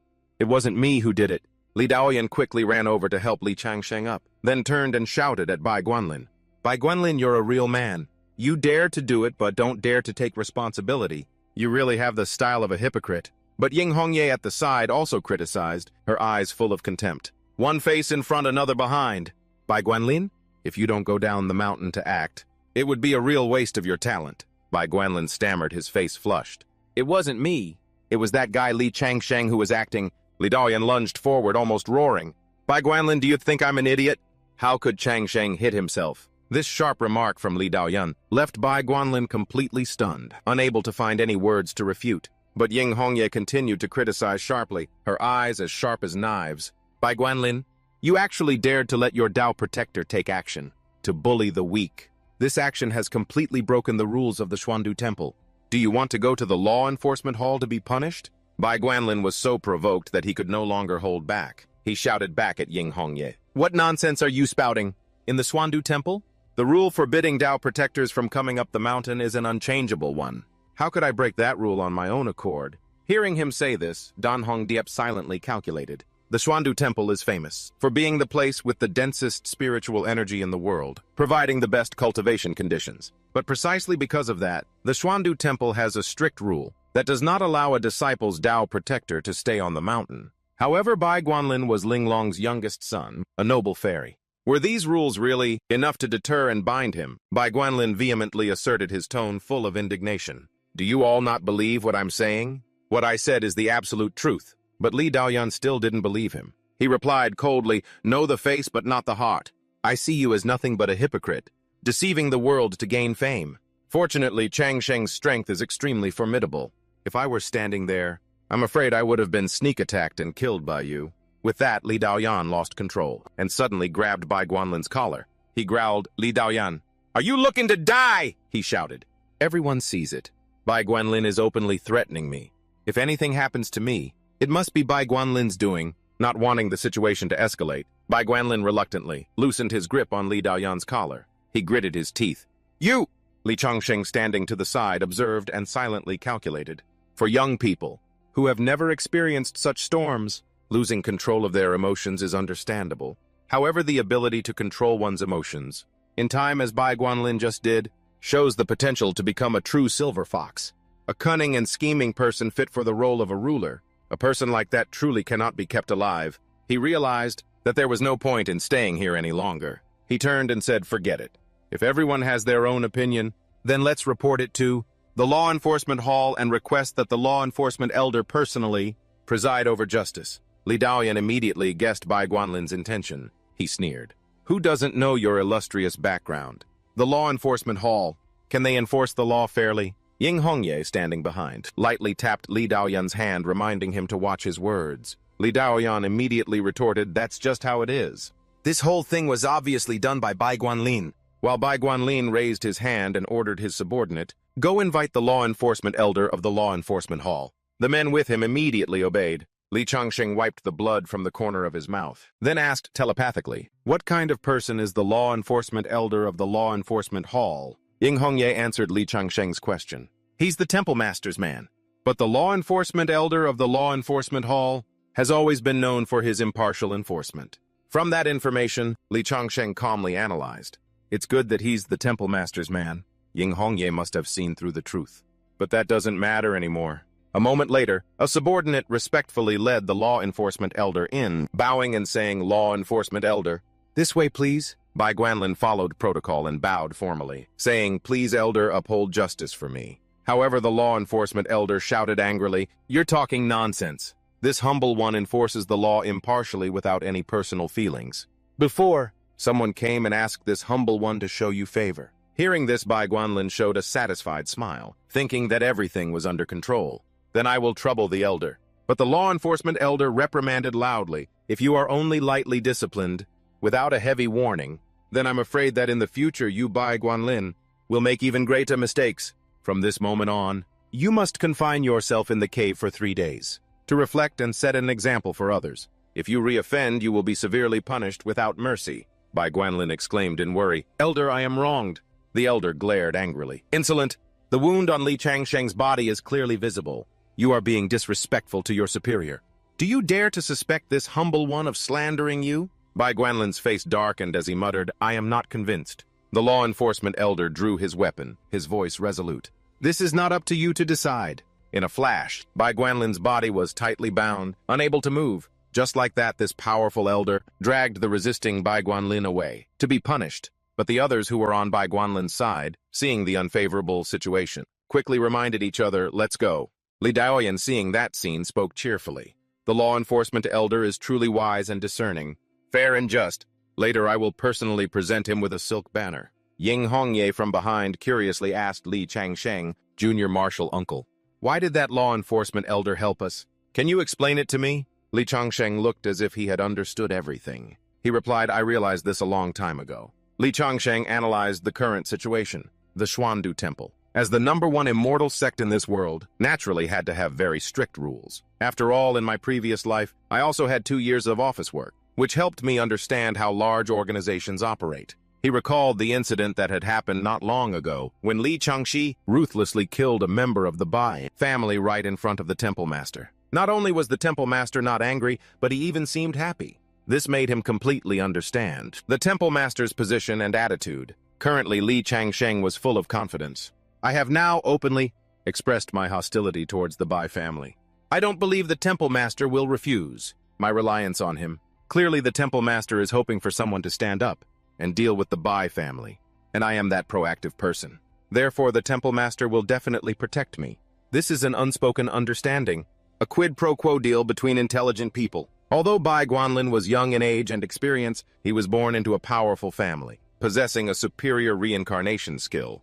me who did it." Li Daoyan quickly ran over to help Li Changsheng up, then turned and shouted at Bai Guanlin. "Bai Guanlin, you're a real man. You dare to do it, but don't dare to take responsibility. You really have the style of a hypocrite." But Ying Hongye at the side also criticized, her eyes full of contempt. "One face in front, another behind. Bai Guanlin, if you don't go down the mountain to act, it would be a real waste of your talent." Bai Guanlin stammered, his face flushed. "It wasn't me. It was that guy Li Changsheng who was acting." Li Daoyan lunged forward, almost roaring. "Bai Guanlin, do you think I'm an idiot?" How could Changsheng hit himself? This sharp remark from Li Daoyan left Bai Guanlin completely stunned, unable to find any words to refute. But Ying Hongye continued to criticize sharply, her eyes as sharp as knives. "Bai Guanlin, you actually dared to let your Dao protector take action, to bully the weak. This action has completely broken the rules of the Xuandu Temple. Do you want to go to the law enforcement hall to be punished?" Bai Guanlin was so provoked that he could no longer hold back. He shouted back at Ying Hongye. "What nonsense are you spouting? In the Xuandu Temple? The rule forbidding Dao protectors from coming up the mountain is an unchangeable one. How could I break that rule on my own accord?" Hearing him say this, Dan Hongdiep silently calculated. The Xuandu Temple is famous for being the place with the densest spiritual energy in the world, providing the best cultivation conditions. But precisely because of that, the Xuandu Temple has a strict rule that does not allow a disciple's Tao protector to stay on the mountain. However, Bai Guanlin was Linglong's youngest son, a noble fairy. Were these rules really enough to deter and bind him? Bai Guanlin vehemently asserted, his tone full of indignation. Do you all not believe what I'm saying? What I said is the absolute truth. But Li Daoyan still didn't believe him. He replied coldly, know the face but not the heart. I see you as nothing but a hypocrite, deceiving the world to gain fame. Fortunately, Chang Sheng's strength is extremely formidable. If I were standing there, I'm afraid I would have been sneak-attacked and killed by you. With that, Li Daoyan lost control and suddenly grabbed Bai Guanlin's collar. He growled, Li Daoyan, are you looking to die? He shouted. Everyone sees it. Bai Guanlin is openly threatening me. If anything happens to me, it must be Bai Guanlin's doing, not wanting the situation to escalate. Bai Guanlin reluctantly loosened his grip on Li Daoyan's collar. He gritted his teeth. You! Li Changsheng, standing to the side, observed and silently calculated. For young people who have never experienced such storms, losing control of their emotions is understandable. However, the ability to control one's emotions, in time as Bai Guanlin just did, shows the potential to become a true silver fox. A cunning and scheming person fit for the role of a ruler. A person like that truly cannot be kept alive. He realized that there was no point in staying here any longer. He turned and said, forget it. If everyone has their own opinion, then let's report it to the Law Enforcement Hall and request that the Law Enforcement Elder personally preside over justice. Li Daoyan immediately guessed Bai Guanlin's intention. He sneered. Who doesn't know your illustrious background? The Law Enforcement Hall. Can they enforce the law fairly? Ying Hongye, standing behind, lightly tapped Li Daoyan's hand, reminding him to watch his words. Li Daoyan immediately retorted, that's just how it is. This whole thing was obviously done by Bai Guanlin. While Bai Guanlin raised his hand and ordered his subordinate, go invite the Law Enforcement Elder of the Law Enforcement Hall. The men with him immediately obeyed. Li Changsheng wiped the blood from the corner of his mouth, then asked telepathically, what kind of person is the Law Enforcement Elder of the Law Enforcement Hall? Ying Hongye answered Li Changsheng's question. He's the Temple Master's man. But the Law Enforcement Elder of the Law Enforcement Hall has always been known for his impartial enforcement. From that information, Li Changsheng calmly analyzed. It's good that he's the Temple Master's man. Ying Hongye must have seen through the truth. But that doesn't matter anymore. A moment later, a subordinate respectfully led the Law Enforcement Elder in, bowing and saying, Law Enforcement Elder, this way please. Bai Guanlin followed protocol and bowed formally, saying, please, Elder, uphold justice for me. However, the Law Enforcement Elder shouted angrily, you're talking nonsense. This humble one enforces the law impartially without any personal feelings. Before, someone came and asked this humble one to show you favor. Hearing this, Bai Guanlin showed a satisfied smile, thinking that everything was under control. Then I will trouble the Elder. But the Law Enforcement Elder reprimanded loudly, if you are only lightly disciplined, without a heavy warning, then I'm afraid that in the future you, Bai Guanlin, will make even greater mistakes. From this moment on, you must confine yourself in the cave for 3 days, to reflect and set an example for others. If you reoffend, you will be severely punished without mercy. Bai Guanlin exclaimed in worry, Elder, I am wronged. The Elder glared angrily. Insolent! The wound on Li Changsheng's body is clearly visible. You are being disrespectful to your superior. Do you dare to suspect this humble one of slandering you? Bai Guanlin's face darkened as he muttered, I am not convinced. The Law Enforcement Elder drew his weapon, his voice resolute. This is not up to you to decide. In a flash, Bai Guanlin's body was tightly bound, unable to move. Just like that, this powerful elder dragged the resisting Bai Guanlin away, to be punished. But the others who were on Bai Guanlin's side, seeing the unfavorable situation, quickly reminded each other, let's go. Li Daoyan, seeing that scene, spoke cheerfully. The Law Enforcement Elder is truly wise and discerning. Fair and just. Later I will personally present him with a silk banner. Ying Hongye from behind curiously asked Li Changsheng, Junior Marshal Uncle, why did that Law Enforcement Elder help us? Can you explain it to me? Li Changsheng looked as if he had understood everything. He replied, I realized this a long time ago. Li Changsheng analyzed the current situation. The Xuandu Temple, as the #1 immortal sect in this world, naturally had to have very strict rules. After all, in my previous life, I also had 2 years of office work, which helped me understand how large organizations operate. He recalled the incident that had happened not long ago, when Li Changxi ruthlessly killed a member of the Bai family right in front of the temple master. Not only was the temple master not angry, but he even seemed happy. This made him completely understand the temple master's position and attitude. Currently, Li Changsheng was full of confidence. I have now openly expressed my hostility towards the Bai family. I don't believe the temple master will refuse my reliance on him. Clearly, the temple master is hoping for someone to stand up and deal with the Bai family, and I am that proactive person. Therefore, the temple master will definitely protect me. This is an unspoken understanding, a quid pro quo deal between intelligent people. Although Bai Guanlin was young in age and experience, he was born into a powerful family, possessing a superior reincarnation skill.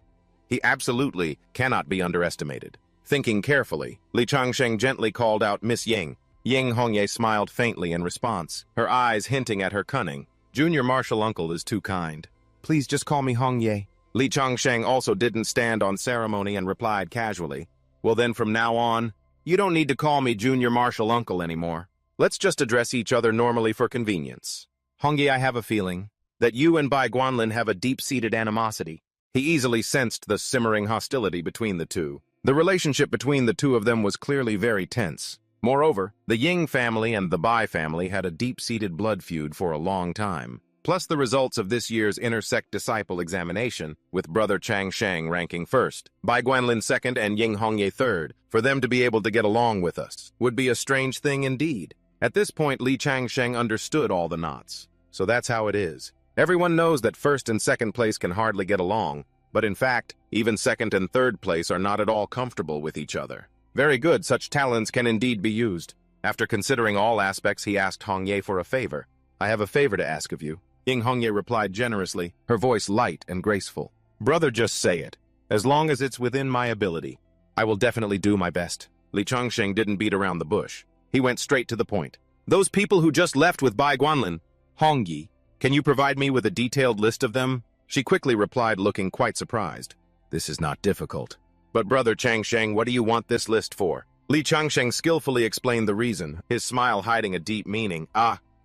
He absolutely cannot be underestimated. Thinking carefully, Li Changsheng gently called out Miss Ying. Ying Hongye smiled faintly in response, her eyes hinting at her cunning. Junior martial uncle is too kind. Please just call me Hongye. Li Changsheng also didn't stand on ceremony and replied casually. Well then from now on, you don't need to call me junior martial uncle anymore. Let's just address each other normally for convenience. Hongye, I have a feeling that you and Bai Guanlin have a deep-seated animosity. He easily sensed the simmering hostility between the two. The relationship between the two of them was clearly very tense. Moreover, the Ying family and the Bai family had a deep-seated blood feud for a long time. Plus the results of this year's intersect disciple examination, with brother Changsheng ranking first, Bai Guanlin second, and Ying Hongye third, for them to be able to get along with us would be a strange thing indeed. At this point, Li Changsheng understood all the knots. So that's how it is. Everyone knows that first and second place can hardly get along, but in fact, even second and third place are not at all comfortable with each other. Very good, such talents can indeed be used. After considering all aspects, he asked Hongye for a favor. I have a favor to ask of you. Ying Hongye replied generously, her voice light and graceful. Brother, just say it. As long as it's within my ability, I will definitely do my best. Li Changsheng didn't beat around the bush. He went straight to the point. Those people who just left with Bai Guanlin, Hongyi, can you provide me with a detailed list of them? She quickly replied, looking quite surprised. This is not difficult. But brother Changsheng, what do you want this list for? Li Changsheng skillfully explained the reason, his smile hiding a deep meaning.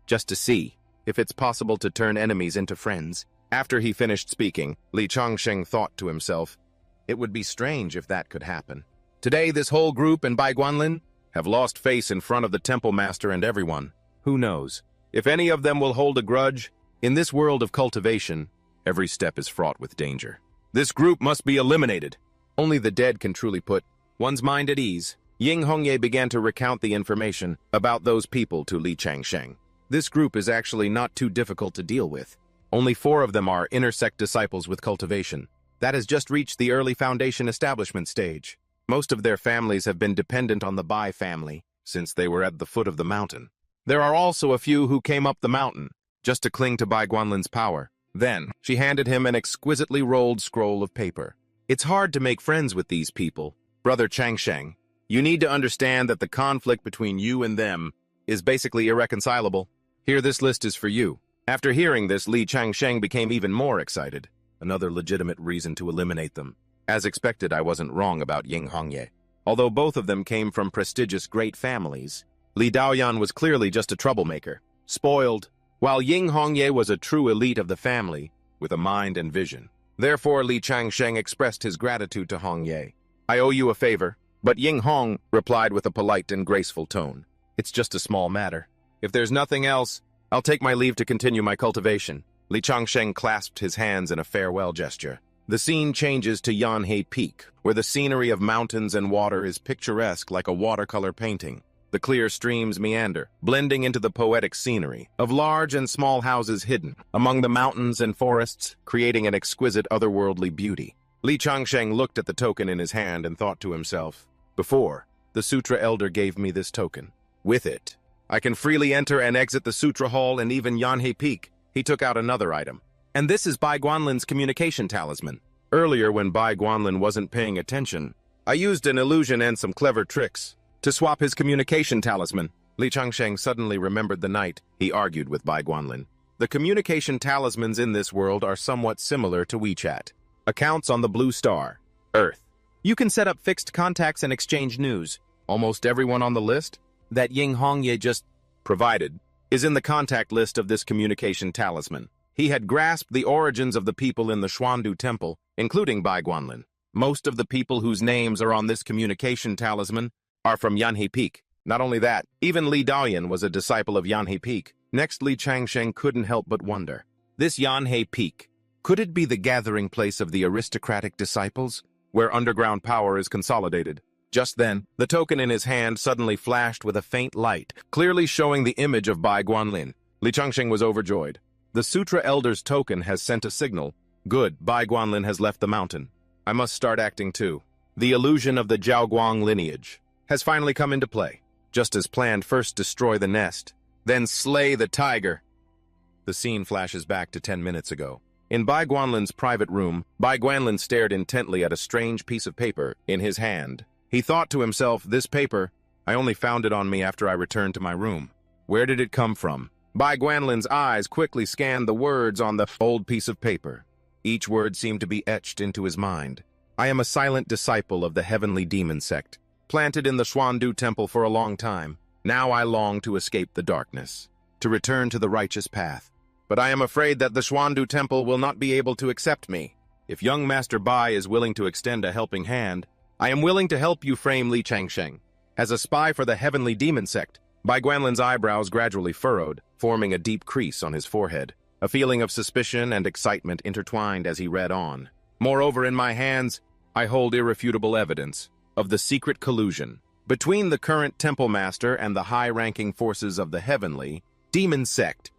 Just to see if it's possible to turn enemies into friends. After he finished speaking, Li Changsheng thought to himself, it would be strange if that could happen. Today, this whole group and Bai Guanlin have lost face in front of the temple master and everyone. Who knows? If any of them will hold a grudge, in this world of cultivation, every step is fraught with danger. This group must be eliminated. Only the dead can truly put one's mind at ease. Ying Hongye began to recount the information about those people to Li Changsheng. This group is actually not too difficult to deal with. Only 4 of them are intersect disciples with cultivation. That has just reached the early foundation establishment stage. Most of their families have been dependent on the Bai family since they were at the foot of the mountain. There are also a few who came up the mountain just to cling to Bai Guanlin's power. Then, she handed him an exquisitely rolled scroll of paper. It's hard to make friends with these people. Brother Changsheng, you need to understand that the conflict between you and them is basically irreconcilable. Here, this list is for you. After hearing this, Li Changsheng became even more excited. Another legitimate reason to eliminate them. As expected, I wasn't wrong about Ying Hongye. Although both of them came from prestigious great families, Li Daoyan was clearly just a troublemaker, spoiled, while Ying Hongye was a true elite of the family, with a mind and vision. Therefore, Li Changsheng expressed his gratitude to Hongye. I owe you a favor, but Ying Hong replied with a polite and graceful tone. It's just a small matter. If there's nothing else, I'll take my leave to continue my cultivation. Li Changsheng clasped his hands in a farewell gesture. The scene changes to Yanhe Peak, where the scenery of mountains and water is picturesque like a watercolor painting. The clear streams meander, blending into the poetic scenery of large and small houses hidden among the mountains and forests, creating an exquisite otherworldly beauty. Li Changsheng looked at the token in his hand and thought to himself, before, the Sutra Elder gave me this token. With it, I can freely enter and exit the Sutra Hall and even Yanhe Peak. He took out another item. And this is Bai Guanlin's communication talisman. Earlier, when Bai Guanlin wasn't paying attention, I used an illusion and some clever tricks to swap his communication talisman. Li Changsheng suddenly remembered the night he argued with Bai Guanlin. The communication talismans in this world are somewhat similar to WeChat. Accounts on the blue star, Earth. You can set up fixed contacts and exchange news. Almost everyone on the list that Ying Hongye just provided is in the contact list of this communication talisman. He had grasped the origins of the people in the Xuandu Temple, including Bai Guanlin. Most of the people whose names are on this communication talisman are from Yanhe Peak. Not only that, even Li Daoyan was a disciple of Yanhe Peak. Next, Li Changsheng couldn't help but wonder. This Yanhe Peak, could it be the gathering place of the aristocratic disciples, where underground power is consolidated? Just then, the token in his hand suddenly flashed with a faint light, clearly showing the image of Bai Guanlin. Li Changsheng was overjoyed. The Sutra Elder's token has sent a signal. Good, Bai Guanlin has left the mountain. I must start acting too. The illusion of the Jiaoguang lineage has finally come into play. Just as planned, first destroy the nest, then slay the tiger. The scene flashes back to 10 minutes ago. In Bai Guanlin's private room, Bai Guanlin stared intently at a strange piece of paper in his hand. He thought to himself, this paper, I only found it on me after I returned to my room. Where did it come from? Bai Guanlin's eyes quickly scanned the words on the old piece of paper. Each word seemed to be etched into his mind. I am a silent disciple of the heavenly demon sect, planted in the Xuandu temple for a long time. Now I long to escape the darkness, to return to the righteous path. But I am afraid that the Xuandu temple will not be able to accept me. If young Master Bai is willing to extend a helping hand, I am willing to help you frame Li Changsheng. As a spy for the heavenly demon sect, Bai Guanlin's eyebrows gradually furrowed, forming a deep crease on his forehead. A feeling of suspicion and excitement intertwined as he read on. Moreover, in my hands, I hold irrefutable evidence of the secret collusion between the current temple master and the high-ranking forces of the heavenly demon sect.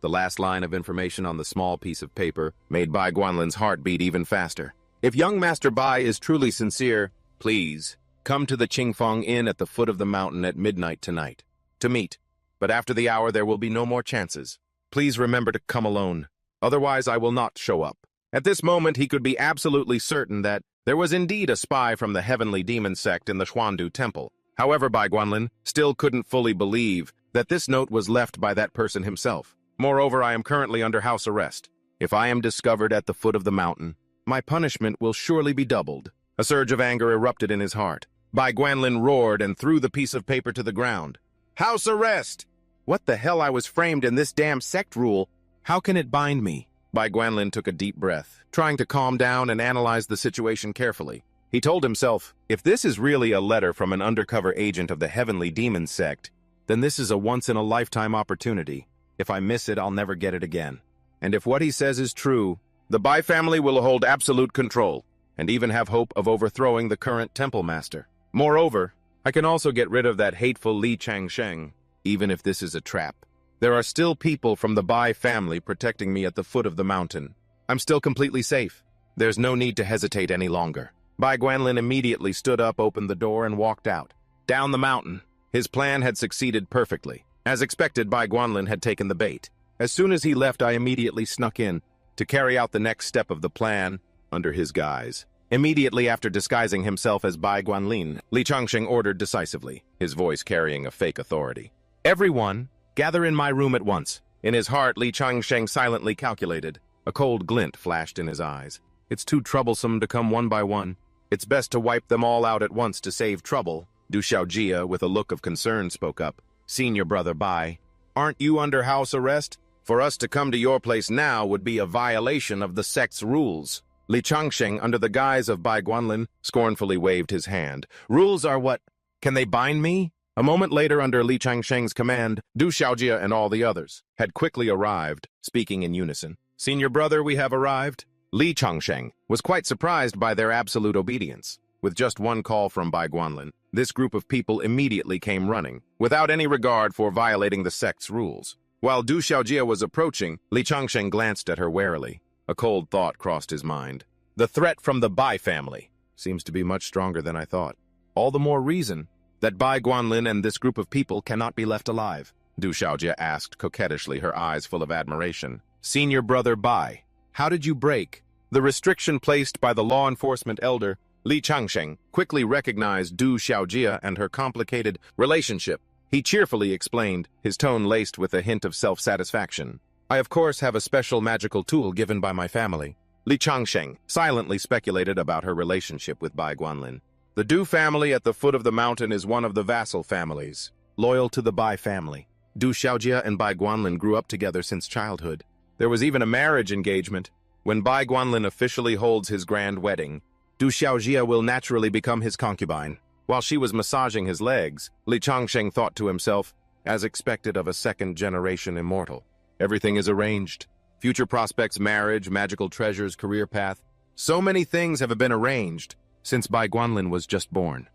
The last line of information on the small piece of paper made Bai Guanlin's heart beat even faster. If young Master Bai is truly sincere, please come to the Qingfeng Inn at the foot of the mountain at midnight tonight to meet. But after the hour, there will be no more chances. Please remember to come alone. Otherwise, I will not show up. At this moment, he could be absolutely certain that there was indeed a spy from the heavenly demon sect in the Xuandu temple. However, Bai Guanlin still couldn't fully believe that this note was left by that person himself. Moreover, I am currently under house arrest. If I am discovered at the foot of the mountain, my punishment will surely be doubled. A surge of anger erupted in his heart. Bai Guanlin roared and threw the piece of paper to the ground. House arrest! What the hell, I was framed in this damn sect rule. How can it bind me? Bai Guanlin took a deep breath, trying to calm down and analyze the situation carefully. He told himself, if this is really a letter from an undercover agent of the heavenly demon sect, then this is a once-in-a-lifetime opportunity. If I miss it, I'll never get it again. And if what he says is true, the Bai family will hold absolute control, and even have hope of overthrowing the current temple master. Moreover, I can also get rid of that hateful Li Changsheng. Even if this is a trap, there are still people from the Bai family protecting me at the foot of the mountain. I'm still completely safe. There's no need to hesitate any longer. Bai Guanlin immediately stood up, opened the door, and walked out. Down the mountain. His plan had succeeded perfectly. As expected, Bai Guanlin had taken the bait. As soon as he left, I immediately snuck in to carry out the next step of the plan under his guise. Immediately after disguising himself as Bai Guanlin, Li Changsheng ordered decisively, his voice carrying a fake authority. Everyone, gather in my room at once. In his heart, Li Changsheng silently calculated. A cold glint flashed in his eyes. It's too troublesome to come one by one. It's best to wipe them all out at once to save trouble. Du Xiaojia, with a look of concern, spoke up. Senior brother Bai, aren't you under house arrest? For us to come to your place now would be a violation of the sect's rules. Li Changsheng, under the guise of Bai Guanlin, scornfully waved his hand. Rules are what? Can they bind me? A moment later, under Li Changsheng's command, Du Xiaojia and all the others had quickly arrived, speaking in unison. Senior brother, we have arrived. Li Changsheng was quite surprised by their absolute obedience. With just one call from Bai Guanlin, this group of people immediately came running, without any regard for violating the sect's rules. While Du Xiaojia was approaching, Li Changsheng glanced at her warily. A cold thought crossed his mind. The threat from the Bai family seems to be much stronger than I thought. All the more reason that Bai Guanlin and this group of people cannot be left alive. Du Xiaojia asked coquettishly, her eyes full of admiration. Senior brother Bai, how did you break the restriction placed by the law enforcement elder? Li Changsheng quickly recognized Du Xiaojia and her complicated relationship. He cheerfully explained, his tone laced with a hint of self-satisfaction. I of course have a special magical tool given by my family. Li Changsheng silently speculated about her relationship with Bai Guanlin. The Du family at the foot of the mountain is one of the vassal families, loyal to the Bai family. Du Xiaojia and Bai Guanlin grew up together since childhood. There was even a marriage engagement. When Bai Guanlin officially holds his grand wedding, Du Xiaojia will naturally become his concubine. While she was massaging his legs, Li Changsheng thought to himself, as expected of a second-generation immortal. Everything is arranged. Future prospects, marriage, magical treasures, career path. So many things have been arranged since Bai Guanlin was just born.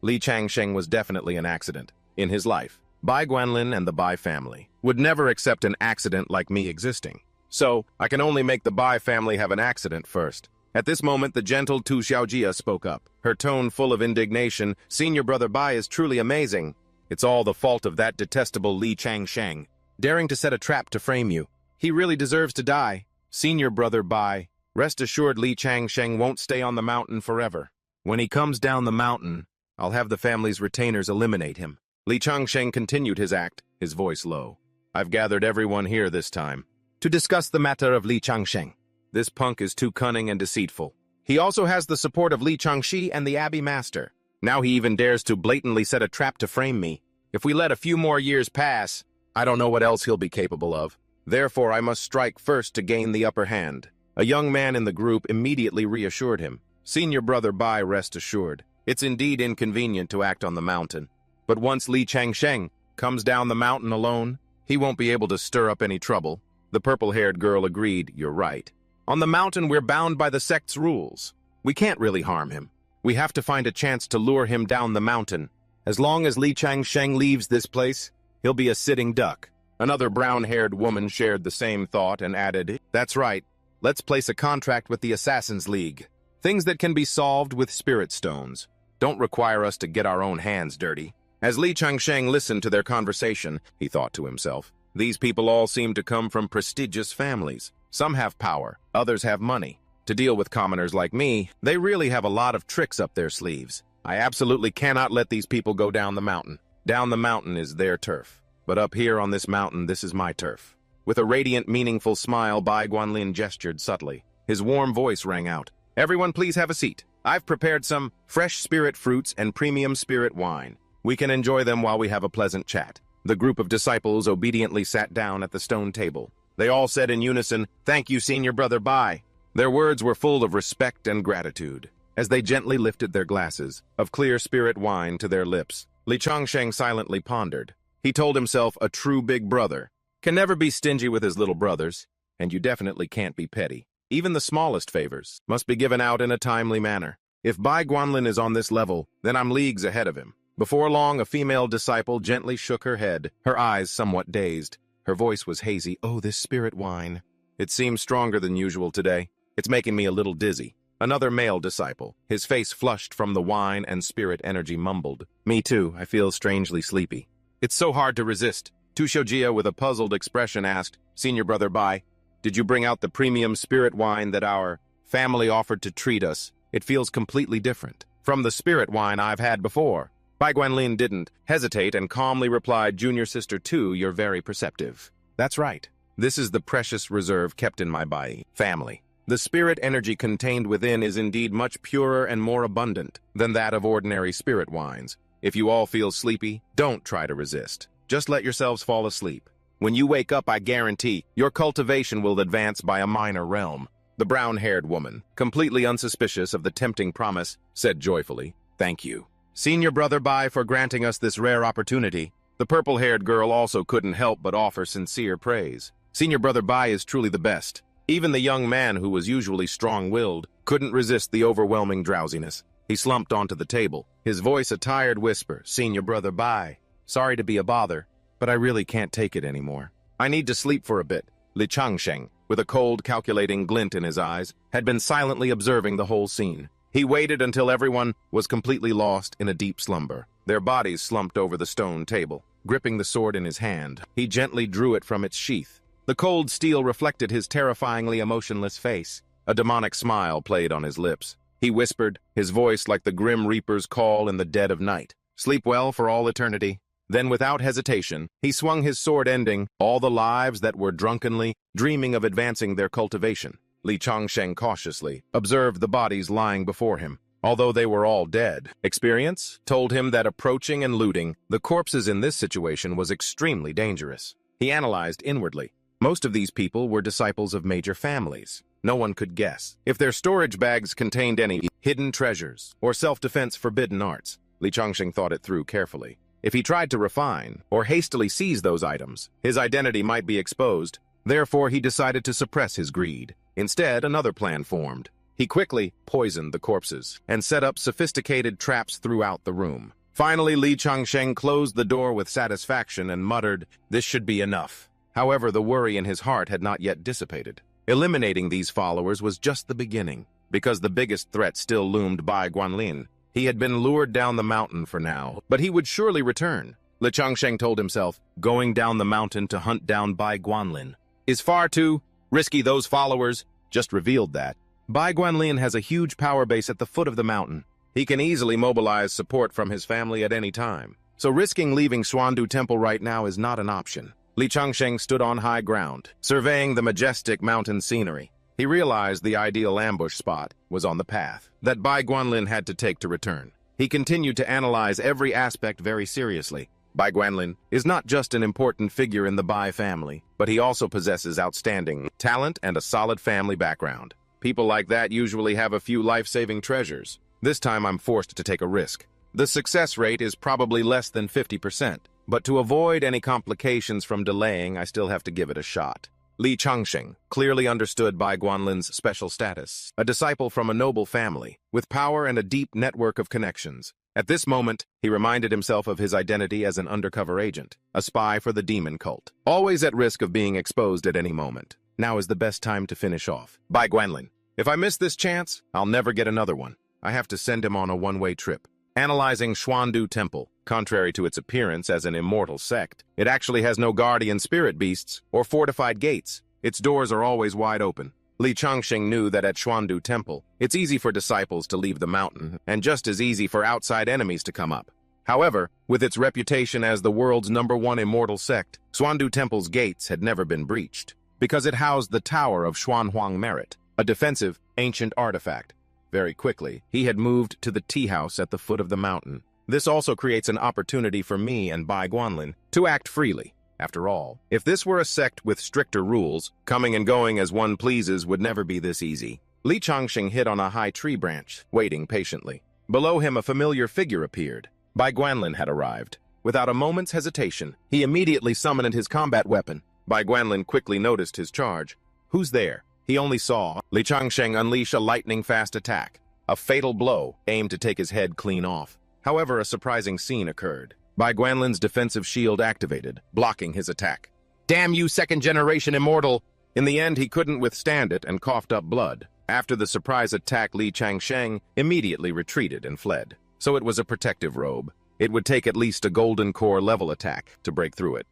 Li Changsheng was definitely an accident in his life. Bai Guanlin and the Bai family would never accept an accident like me existing. So, I can only make the Bai family have an accident first. At this moment, the gentle Tu Xiaojia spoke up, her tone full of indignation. Senior brother Bai is truly amazing. It's all the fault of that detestable Li Changsheng, daring to set a trap to frame you. He really deserves to die. Senior brother Bai, rest assured Li Changsheng won't stay on the mountain forever. When he comes down the mountain, I'll have the family's retainers eliminate him. Li Changsheng continued his act, his voice low. I've gathered everyone here this time to discuss the matter of Li Changsheng. This punk is too cunning and deceitful. He also has the support of Li Changxi and the Abbey Master. Now he even dares to blatantly set a trap to frame me. If we let a few more years pass, I don't know what else he'll be capable of. Therefore, I must strike first to gain the upper hand. A young man in the group immediately reassured him. Senior brother Bai, rest assured. It's indeed inconvenient to act on the mountain. But once Li Changsheng comes down the mountain alone, he won't be able to stir up any trouble. The purple-haired girl agreed, you're right. On the mountain, we're bound by the sect's rules. We can't really harm him. We have to find a chance to lure him down the mountain. As long as Li Changsheng leaves this place, he'll be a sitting duck. Another brown-haired woman shared the same thought and added, that's right. Let's place a contract with the Assassin's League. Things that can be solved with spirit stones. Don't require us to get our own hands dirty. As Li Changsheng listened to their conversation, he thought to himself, these people all seem to come from prestigious families. Some have power, others have money. To deal with commoners like me, they really have a lot of tricks up their sleeves. I absolutely cannot let these people go down the mountain. Down the mountain is their turf. But up here on this mountain, this is my turf. With a radiant, meaningful smile, Bai Guanlin gestured subtly. His warm voice rang out. Everyone please have a seat. I've prepared some fresh spirit fruits and premium spirit wine. We can enjoy them while we have a pleasant chat. The group of disciples obediently sat down at the stone table. They all said in unison, thank you, Senior Brother Bai. Their words were full of respect and gratitude. As they gently lifted their glasses of clear spirit wine to their lips, Li Changsheng silently pondered. He told himself a true big brother can never be stingy with his little brothers, and you definitely can't be petty. Even the smallest favors must be given out in a timely manner. If Bai Guanlin is on this level, then I'm leagues ahead of him. Before long, a female disciple gently shook her head, her eyes somewhat dazed. Her voice was hazy. Oh, this spirit wine. It seems stronger than usual today. It's making me a little dizzy. Another male disciple, his face flushed from the wine and spirit energy, mumbled. Me too, I feel strangely sleepy. It's so hard to resist. Tu Xiaojia, with a puzzled expression, asked, Senior Brother Bai, did you bring out the premium spirit wine that our family offered to treat us? It feels completely different from the spirit wine I've had before. Bai Guanlin didn't hesitate and calmly replied, Junior Sister Tu, you're very perceptive. That's right. This is the precious reserve kept in my Bai family. The spirit energy contained within is indeed much purer and more abundant than that of ordinary spirit wines. If you all feel sleepy, don't try to resist. Just let yourselves fall asleep. When you wake up, I guarantee your cultivation will advance by a minor realm. The brown-haired woman, completely unsuspicious of the tempting promise, said joyfully, Thank you, Senior Brother Bai, for granting us this rare opportunity. The purple-haired girl also couldn't help but offer sincere praise. Senior Brother Bai is truly the best. Even the young man, who was usually strong-willed, couldn't resist the overwhelming drowsiness. He slumped onto the table, his voice a tired whisper. Senior Brother Bai, sorry to be a bother, but I really can't take it anymore. I need to sleep for a bit. Li Changsheng, with a cold, calculating glint in his eyes, had been silently observing the whole scene. He waited until everyone was completely lost in a deep slumber. Their bodies slumped over the stone table. Gripping the sword in his hand, he gently drew it from its sheath. The cold steel reflected his terrifyingly emotionless face. A demonic smile played on his lips. He whispered, his voice like the grim reaper's call in the dead of night. Sleep well for all eternity. Then, without hesitation, he swung his sword, ending all the lives that were drunkenly dreaming of advancing their cultivation. Li Changsheng cautiously observed the bodies lying before him. Although they were all dead, experience told him that approaching and looting the corpses in this situation was extremely dangerous. He analyzed inwardly. Most of these people were disciples of major families. No one could guess if their storage bags contained any hidden treasures or self-defense forbidden arts. Li Changsheng thought it through carefully. If he tried to refine or hastily seize those items, his identity might be exposed. Therefore, he decided to suppress his greed. Instead, another plan formed. He quickly poisoned the corpses and set up sophisticated traps throughout the room. Finally, Li Changsheng closed the door with satisfaction and muttered, "This should be enough." However, the worry in his heart had not yet dissipated. Eliminating these followers was just the beginning, because the biggest threat still loomed Bai Guanlin. He had been lured down the mountain for now, but he would surely return. Li Changsheng told himself, going down the mountain to hunt down Bai Guanlin is far too risky. Those followers just revealed that. Bai Guanlin has a huge power base at the foot of the mountain. He can easily mobilize support from his family at any time. So risking leaving Xuandu Temple right now is not an option. Li Changsheng stood on high ground, surveying the majestic mountain scenery. He realized the ideal ambush spot was on the path that Bai Guanlin had to take to return. He continued to analyze every aspect very seriously. Bai Guanlin is not just an important figure in the Bai family, but he also possesses outstanding talent and a solid family background. People like that usually have a few life-saving treasures. This time I'm forced to take a risk. The success rate is probably less than 50%, but to avoid any complications from delaying, I still have to give it a shot. Li Changsheng clearly understood Bai Guanlin's special status, a disciple from a noble family, with power and a deep network of connections. At this moment, he reminded himself of his identity as an undercover agent, a spy for the demon cult, always at risk of being exposed at any moment. Now is the best time to finish off Bai Guanlin. If I miss this chance, I'll never get another one. I have to send him on a one-way trip. Analyzing Xuandu Temple, contrary to its appearance as an immortal sect, it actually has no guardian spirit beasts or fortified gates. Its doors are always wide open. Li Changsheng knew that at Xuandu Temple, it's easy for disciples to leave the mountain, and just as easy for outside enemies to come up. However, with its reputation as the world's #1 immortal sect, Xuandu Temple's gates had never been breached, because it housed the Tower of Xuanhuang Merit, a defensive, ancient artifact. Very quickly, he had moved to the tea house at the foot of the mountain. This also creates an opportunity for me and Bai Guanlin to act freely. After all, if this were a sect with stricter rules, coming and going as one pleases would never be this easy. Li Changsheng hid on a high tree branch, waiting patiently. Below him, a familiar figure appeared. Bai Guanlin had arrived. Without a moment's hesitation, he immediately summoned his combat weapon. Bai Guanlin quickly noticed his charge. Who's there? He only saw Li Changsheng unleash a lightning-fast attack, a fatal blow aimed to take his head clean off. However, a surprising scene occurred. Bai Guanlin's defensive shield activated, blocking his attack. "Damn you, second-generation immortal!" In the end, he couldn't withstand it and coughed up blood. After the surprise attack, Li Changsheng immediately retreated and fled. So it was a protective robe. It would take at least a golden core level attack to break through it.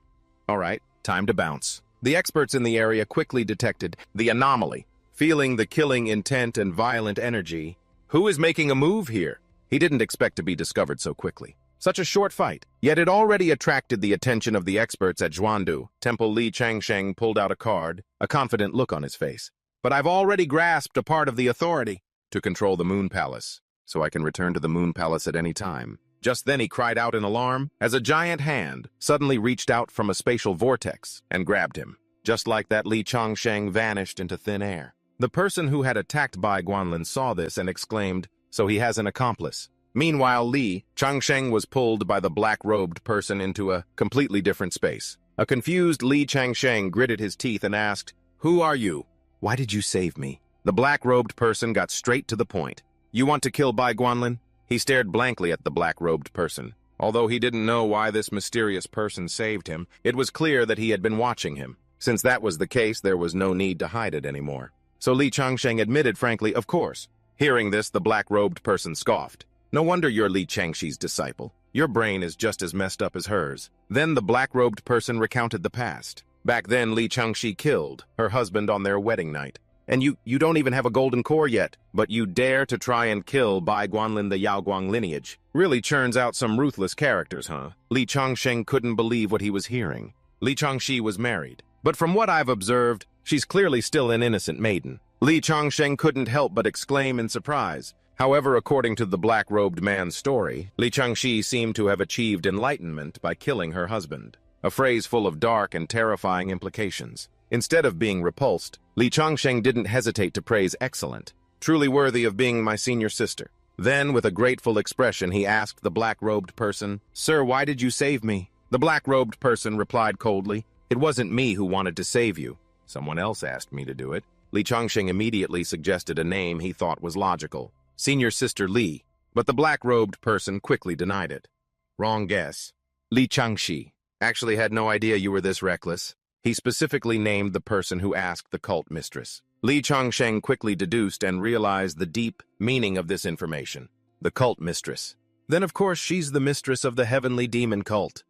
All right, time to bounce. The experts in the area quickly detected the anomaly, feeling the killing intent and violent energy. Who is making a move here? He didn't expect to be discovered so quickly. Such a short fight, yet it already attracted the attention of the experts at Xuandu Temple. Li Changsheng pulled out a card, a confident look on his face. "But I've already grasped a part of the authority to control the Moon Palace, so I can return to the Moon Palace at any time." Just then he cried out in alarm as a giant hand suddenly reached out from a spatial vortex and grabbed him. Just like that, Li Changsheng vanished into thin air. The person who had attacked Bai Guanlin saw this and exclaimed, "So he has an accomplice." Meanwhile, Li Changsheng was pulled by the black-robed person into a completely different space. A confused Li Changsheng gritted his teeth and asked, "Who are you? Why did you save me?" The black-robed person got straight to the point. "You want to kill Bai Guanlin?" He stared blankly at the black-robed person. Although he didn't know why this mysterious person saved him, it was clear that he had been watching him. Since that was the case, there was no need to hide it anymore. So Li Changsheng admitted frankly, "Of course." Hearing this, the black-robed person scoffed. "No wonder you're Li Changxi's disciple. Your brain is just as messed up as hers." Then the black-robed person recounted the past. Back then, Li Changxi killed her husband on their wedding night. "And you don't even have a golden core yet, but you dare to try and kill Bai Guanlin, the Yaoguang lineage. Really churns out some ruthless characters, huh?" Li Changsheng couldn't believe what he was hearing. Li Changxi was married, but from what I've observed, she's clearly still an innocent maiden. Li Changsheng couldn't help but exclaim in surprise. However, according to the black-robed man's story, Li Changxi seemed to have achieved enlightenment by killing her husband, a phrase full of dark and terrifying implications. Instead of being repulsed, Li Changsheng didn't hesitate to praise excellent, truly worthy of being my senior sister. Then, with a grateful expression, he asked the black-robed person, "Sir, why did you save me?" The black-robed person replied coldly, "It wasn't me who wanted to save you. Someone else asked me to do it." Li Changsheng immediately suggested a name he thought was logical, Senior Sister Li, but the black-robed person quickly denied it. Wrong guess. Li Changshi actually had no idea you were this reckless. He specifically named the person who asked the cult mistress. Li Changsheng quickly deduced and realized the deep meaning of this information. The cult mistress. Then of course she's the mistress of the heavenly demon cult.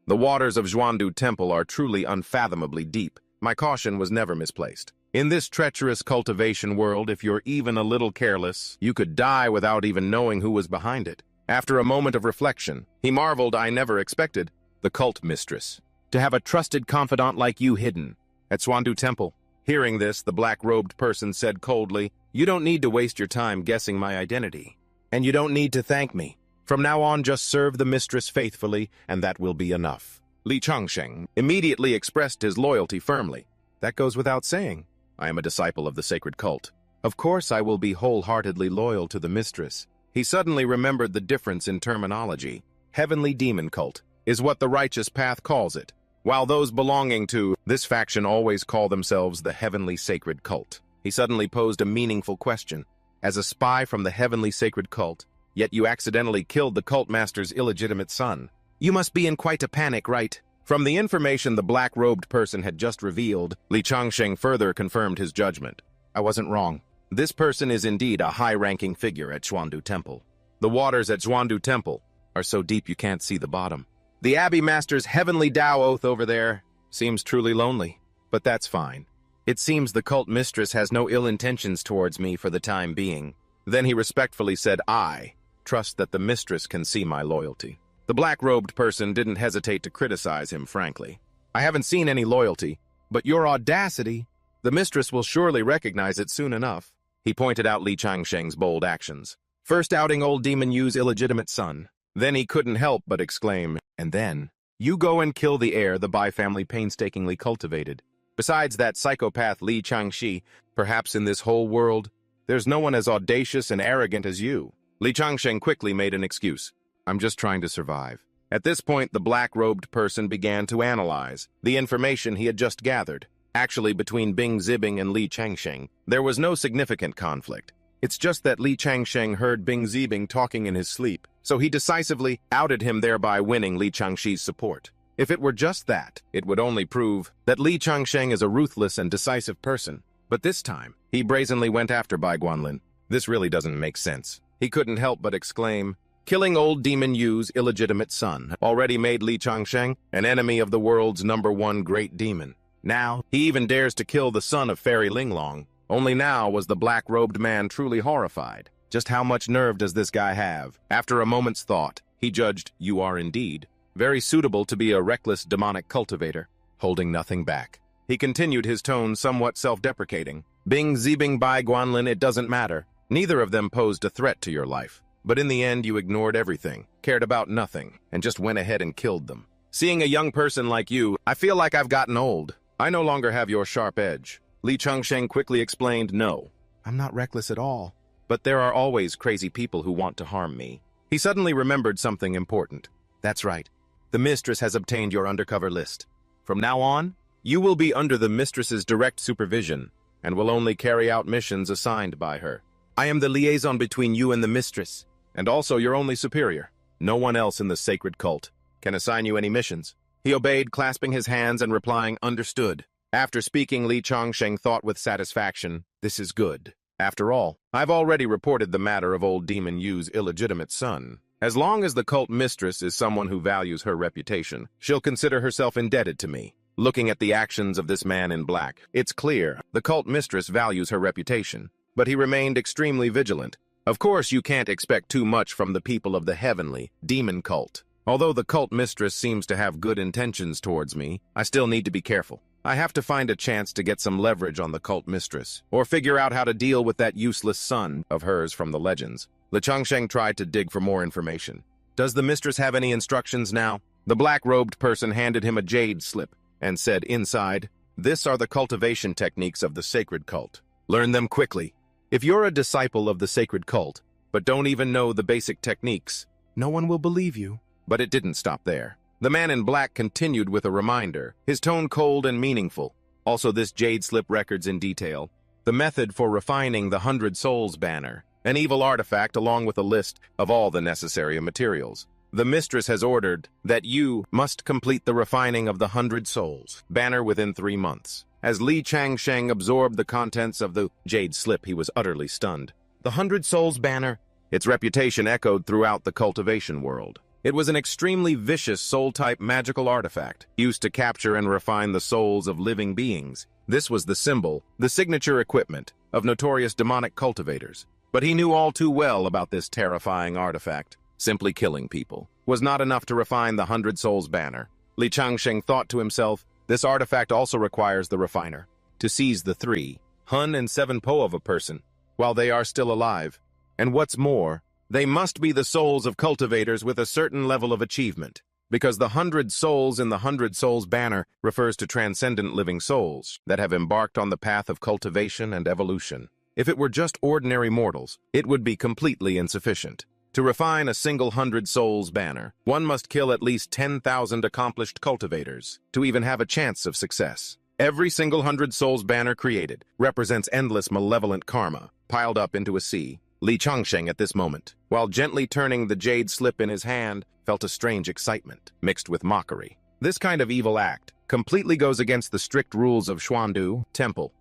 The waters of Zhuandu Temple are truly unfathomably deep. My caution was never misplaced. In this treacherous cultivation world, if you're even a little careless, you could die without even knowing who was behind it. After a moment of reflection, he marveled I never expected. The cult mistress. To have a trusted confidant like you hidden at Zhuandu Temple. Hearing this, the black-robed person said coldly, "You don't need to waste your time guessing my identity. And you don't need to thank me. From now on, just serve the mistress faithfully, and that will be enough." Li Changsheng immediately expressed his loyalty firmly. "That goes without saying. I am a disciple of the sacred cult. Of course I will be wholeheartedly loyal to the mistress." He suddenly remembered the difference in terminology. Heavenly demon cult is what the righteous path calls it, while those belonging to this faction always call themselves the heavenly sacred cult. He suddenly posed a meaningful question. As a spy from the heavenly sacred cult, yet you accidentally killed the cult master's illegitimate son. You must be in quite a panic, right? From the information the black-robed person had just revealed, Li Changsheng further confirmed his judgment. I wasn't wrong. This person is indeed a high-ranking figure at Zhuandu Temple. The waters at Zhuandu Temple are so deep you can't see the bottom. The Abbey Master's heavenly Tao oath over there seems truly lonely, but that's fine. It seems the cult mistress has no ill intentions towards me for the time being. Then he respectfully said, I trust that the mistress can see my loyalty. The black-robed person didn't hesitate to criticize him frankly. I haven't seen any loyalty, but your audacity, the mistress will surely recognize it soon enough. He pointed out Li Changsheng's bold actions. First outing old Demon Yu's illegitimate son. Then he couldn't help but exclaim, and then, you go and kill the heir the Bai family painstakingly cultivated. Besides that psychopath Li Changshi, perhaps in this whole world, there's no one as audacious and arrogant as you. Li Changsheng quickly made an excuse. I'm just trying to survive. At this point, the black-robed person began to analyze the information he had just gathered. Actually, between Bing Zibing and Li Changsheng, there was no significant conflict. It's just that Li Changsheng heard Bing Zibing talking in his sleep, so he decisively outed him, thereby winning Li Changshi's support. If it were just that, it would only prove that Li Changsheng is a ruthless and decisive person. But this time, he brazenly went after Bai Guanlin. This really doesn't make sense. He couldn't help but exclaim, killing old Demon Yu's illegitimate son already made Li Changsheng an enemy of the world's #1 great demon. Now, he even dares to kill the son of Fairy Linglong. Only now was the black-robed man truly horrified. Just how much nerve does this guy have? After a moment's thought, he judged, you are indeed very suitable to be a reckless demonic cultivator, holding nothing back. He continued, his tone somewhat self-deprecating. Bing Zibing Bai Guanlin, it doesn't matter. Neither of them posed a threat to your life. But in the end, you ignored everything, cared about nothing, and just went ahead and killed them. Seeing a young person like you, I feel like I've gotten old. I no longer have your sharp edge. Li Changsheng quickly explained, no, I'm not reckless at all. But there are always crazy people who want to harm me. He suddenly remembered something important. That's right. The mistress has obtained your undercover list. From now on, you will be under the mistress's direct supervision and will only carry out missions assigned by her. I am the liaison between you and the mistress, and also your only superior. No one else in the sacred cult can assign you any missions. He obeyed, clasping his hands and replying, understood. After speaking, Li Changsheng thought with satisfaction, this is good. After all, I've already reported the matter of old Demon Yu's illegitimate son. As long as the cult mistress is someone who values her reputation, she'll consider herself indebted to me. Looking at the actions of this man in black, it's clear the cult mistress values her reputation. But he remained extremely vigilant. Of course, you can't expect too much from the people of the heavenly demon cult. Although the cult mistress seems to have good intentions towards me, I still need to be careful. I have to find a chance to get some leverage on the cult mistress, or figure out how to deal with that useless son of hers from the legends. Li Changsheng tried to dig for more information. Does the mistress have any instructions now? The black-robed person handed him a jade slip and said inside, this are the cultivation techniques of the sacred cult. Learn them quickly. If you're a disciple of the sacred cult, but don't even know the basic techniques, no one will believe you. But it didn't stop there. The man in black continued with a reminder, his tone cold and meaningful. Also this jade slip records in detail the method for refining the 100 Souls banner, an evil artifact along with a list of all the necessary materials. The mistress has ordered that you must complete the refining of the 100 Souls banner within 3 months. As Li Changsheng absorbed the contents of the jade slip, he was utterly stunned. The 100 Souls banner, its reputation echoed throughout the cultivation world. It was an extremely vicious soul-type magical artifact, used to capture and refine the souls of living beings. This was the symbol, the signature equipment, of notorious demonic cultivators. But he knew all too well about this terrifying artifact. Simply killing people was not enough to refine the 100 Souls banner. Li Changsheng thought to himself, this artifact also requires the refiner to seize the 3 Hun and 7 Po of a person while they are still alive. And what's more, they must be the souls of cultivators with a certain level of achievement, because the 100 souls in the 100 Souls banner refers to transcendent living souls that have embarked on the path of cultivation and evolution. If it were just ordinary mortals, it would be completely insufficient. To refine a single 100 Souls banner, one must kill at least 10,000 accomplished cultivators to even have a chance of success. Every single 100 Souls banner created represents endless malevolent karma piled up into a sea. Li Changsheng at this moment, while gently turning the jade slip in his hand, felt a strange excitement, mixed with mockery. This kind of evil act completely goes against the strict rules of Xuandu Temple.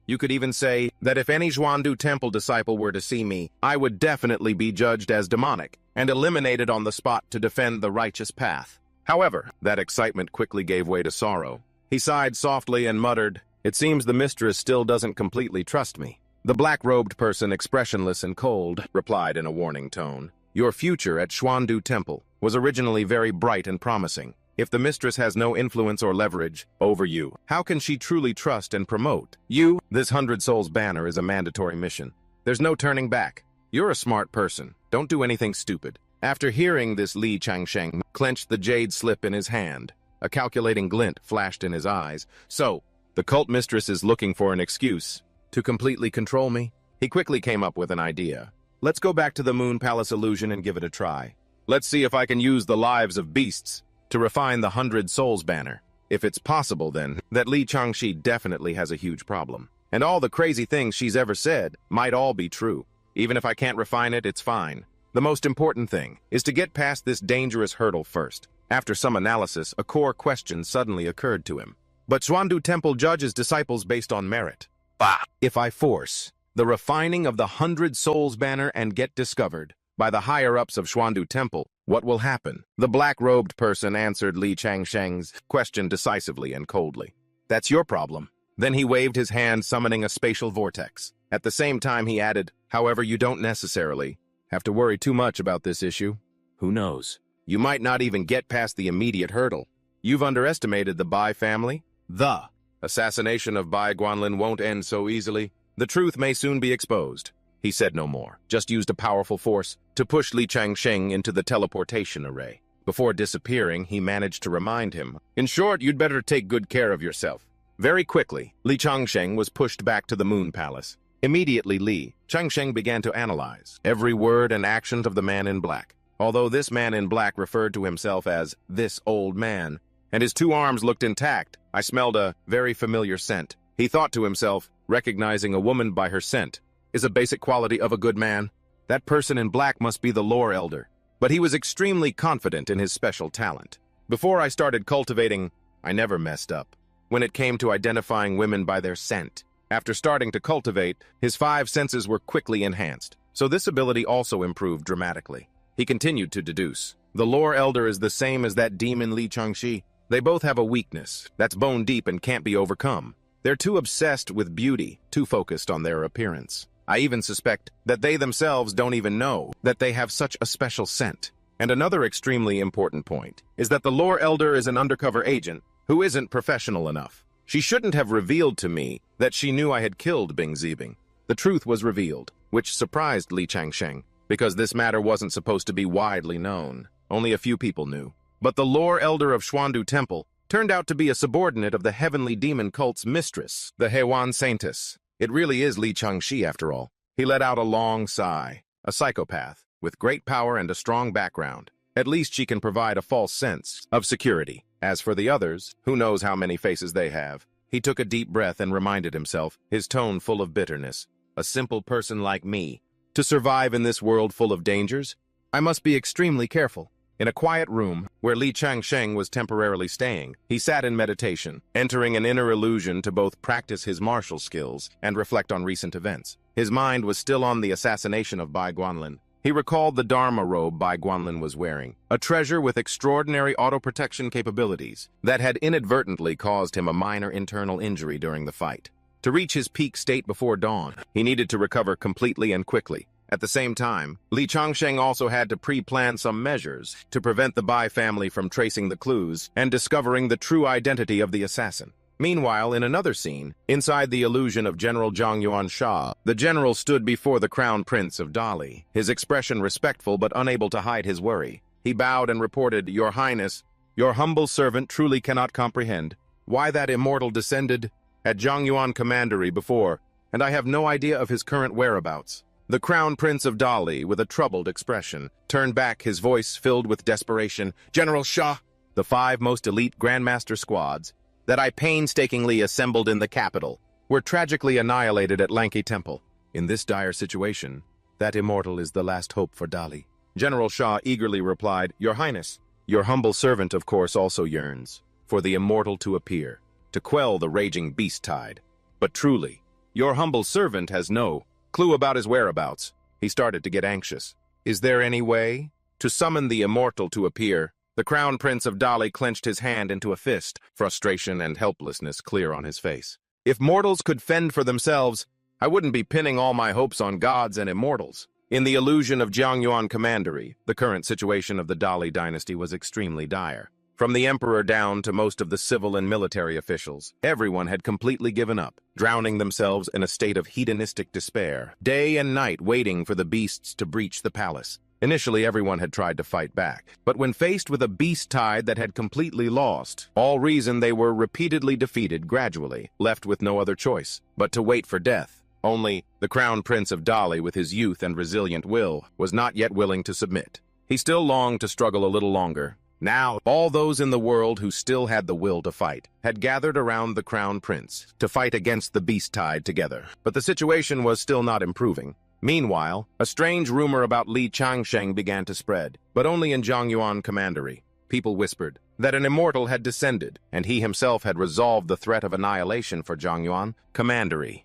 You could even say that if any Xuandu Temple disciple were to see me, I would definitely be judged as demonic and eliminated on the spot to defend the righteous path. However, that excitement quickly gave way to sorrow. He sighed softly and muttered, "It seems the mistress still doesn't completely trust me." The black-robed person, expressionless and cold, replied in a warning tone, "Your future at Xuandu Temple was originally very bright and promising. If the mistress has no influence or leverage over you, how can she truly trust and promote you? This 100 Souls banner is a mandatory mission. There's no turning back. You're a smart person. Don't do anything stupid." After hearing this, Li Changsheng clenched the jade slip in his hand. A calculating glint flashed in his eyes. So, the cult mistress is looking for an excuse to completely control me? He quickly came up with an idea. Let's go back to the Moon Palace illusion and give it a try. Let's see if I can use the lives of beasts to refine the 100 Souls banner. If it's possible, then, that Li Changshi definitely has a huge problem. And all the crazy things she's ever said might all be true. Even if I can't refine it, it's fine. The most important thing is to get past this dangerous hurdle first. After some analysis, a core question suddenly occurred to him. But Xuandu Temple judges disciples based on merit. Bah! If I force the refining of the 100 Souls banner and get discovered by the higher-ups of Xuandu Temple, what will happen? The black-robed person answered Li Changsheng's question decisively and coldly. That's your problem. Then he waved his hand, summoning a spatial vortex. At the same time, he added, however, you don't necessarily have to worry too much about this issue. Who knows? You might not even get past the immediate hurdle. You've underestimated the Bai family. The assassination of Bai Guanlin won't end so easily. The truth may soon be exposed. He said no more, just used a powerful force to push Li Changsheng into the teleportation array. Before disappearing, he managed to remind him, in short, you'd better take good care of yourself. Very quickly, Li Changsheng was pushed back to the Moon Palace. Immediately, Li Changsheng began to analyze every word and action of the man in black. Although this man in black referred to himself as this old man, and his 2 arms looked intact, I smelled a very familiar scent. He thought to himself, recognizing a woman by her scent is a basic quality of a good man. That person in black must be the lore elder. But he was extremely confident in his special talent. Before I started cultivating, I never messed up when it came to identifying women by their scent. After starting to cultivate, his 5 senses were quickly enhanced, so this ability also improved dramatically. He continued to deduce. The lore elder is the same as that demon Li Changxi. They both have a weakness that's bone deep and can't be overcome. They're too obsessed with beauty, too focused on their appearance. I even suspect that they themselves don't even know that they have such a special scent. And another extremely important point is that the lore elder is an undercover agent who isn't professional enough. She shouldn't have revealed to me that she knew I had killed Bing Zibing. The truth was revealed, which surprised Li Changsheng, because this matter wasn't supposed to be widely known. Only a few people knew. But the lore elder of Xuandu Temple turned out to be a subordinate of the heavenly demon cult's mistress, the Hewan Saintess. It really is Li Changxi after all. He let out a long sigh. a psychopath, with great power and a strong background. At least she can provide a false sense of security. As for the others, who knows how many faces they have? He took a deep breath and reminded himself, his tone full of bitterness. A simple person like me. To survive in this world full of dangers, I must be extremely careful. In a quiet room, where Li Changsheng was temporarily staying, he sat in meditation, entering an inner illusion to both practice his martial skills and reflect on recent events. His mind was still on the assassination of Bai Guanlin. He recalled the Dharma robe Bai Guanlin was wearing, a treasure with extraordinary auto-protection capabilities that had inadvertently caused him a minor internal injury during the fight. To reach his peak state before dawn, he needed to recover completely and quickly. At the same time, Li Changsheng also had to pre-plan some measures to prevent the Bai family from tracing the clues and discovering the true identity of the assassin. Meanwhile, in another scene, inside the illusion of General Zhang Yuan Sha, the general stood before the Crown Prince of Dali, his expression respectful but unable to hide his worry. He bowed and reported, "Your Highness, your humble servant truly cannot comprehend why that immortal descended at Zhang Yuan Commandery before, and I have no idea of his current whereabouts." The Crown Prince of Dali, with a troubled expression, turned back, his voice filled with desperation. "General Shah, the 5 most elite Grandmaster squads that I painstakingly assembled in the capital were tragically annihilated at Lanky Temple. In this dire situation, that immortal is the last hope for Dali." General Shah eagerly replied, "Your Highness, your humble servant of course also yearns for the immortal to appear, to quell the raging beast tide. But truly, your humble servant has no clue about his whereabouts." He started to get anxious. "Is there any way to summon the immortal to appear?" The Crown Prince of Dali clenched his hand into a fist, frustration and helplessness clear on his face. "If mortals could fend for themselves, I wouldn't be pinning all my hopes on gods and immortals." In the illusion of Jiangyuan Commandery, the current situation of the Dali dynasty was extremely dire. From the emperor down to most of the civil and military officials, everyone had completely given up, drowning themselves in a state of hedonistic despair, day and night waiting for the beasts to breach the palace. Initially, everyone had tried to fight back, but when faced with a beast tide that had completely lost all reason, they were repeatedly defeated gradually, left with no other choice but to wait for death. Only the Crown Prince of Dali, with his youth and resilient will, was not yet willing to submit. He still longed to struggle a little longer. Now, all those in the world who still had the will to fight had gathered around the Crown Prince to fight against the beast tide together. But the situation was still not improving. Meanwhile, a strange rumor about Li Changsheng began to spread, but only in Zhangyuan Commandery. People whispered that an immortal had descended, and he himself had resolved the threat of annihilation for Zhangyuan Commandery.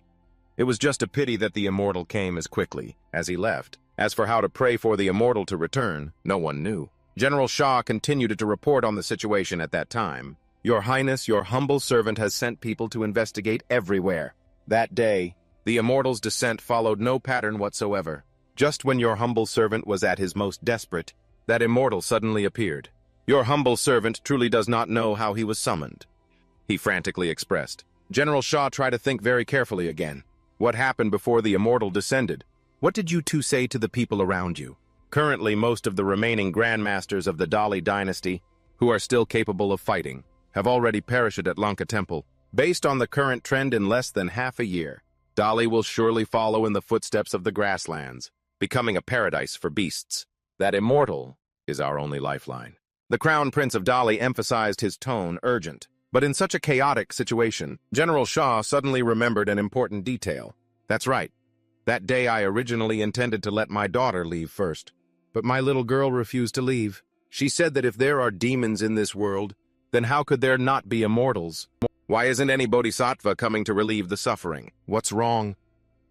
It was just a pity that the immortal came as quickly as he left. As for how to pray for the immortal to return, no one knew. General Shah continued to report on the situation at that time. "Your Highness, your humble servant has sent people to investigate everywhere." That day, the immortal's descent followed no pattern whatsoever. Just when your humble servant was at his most desperate, that immortal suddenly appeared. "Your humble servant truly does not know how he was summoned," he frantically expressed. General Shah tried to think very carefully again. What happened before the immortal descended? What did you two say to the people around you? Currently, most of the remaining grandmasters of the Dali dynasty, who are still capable of fighting, have already perished at Lanka Temple. Based on the current trend, in less than half a year, Dali will surely follow in the footsteps of the grasslands, becoming a paradise for beasts. That immortal is our only lifeline. The Crown Prince of Dali emphasized his tone urgent. But in such a chaotic situation, General Shah suddenly remembered an important detail. "That's right. That day I originally intended to let my daughter leave first. But my little girl refused to leave. She said that if there are demons in this world, then how could there not be immortals? Why isn't any bodhisattva coming to relieve the suffering? What's wrong?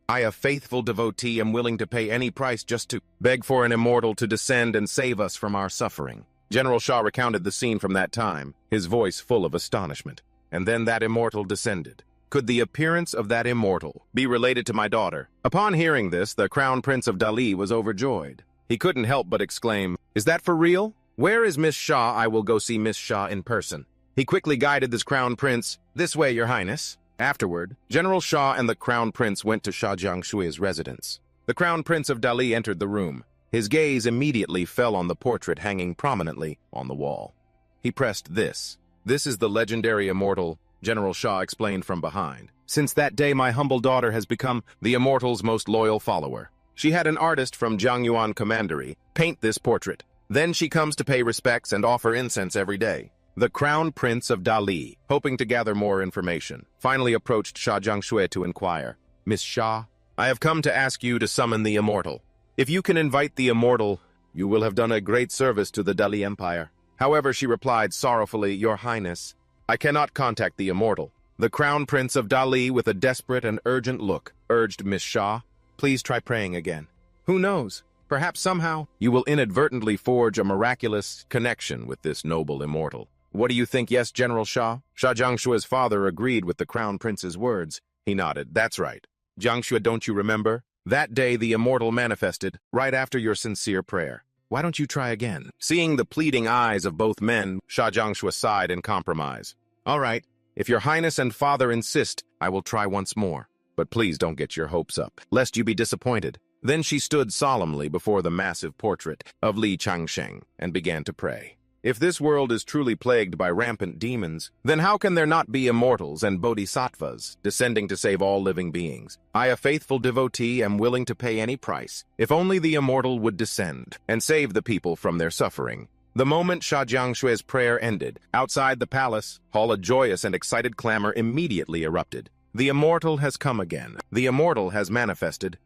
I, a faithful devotee, am willing to pay any price just to beg for an immortal to descend and save us from our suffering." General Shah recounted the scene from that time, his voice full of astonishment. "And then that immortal descended. Could the appearance of that immortal be related to my daughter?" Upon hearing this, the Crown Prince of Dali was overjoyed. He couldn't help but exclaim, "Is that for real? Where is Miss Shah? I will go see Miss Shah in person." He quickly guided this Crown Prince, "This way, Your Highness." Afterward, General Shah and the Crown Prince went to Shah Jiangshui's residence. The Crown Prince of Dali entered the room. His gaze immediately fell on the portrait hanging prominently on the wall. He pressed this. "This is the legendary immortal," General Shah explained from behind. "Since that day, my humble daughter has become the immortal's most loyal follower. She had an artist from Jiangyuan Commandery paint this portrait. Then she comes to pay respects and offer incense every day. The Crown Prince of Dali, hoping to gather more information, finally approached Sha Jiangshui to inquire. Miss Sha, I have come to ask you to summon the Immortal. If you can invite the Immortal, you will have done a great service to the Dali Empire. However, she replied sorrowfully, Your Highness, I cannot contact the Immortal. The Crown Prince of Dali, with a desperate and urgent look, urged Miss Sha, Please try praying again. Who knows? Perhaps somehow you will inadvertently forge a miraculous connection with this noble Immortal. What do you think, yes, General Sha? Sha Jiangshui's father agreed with the Crown Prince's words. He nodded. That's right. Jiangshue, don't you remember? That day the Immortal manifested, right after your sincere prayer. Why don't you try again? Seeing the pleading eyes of both men, Sha Jiangshui sighed in compromise. All right, if your Highness and Father insist, I will try once more. But please don't get your hopes up, lest you be disappointed. Then she stood solemnly before the massive portrait of Li Changsheng and began to pray. If this world is truly plagued by rampant demons, then how can there not be immortals and bodhisattvas descending to save all living beings? I, a faithful devotee, am willing to pay any price, if only the Immortal would descend and save the people from their suffering. The moment Sha Jiangshui's prayer ended, outside the palace hall a joyous and excited clamor immediately erupted. The Immortal has come again. The Immortal has manifested.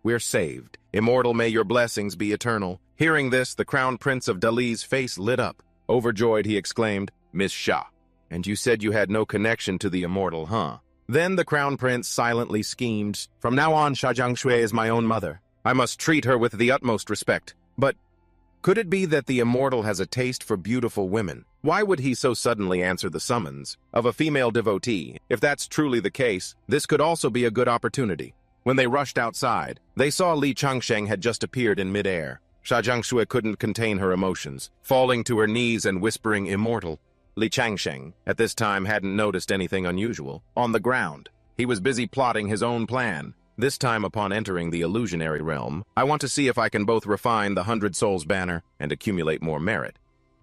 We're saved. Immortal, may your blessings be eternal. Hearing this, the Crown Prince of Dali's face lit up. Overjoyed, he exclaimed, Miss Sha, and you said you had no connection to the Immortal, huh? Then the Crown Prince silently schemed, From now on, Sha Jiangshui is my own mother. I must treat her with the utmost respect. But could it be that the Immortal has a taste for beautiful women? Why would he so suddenly answer the summons of a female devotee? If that's truly the case, this could also be a good opportunity. When they rushed outside, they saw Li Changsheng had just appeared in midair. Sha Jiangshui couldn't contain her emotions, falling to her knees and whispering Immortal. Li Changsheng, at this time, hadn't noticed anything unusual. On the ground, he was busy plotting his own plan. This time, upon entering the illusionary realm, I want to see if I can both refine the 100 Souls banner and accumulate more merit.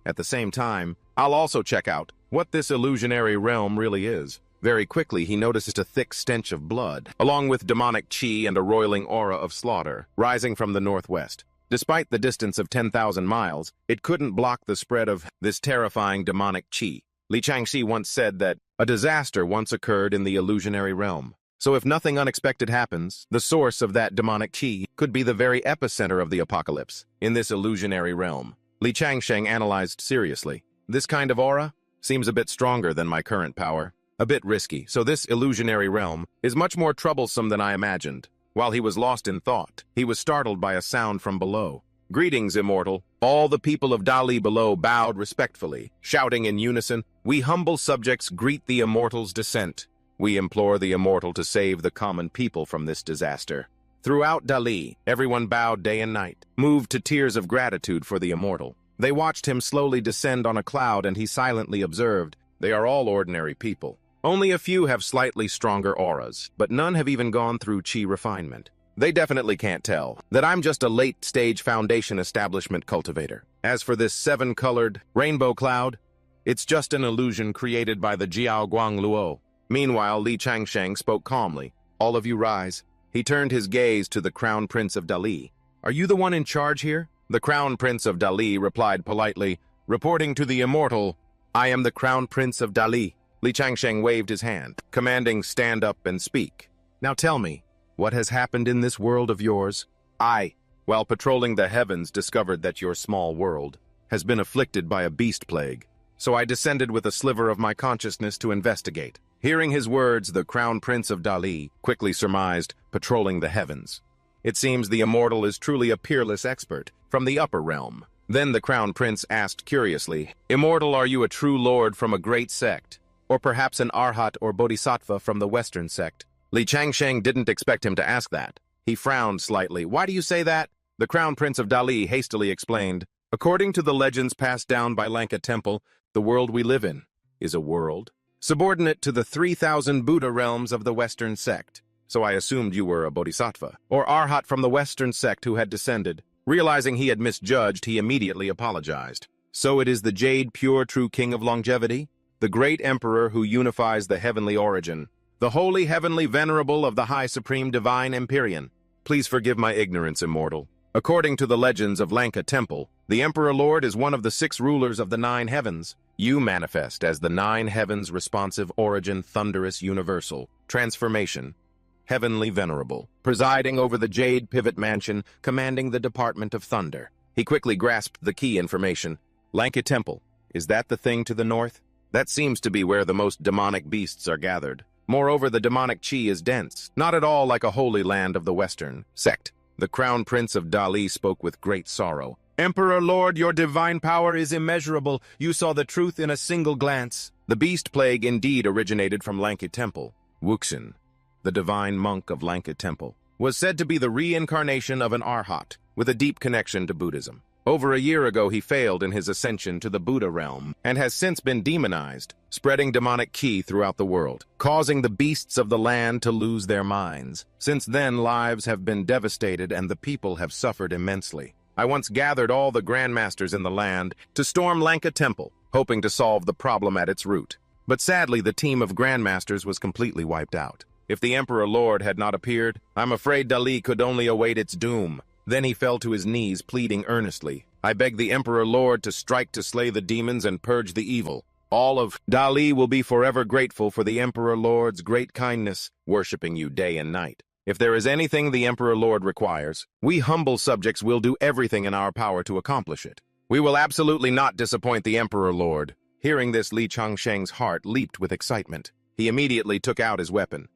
At the same time, I'll also check out what this illusionary realm really is. Very quickly, he noticed a thick stench of blood, along with demonic chi and a roiling aura of slaughter, rising from the northwest. Despite the distance of 10,000 miles, it couldn't block the spread of this terrifying demonic chi. Li Changxi once said that a disaster once occurred in the illusionary realm. So if nothing unexpected happens, the source of that demonic chi could be the very epicenter of the apocalypse in this illusionary realm. Li Changsheng analyzed seriously. This kind of aura seems a bit stronger than my current power. A bit risky, so this illusionary realm is much more troublesome than I imagined. While he was lost in thought, he was startled by a sound from below. Greetings, Immortal. All the people of Dali below bowed respectfully, shouting in unison, We humble subjects greet the Immortal's descent. We implore the Immortal to save the common people from this disaster. Throughout Dali, everyone bowed day and night, moved to tears of gratitude for the Immortal. They watched him slowly descend on a cloud, and he silently observed, They are all ordinary people. Only a few have slightly stronger auras, but none have even gone through chi refinement. They definitely can't tell that I'm just a late-stage foundation establishment cultivator. As for this 7-colored rainbow cloud, it's just an illusion created by the Jiao Guang Luo. Meanwhile, Li Changsheng spoke calmly. All of you rise. He turned his gaze to the Crown Prince of Dali. Are you the one in charge here? The Crown Prince of Dali replied politely, reporting to the Immortal, I am the Crown Prince of Dali. Li Changsheng waved his hand, commanding, stand up and speak. Now tell me, what has happened in this world of yours? I, while patrolling the heavens, discovered that your small world has been afflicted by a beast plague. So I descended with a sliver of my consciousness to investigate. Hearing his words, the Crown Prince of Dali quickly surmised, patrolling the heavens. It seems the Immortal is truly a peerless expert from the upper realm. Then the Crown Prince asked curiously, Immortal, are you a true lord from a great sect? Or perhaps an arhat or bodhisattva from the Western sect? Li Changsheng didn't expect him to ask that. He frowned slightly. Why do you say that? The Crown Prince of Dali hastily explained, According to the legends passed down by Lanka Temple, the world we live in is a world subordinate to the 3,000 Buddha realms of the Western sect. So I assumed you were a bodhisattva, or arhat from the Western sect who had descended. Realizing he had misjudged, he immediately apologized. So it is the Jade Pure True King of Longevity? The great emperor who unifies the heavenly origin, the holy heavenly venerable of the high supreme divine Empyrean. Please forgive my ignorance, immortal. According to the legends of Lanka Temple, the Emperor Lord is one of the 6 rulers of the 9 heavens. You manifest as the 9 heavens responsive origin thunderous universal, transformation, heavenly venerable, presiding over the Jade Pivot Mansion, commanding the Department of Thunder. He quickly grasped the key information. Lanka Temple, is that the thing to the north? That seems to be where the most demonic beasts are gathered. Moreover, the demonic chi is dense, not at all like a holy land of the Western sect. The Crown Prince of Dali spoke with great sorrow. Emperor Lord, your divine power is immeasurable. You saw the truth in a single glance. The beast plague indeed originated from Lanka Temple. Wuxin, the divine monk of Lanka Temple, was said to be the reincarnation of an Arhat, with a deep connection to Buddhism. Over a year ago, he failed in his ascension to the Buddha realm and has since been demonized, spreading demonic ki throughout the world, causing the beasts of the land to lose their minds. Since then, lives have been devastated and the people have suffered immensely. I once gathered all the grandmasters in the land to storm Lanka Temple, hoping to solve the problem at its root. But sadly, the team of grandmasters was completely wiped out. If the Emperor Lord had not appeared, I'm afraid Dali could only await its doom. Then he fell to his knees, pleading earnestly. I beg the Emperor Lord to strike to slay the demons and purge the evil. All of Dali will be forever grateful for the Emperor Lord's great kindness, worshipping you day and night. If there is anything the Emperor Lord requires, we humble subjects will do everything in our power to accomplish it. We will absolutely not disappoint the Emperor Lord. Hearing this, Li Changsheng's heart leaped with excitement. He immediately took out his weapon.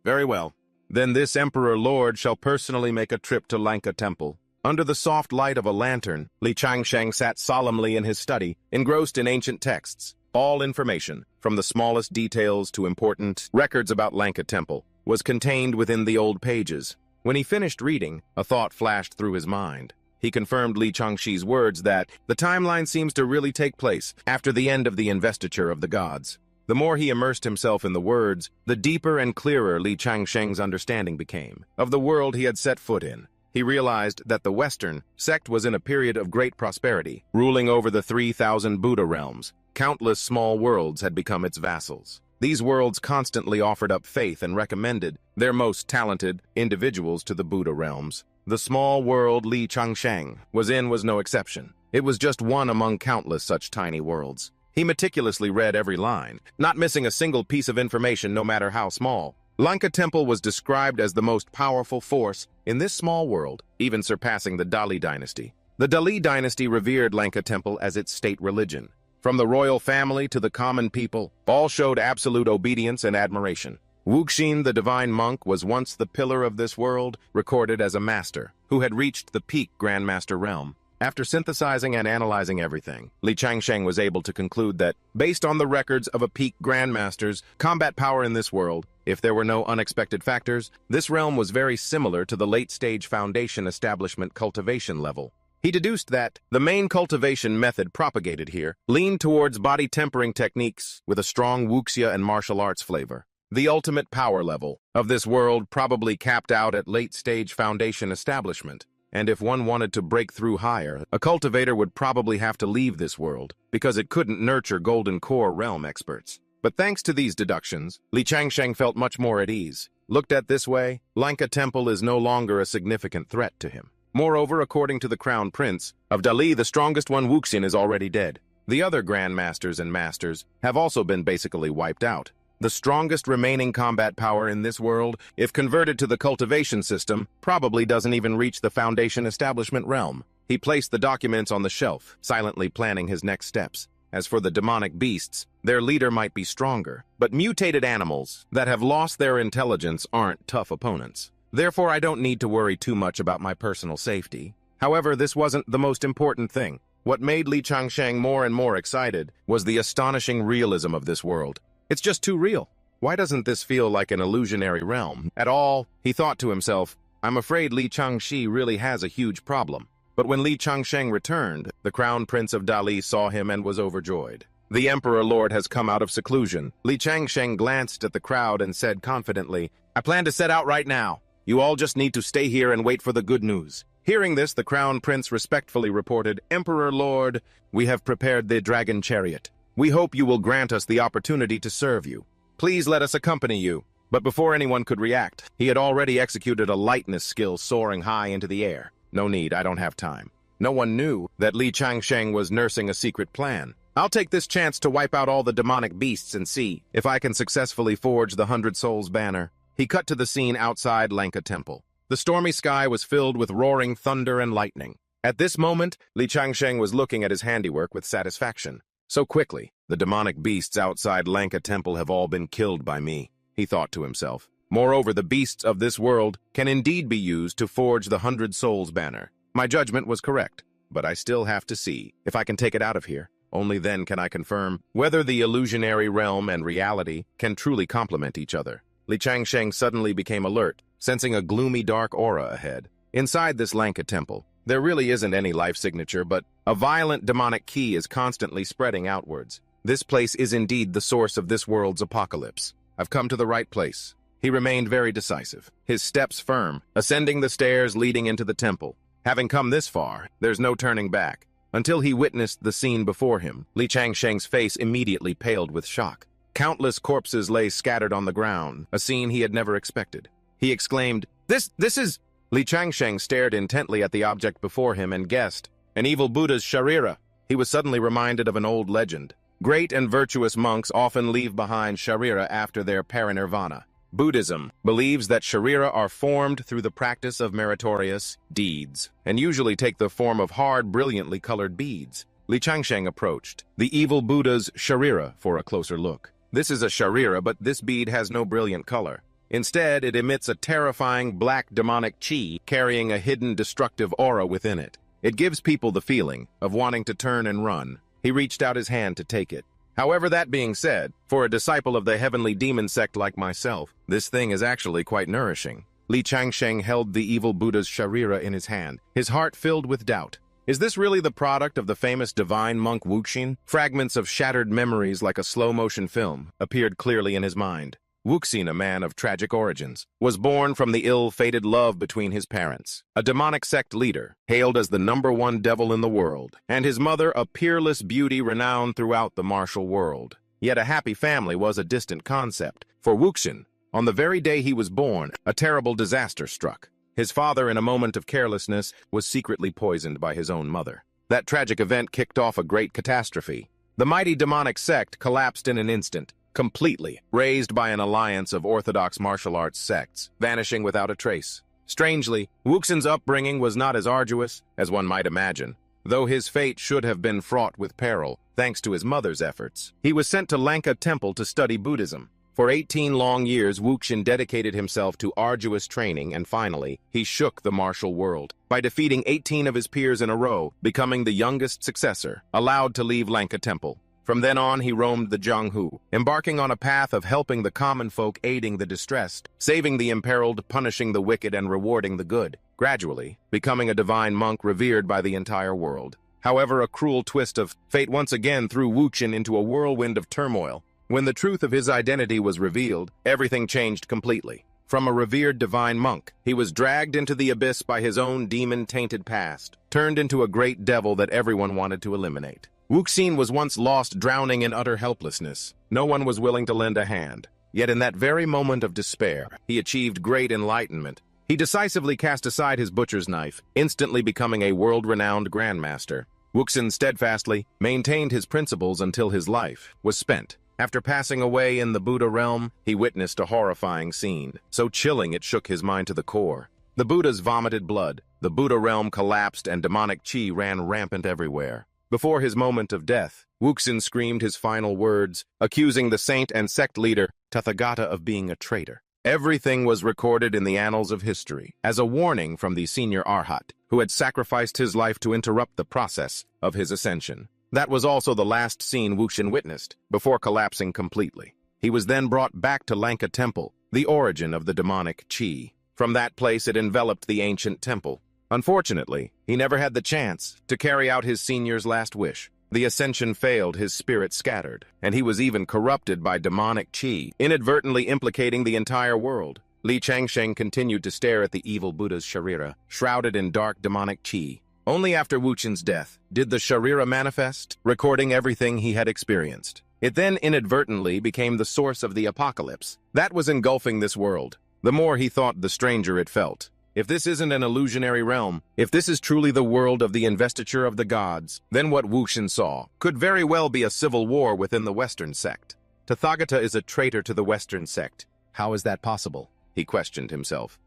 Very well. Then this Emperor Lord shall personally make a trip to Lanka Temple. Under the soft light of a lantern, Li Changsheng sat solemnly in his study, engrossed in ancient texts. All information, from the smallest details to important records about Lanka Temple, was contained within the old pages. When he finished reading, a thought flashed through his mind. He confirmed Li Changshi's words that the timeline seems to really take place after the end of the investiture of the gods. The more he immersed himself in the words, the deeper and clearer Li Changsheng's understanding became of the world he had set foot in. He realized that the Western sect was in a period of great prosperity, ruling over the 3,000 Buddha realms. Countless small worlds had become its vassals. These worlds constantly offered up faith and recommended their most talented individuals to the Buddha realms. The small world Li Changsheng was in was no exception. It was just one among countless such tiny worlds. He meticulously read every line, not missing a single piece of information no matter how small. Lanka Temple was described as the most powerful force in this small world, even surpassing the Dali dynasty. The Dali dynasty revered Lanka Temple as its state religion. From the royal family to the common people, all showed absolute obedience and admiration. Wuxin, the divine monk, was once the pillar of this world, recorded as a master, who had reached the peak Grandmaster realm. After synthesizing and analyzing everything, Li Changsheng was able to conclude that, based on the records of a peak Grandmaster's combat power in this world, if there were no unexpected factors, this realm was very similar to the late-stage Foundation establishment cultivation level. He deduced that the main cultivation method propagated here leaned towards body-tempering techniques with a strong wuxia and martial arts flavor. The ultimate power level of this world probably capped out at late-stage Foundation establishment, and if one wanted to break through higher, a cultivator would probably have to leave this world because it couldn't nurture Golden Core realm experts. But thanks to these deductions, Li Changsheng felt much more at ease. Looked at this way, Lanka Temple is no longer a significant threat to him. Moreover, according to the Crown Prince of Dali, the strongest one, Wuxin, is already dead. The other Grandmasters and Masters have also been basically wiped out. The strongest remaining combat power in this world, if converted to the cultivation system, probably doesn't even reach the Foundation establishment realm. He placed the documents on the shelf, silently planning his next steps. As for the demonic beasts, their leader might be stronger, but mutated animals that have lost their intelligence aren't tough opponents. Therefore, I don't need to worry too much about my personal safety. However, this wasn't the most important thing. What made Li Changsheng more and more excited was the astonishing realism of this world. It's just too real. Why doesn't this feel like an illusionary realm at all? He thought to himself, I'm afraid Li Changshi really has a huge problem. But when Li Changsheng returned, the Crown Prince of Dali saw him and was overjoyed. The Emperor Lord has come out of seclusion. Li Changsheng glanced at the crowd and said confidently, I plan to set out right now. You all just need to stay here and wait for the good news. Hearing this, the Crown Prince respectfully reported, Emperor Lord, we have prepared the dragon chariot. We hope you will grant us the opportunity to serve you. Please let us accompany you. But before anyone could react, he had already executed a lightness skill soaring high into the air. No need, I don't have time. No one knew that Li Changsheng was nursing a secret plan. I'll take this chance to wipe out all the demonic beasts and see if I can successfully forge the 100 Souls banner. He cut to the scene outside Lanka Temple. The stormy sky was filled with roaring thunder and lightning. At this moment, Li Changsheng was looking at his handiwork with satisfaction. So quickly, the demonic beasts outside Lanka Temple have all been killed by me, he thought to himself. Moreover, the beasts of this world can indeed be used to forge the 100 Souls banner. My judgment was correct, but I still have to see if I can take it out of here. Only then can I confirm whether the illusionary realm and reality can truly complement each other. Li Changsheng suddenly became alert, sensing a gloomy dark aura ahead. Inside this Lanka temple, there really isn't any life signature, but a violent demonic ki is constantly spreading outwards. This place is indeed the source of this world's apocalypse. I've come to the right place. He remained very decisive, his steps firm, ascending the stairs leading into the temple. Having come this far, there's no turning back. Until he witnessed the scene before him, Li Changsheng's face immediately paled with shock. Countless corpses lay scattered on the ground, a scene he had never expected. He exclaimed, This is... Li Changsheng stared intently at the object before him and guessed, an evil Buddha's sharira. He was suddenly reminded of an old legend. Great and virtuous monks often leave behind sharira after their parinirvana. Buddhism believes that sharira are formed through the practice of meritorious deeds, and usually take the form of hard, brilliantly colored beads. Li Changsheng approached the evil Buddha's sharira for a closer look. This is a sharira, but this bead has no brilliant color. Instead, it emits a terrifying black demonic chi carrying a hidden destructive aura within it. It gives people the feeling of wanting to turn and run. He reached out his hand to take it. However, that being said, for a disciple of the heavenly demon sect like myself, this thing is actually quite nourishing. Li Changsheng held the evil Buddha's sharira in his hand, his heart filled with doubt. Is this really the product of the famous divine monk Wuxin? Fragments of shattered memories like a slow-motion film appeared clearly in his mind. Wuxin, a man of tragic origins, was born from the ill-fated love between his parents, a demonic sect leader, hailed as the #1 devil in the world, and his mother a peerless beauty renowned throughout the martial world. Yet a happy family was a distant concept. For Wuxin, on the very day he was born, a terrible disaster struck. His father, in a moment of carelessness, was secretly poisoned by his own mother. That tragic event kicked off a great catastrophe. The mighty demonic sect collapsed in an instant, completely, raised by an alliance of orthodox martial arts sects, vanishing without a trace. Strangely, Wuxin's upbringing was not as arduous as one might imagine, though his fate should have been fraught with peril, thanks to his mother's efforts. He was sent to Lanka Temple to study Buddhism. For 18 long years, Wuxin dedicated himself to arduous training, and finally, he shook the martial world by defeating 18 of his peers in a row, becoming the youngest successor, allowed to leave Lanka Temple. From then on, he roamed the Jianghu, embarking on a path of helping the common folk, aiding the distressed, saving the imperiled, punishing the wicked, and rewarding the good, gradually becoming a divine monk revered by the entire world. However, a cruel twist of fate once again threw Wuxin into a whirlwind of turmoil. When the truth of his identity was revealed, everything changed completely. From a revered divine monk, he was dragged into the abyss by his own demon-tainted past, turned into a great devil that everyone wanted to eliminate. Wuxin was once lost, drowning in utter helplessness. No one was willing to lend a hand. Yet in that very moment of despair, he achieved great enlightenment. He decisively cast aside his butcher's knife, instantly becoming a world-renowned grandmaster. Wuxin steadfastly maintained his principles until his life was spent. After passing away in the Buddha realm, he witnessed a horrifying scene, so chilling it shook his mind to the core. The Buddhas vomited blood, the Buddha realm collapsed, and demonic chi ran rampant everywhere. Before his moment of death, Wuxin screamed his final words, accusing the saint and sect leader, Tathagata, of being a traitor. Everything was recorded in the annals of history, as a warning from the senior Arhat, who had sacrificed his life to interrupt the process of his ascension. That was also the last scene Wuxin witnessed, before collapsing completely. He was then brought back to Lanka Temple, the origin of the demonic chi. From that place it enveloped the ancient temple. Unfortunately, he never had the chance to carry out his senior's last wish. The ascension failed, his spirit scattered, and he was even corrupted by demonic chi, inadvertently implicating the entire world. Li Changsheng continued to stare at the evil Buddha's sharira, shrouded in dark demonic chi. Only after Wuxin's death did the sharira manifest, recording everything he had experienced. It then inadvertently became the source of the apocalypse. That was engulfing this world. The more he thought, the stranger it felt. If this isn't an illusionary realm, if this is truly the world of the investiture of the gods, then what Wuxin saw could very well be a civil war within the Western sect. Tathagata is a traitor to the Western sect. How is that possible? He questioned himself.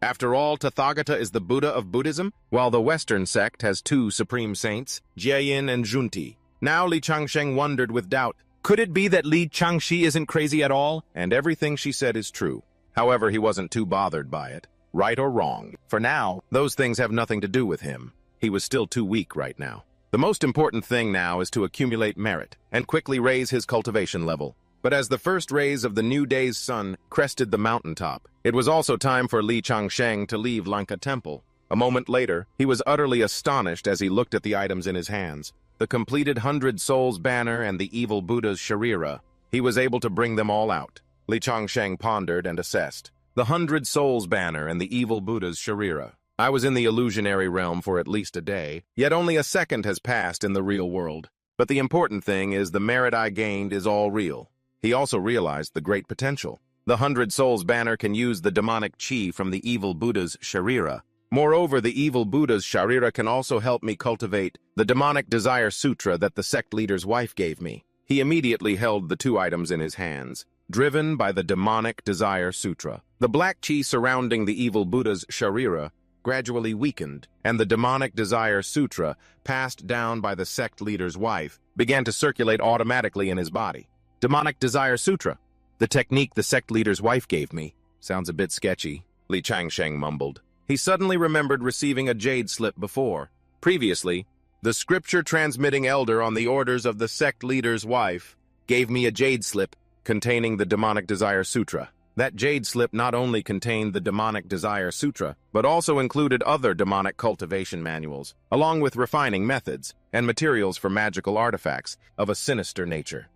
After all, Tathagata is the Buddha of Buddhism, while the Western sect has two supreme saints, Jieyin and Junti. Now Li Changsheng wondered with doubt, could it be that Li Changxi isn't crazy at all? And everything she said is true. However, he wasn't too bothered by it. Right or wrong. For now, those things have nothing to do with him. He was still too weak right now. The most important thing now is to accumulate merit and quickly raise his cultivation level. But as the first rays of the new day's sun crested the mountaintop, it was also time for Li Changsheng to leave Lanka Temple. A moment later, he was utterly astonished as he looked at the items in his hands. The completed 100 Souls banner and the evil Buddha's Sharira. He was able to bring them all out. Li Changsheng pondered and assessed. The 100 Souls banner and the evil Buddha's Sharira. I was in the illusionary realm for at least a day, yet only a second has passed in the real world. But the important thing is the merit I gained is all real. He also realized the great potential. The 100 Souls banner can use the demonic chi from the evil Buddha's Sharira. Moreover, the evil Buddha's Sharira can also help me cultivate the demonic desire sutra that the sect leader's wife gave me. He immediately held the two items in his hands, driven by the demonic desire sutra. The black chi surrounding the evil Buddha's Sharira gradually weakened, and the demonic desire sutra, passed down by the sect leader's wife, began to circulate automatically in his body. Demonic desire sutra, the technique the sect leader's wife gave me. Sounds a bit sketchy, Li Changsheng mumbled. He suddenly remembered receiving a jade slip before. Previously, the scripture-transmitting elder on the orders of the sect leader's wife gave me a jade slip containing the demonic desire sutra. That jade slip not only contained the demonic desire sutra, but also included other demonic cultivation manuals, along with refining methods and materials for magical artifacts of a sinister nature.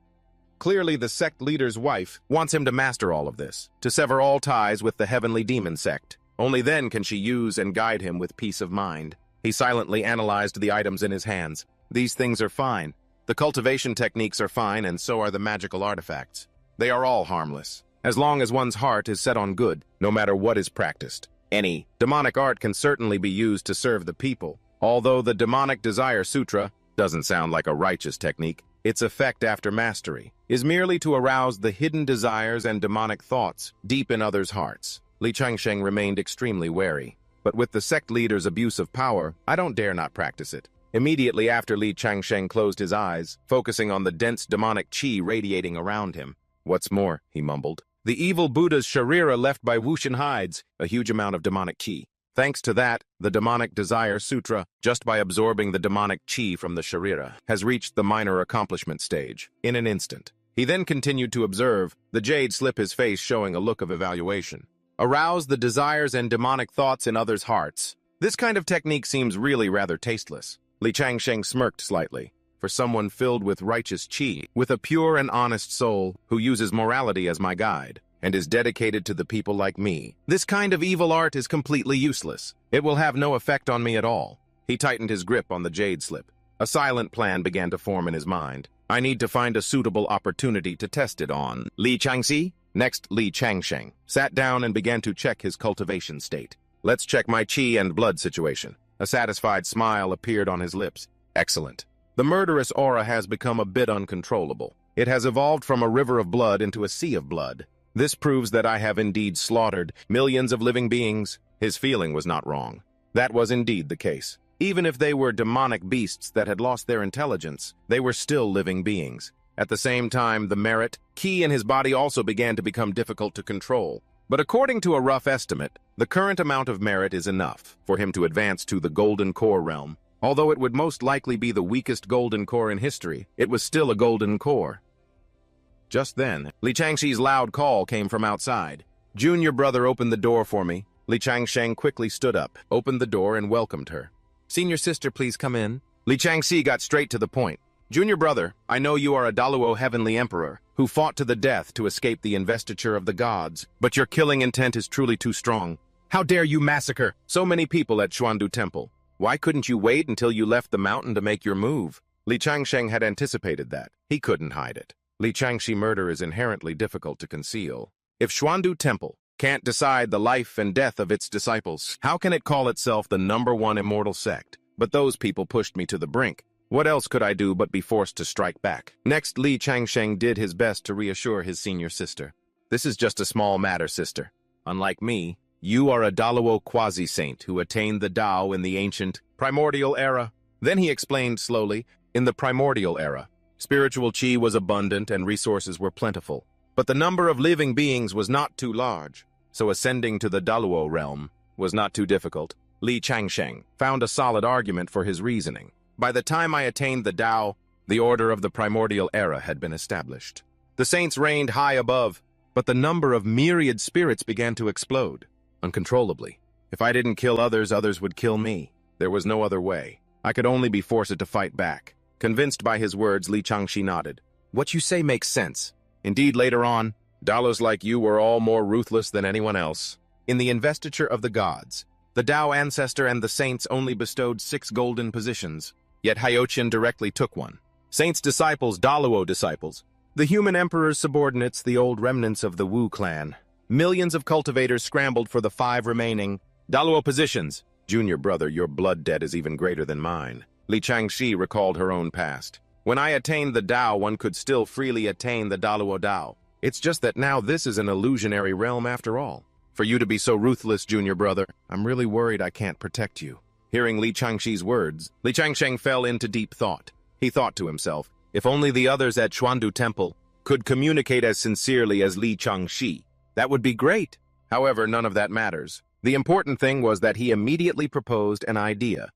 Clearly, the sect leader's wife wants him to master all of this, to sever all ties with the heavenly demon sect. Only then can she use and guide him with peace of mind. He silently analyzed the items in his hands. These things are fine. The cultivation techniques are fine, and so are the magical artifacts. They are all harmless, as long as one's heart is set on good, no matter what is practiced. Any demonic art can certainly be used to serve the people, although the demonic desire sutra doesn't sound like a righteous technique. Its effect after mastery is merely to arouse the hidden desires and demonic thoughts deep in others' hearts. Li Changsheng remained extremely wary, but with the sect leader's abuse of power, I don't dare not practice it. Immediately after Li Changsheng closed his eyes, focusing on the dense demonic chi radiating around him. What's more, he mumbled, the evil Buddha's Sharira left by Wuxin hides a huge amount of demonic chi. Thanks to that, the demonic desire sutra, just by absorbing the demonic chi from the Sharira, has reached the minor accomplishment stage, in an instant. He then continued to observe, the jade slip his face showing a look of evaluation. Arouse the desires and demonic thoughts in others' hearts. This kind of technique seems really rather tasteless. Li Changsheng smirked slightly. For someone filled with righteous chi, with a pure and honest soul, who uses morality as my guide, and is dedicated to the people like me, this kind of evil art is completely useless. It will have no effect on me at all. He tightened his grip on the jade slip. A silent plan began to form in his mind. I need to find a suitable opportunity to test it on Li Changxi. Next, Li Changsheng sat down and began to check his cultivation state. Let's check my chi and blood situation. A satisfied smile appeared on his lips. Excellent. The murderous aura has become a bit uncontrollable. It has evolved from a river of blood into a sea of blood. This proves that I have indeed slaughtered millions of living beings. His feeling was not wrong. That was indeed the case. Even if they were demonic beasts that had lost their intelligence, they were still living beings. At the same time, the merit, ki in his body also began to become difficult to control. But according to a rough estimate, the current amount of merit is enough for him to advance to the golden core realm. Although it would most likely be the weakest golden core in history, it was still a golden core. Just then, Li Changxi's loud call came from outside. Junior brother opened the door for me. Li Changsheng quickly stood up, opened the door, and welcomed her. Senior sister, please come in. Li Changxi got straight to the point. Junior brother, I know you are a Daluo heavenly emperor, who fought to the death to escape the investiture of the gods, but your killing intent is truly too strong. How dare you massacre so many people at Xuandu Temple? Why couldn't you wait until you left the mountain to make your move? Li Changsheng had anticipated that. He couldn't hide it. Li Changshi murder is inherently difficult to conceal. If Xuandu Temple can't decide the life and death of its disciples, how can it call itself the #1 immortal sect? But those people pushed me to the brink. What else could I do but be forced to strike back? Next, Li Changsheng did his best to reassure his senior sister. This is just a small matter, sister. Unlike me, you are a Daluo quasi-saint who attained the Tao in the ancient, primordial era. Then he explained slowly, in the primordial era, spiritual qi was abundant and resources were plentiful. But the number of living beings was not too large, so ascending to the Daluo realm was not too difficult. Li Changsheng found a solid argument for his reasoning. By the time I attained the Tao, the order of the primordial era had been established. The saints reigned high above, but the number of myriad spirits began to explode, uncontrollably. If I didn't kill others, others would kill me. There was no other way. I could only be forced to fight back. Convinced by his words, Li Changshi nodded. What you say makes sense. Indeed, later on, Dalos like you were all more ruthless than anyone else. In the investiture of the gods, the Tao ancestor and the saints only bestowed 6 golden positions, yet Hyoqian directly took one. Saints' disciples, Daluo disciples. The human emperor's subordinates, the old remnants of the Wu clan. Millions of cultivators scrambled for the 5 remaining Daluo positions. Junior brother, your blood debt is even greater than mine. Li Changshi recalled her own past. When I attained the Tao, one could still freely attain the Daluo Tao. It's just that now this is an illusionary realm after all. For you to be so ruthless, junior brother, I'm really worried I can't protect you. Hearing Li Changshi's words, Li Changsheng fell into deep thought. He thought to himself, if only the others at Xuandu Temple could communicate as sincerely as Li Changshi, that would be great. However, none of that matters. The important thing was that he immediately proposed an idea.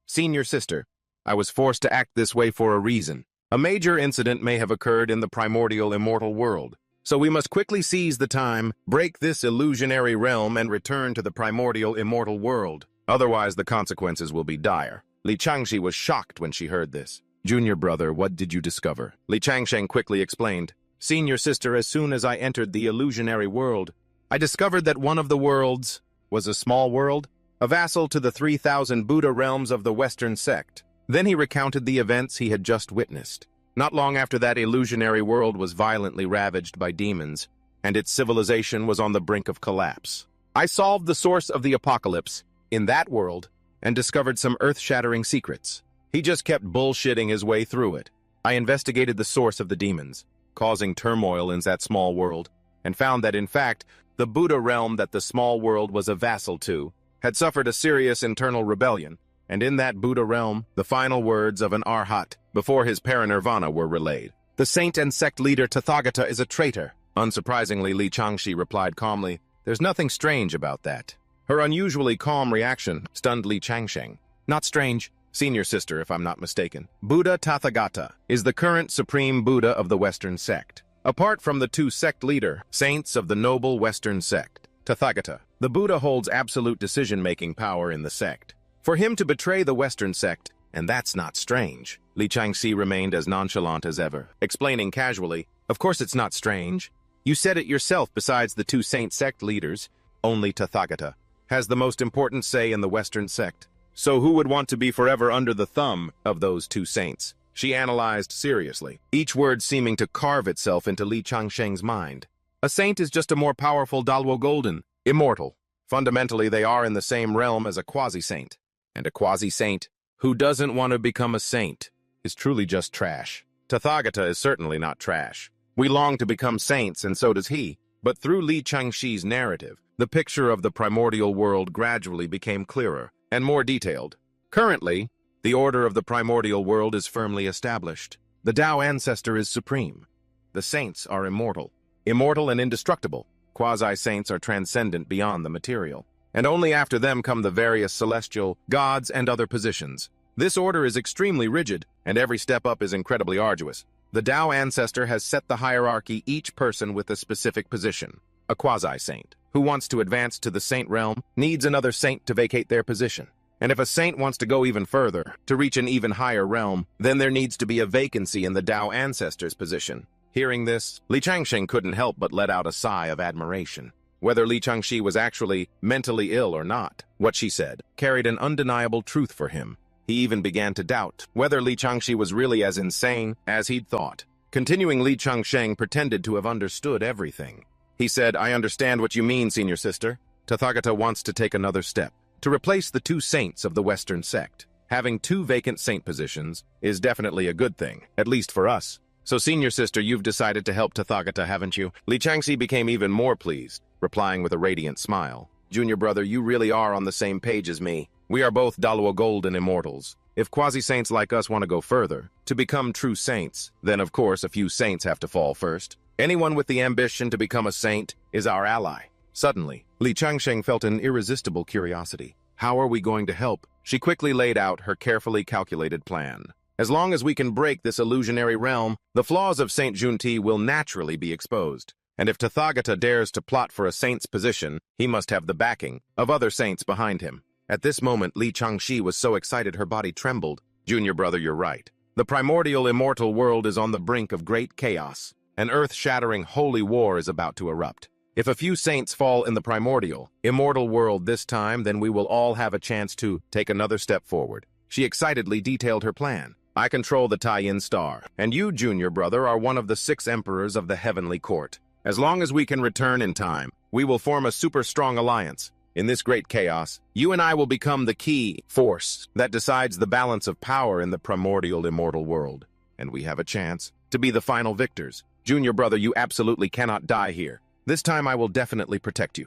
Senior sister, I was forced to act this way for a reason. A major incident may have occurred in the primordial immortal world. So we must quickly seize the time, break this illusionary realm, and return to the primordial immortal world. Otherwise, the consequences will be dire. Li Changshi was shocked when she heard this. Junior brother, what did you discover? Li Changsheng quickly explained. Senior sister, as soon as I entered the illusionary world, I discovered that one of the worlds was a small world, a vassal to the 3,000 Buddha realms of the Western sect. Then he recounted the events he had just witnessed. Not long after that illusionary world was violently ravaged by demons, and its civilization was on the brink of collapse. I solved the source of the apocalypse in that world and discovered some earth-shattering secrets. He just kept bullshitting his way through it. I investigated the source of the demons, causing turmoil in that small world, and found that in fact, the Buddha realm that the small world was a vassal to had suffered a serious internal rebellion, and in that Buddha realm, the final words of an arhat before his parinirvana were relayed. The saint and sect leader Tathagata is a traitor. Unsurprisingly, Li Changshi replied calmly, there's nothing strange about that. Her unusually calm reaction stunned Li Changsheng. Not strange, senior sister if I'm not mistaken. Buddha Tathagata is the current supreme Buddha of the Western sect. Apart from the 2 sect leader, saints of the noble Western sect, Tathagata, the Buddha holds absolute decision-making power in the sect. For him to betray the Western sect, and that's not strange. Li Changxi remained as nonchalant as ever, explaining casually, of course it's not strange. You said it yourself, besides the 2 saint sect leaders, only Tathagata has the most important say in the Western sect. So who would want to be forever under the thumb of those 2 saints? She analyzed seriously, each word seeming to carve itself into Li Changsheng's mind. A saint is just a more powerful Daluo Golden, immortal. Fundamentally, they are in the same realm as a quasi-saint. And a quasi-saint who doesn't want to become a saint is truly just trash. Tathagata is certainly not trash. We long to become saints, and so does he. But through Li Changshi's narrative, the picture of the primordial world gradually became clearer and more detailed. Currently, the order of the primordial world is firmly established. The Tao ancestor is supreme. The saints are immortal. Immortal and indestructible. Quasi-saints are transcendent beyond the material. And only after them come the various celestial, gods, and other positions. This order is extremely rigid, and every step up is incredibly arduous. The Tao ancestor has set the hierarchy, each person with a specific position. A quasi-saint, who wants to advance to the saint realm, needs another saint to vacate their position. And if a saint wants to go even further, to reach an even higher realm, then there needs to be a vacancy in the Tao ancestor's position. Hearing this, Li Changsheng couldn't help but let out a sigh of admiration. Whether Li Changxi was actually mentally ill or not, what she said carried an undeniable truth for him. He even began to doubt whether Li Changxi was really as insane as he'd thought. Continuing, Li Changsheng pretended to have understood everything. He said, I understand what you mean, senior sister. Tathagata wants to take another step, to replace the two saints of the Western sect. Having two vacant saint positions is definitely a good thing, at least for us. So, senior sister, you've decided to help Tathagata, haven't you? Li Changxi became even more pleased, replying with a radiant smile. Junior brother, you really are on the same page as me. We are both Daluo Golden immortals. If quasi-saints like us want to go further, to become true saints, then of course a few saints have to fall first. Anyone with the ambition to become a saint is our ally. Suddenly, Li Changsheng felt an irresistible curiosity. How are we going to help? She quickly laid out her carefully calculated plan. As long as we can break this illusionary realm, the flaws of Saint Junti will naturally be exposed. And if Tathagata dares to plot for a saint's position, he must have the backing of other saints behind him. At this moment, Li Changxi was so excited her body trembled. Junior brother, you're right. The primordial immortal world is on the brink of great chaos. An earth-shattering holy war is about to erupt. If a few saints fall in the primordial, immortal world this time, then we will all have a chance to take another step forward. She excitedly detailed her plan. I control the tie-in star, and you, junior brother, are one of the 6 emperors of the heavenly court. As long as we can return in time, we will form a super strong alliance. In this great chaos, you and I will become the key force that decides the balance of power in the primordial immortal world. And we have a chance to be the final victors. Junior brother, you absolutely cannot die here. This time I will definitely protect you.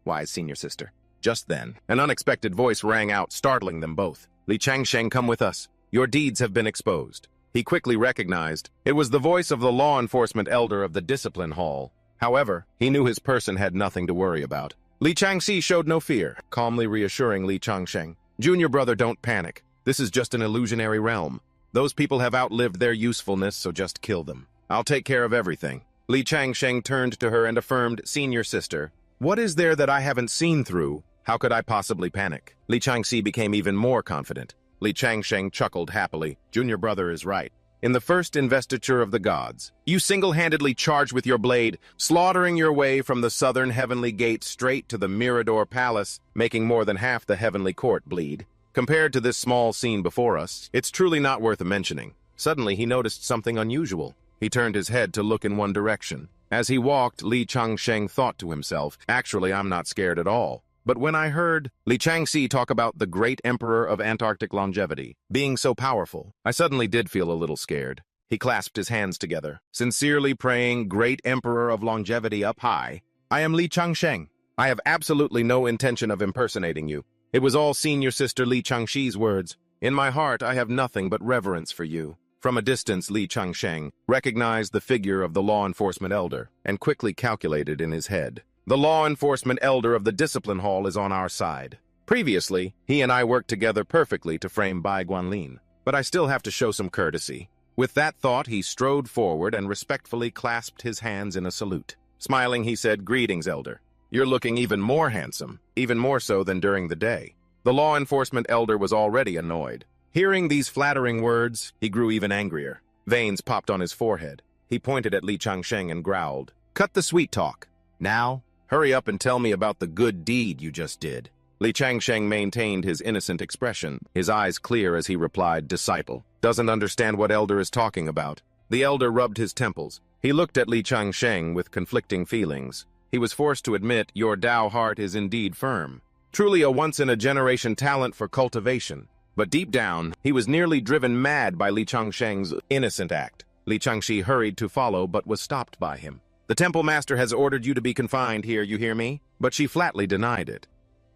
Wise senior sister. Just then, an unexpected voice rang out, startling them both. Li Changsheng, come with us. Your deeds have been exposed. He quickly recognized it was the voice of the law enforcement elder of the discipline hall. However, he knew his person had nothing to worry about. Li Changxi showed no fear, calmly reassuring Li Changsheng. Junior brother, don't panic. This is just an illusionary realm. Those people have outlived their usefulness, so just kill them. I'll take care of everything. Li Changsheng turned to her and affirmed, Senior sister, what is there that I haven't seen through? How could I possibly panic? Li Changxi became even more confident. Li Changsheng chuckled happily. Junior brother is right. In the first investiture of the gods, you single-handedly charged with your blade, slaughtering your way from the southern heavenly gate straight to the Mirador Palace, making more than half the heavenly court bleed. Compared to this small scene before us, it's truly not worth mentioning. Suddenly, he noticed something unusual. He turned his head to look in one direction. As he walked, Li Changsheng thought to himself, actually, I'm not scared at all. But when I heard Li Changxi talk about the great emperor of Antarctic longevity being so powerful, I suddenly did feel a little scared. He clasped his hands together, sincerely praying, Great Emperor of Longevity up high. I am Li Changsheng. I have absolutely no intention of impersonating you. It was all senior sister Li Changxi's words. In my heart, I have nothing but reverence for you. From a distance, Li Changsheng recognized the figure of the law enforcement elder and quickly calculated in his head. The law enforcement elder of the discipline hall is on our side. Previously, he and I worked together perfectly to frame Bai Guanlin, but I still have to show some courtesy. With that thought, he strode forward and respectfully clasped his hands in a salute. Smiling, he said, Greetings, elder. You're looking even more handsome, even more so than during the day. The law enforcement elder was already annoyed. Hearing these flattering words, he grew even angrier. Veins popped on his forehead. He pointed at Li Changsheng and growled, Cut the sweet talk. Now, hurry up and tell me about the good deed you just did. Li Changsheng maintained his innocent expression, his eyes clear as he replied, Disciple. Doesn't understand what elder is talking about. The elder rubbed his temples. He looked at Li Changsheng with conflicting feelings. He was forced to admit, your Tao heart is indeed firm. Truly a once-in-a-generation talent for cultivation. But deep down, he was nearly driven mad by Li Changsheng's innocent act. Li Changxi hurried to follow but was stopped by him. The temple master has ordered you to be confined here, you hear me? But she flatly denied it.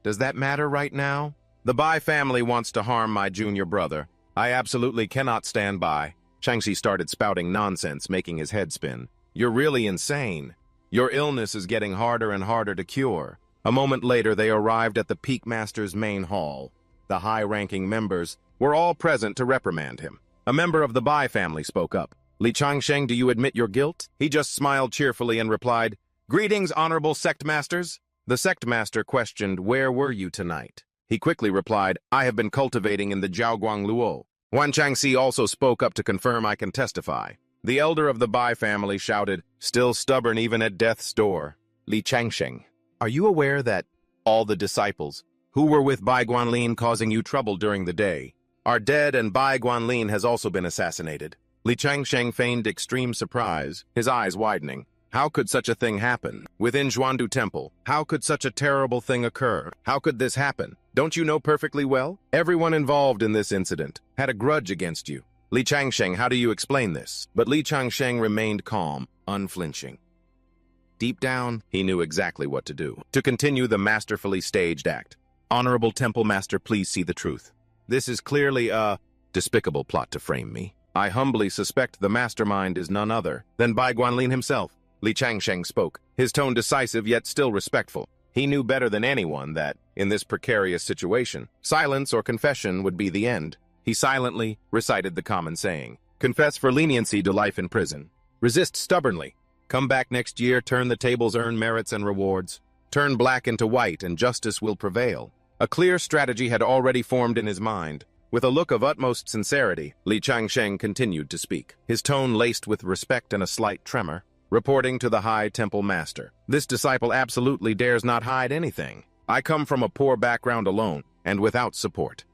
Does that matter right now? The Bai family wants to harm my junior brother. I absolutely cannot stand by. Changxi started spouting nonsense, making his head spin. You're really insane. Your illness is getting harder and harder to cure. A moment later, they arrived at the Peak Master's main hall. The high-ranking members were all present to reprimand him. A member of the Bai family spoke up. Li Changsheng, do you admit your guilt? He just smiled cheerfully and replied, Greetings, honorable sect masters. The sect master questioned, Where were you tonight? He quickly replied, I have been cultivating in the Jiaoguang Luo. Wan Changxi also spoke up to confirm I can testify. The elder of the Bai family shouted, Still stubborn even at death's door. Li Changsheng, are you aware that all the disciples who were with Bai Guanlin causing you trouble during the day are dead, and Bai Guanlin has also been assassinated? Li Changsheng feigned extreme surprise, his eyes widening. How could such a thing happen? Within Xuandu Temple, how could such a terrible thing occur? How could this happen? Don't you know perfectly well? Everyone involved in this incident had a grudge against you. Li Changsheng, how do you explain this? But Li Changsheng remained calm, unflinching. Deep down, he knew exactly what to do. To continue the masterfully staged act. Honorable Temple Master, please see the truth. This is clearly a despicable plot to frame me. I humbly suspect the mastermind is none other than Bai Guanlin himself. Li Changsheng spoke, his tone decisive yet still respectful. He knew better than anyone that, in this precarious situation, silence or confession would be the end. He silently recited the common saying, confess for leniency to life in prison. Resist stubbornly. Come back next year, turn the tables, earn merits and rewards. Turn black into white and justice will prevail. A clear strategy had already formed in his mind. With a look of utmost sincerity, Li Changsheng continued to speak, his tone laced with respect and a slight tremor. Reporting to the High Temple Master, this disciple absolutely dares not hide anything. I come from a poor background alone, and without support.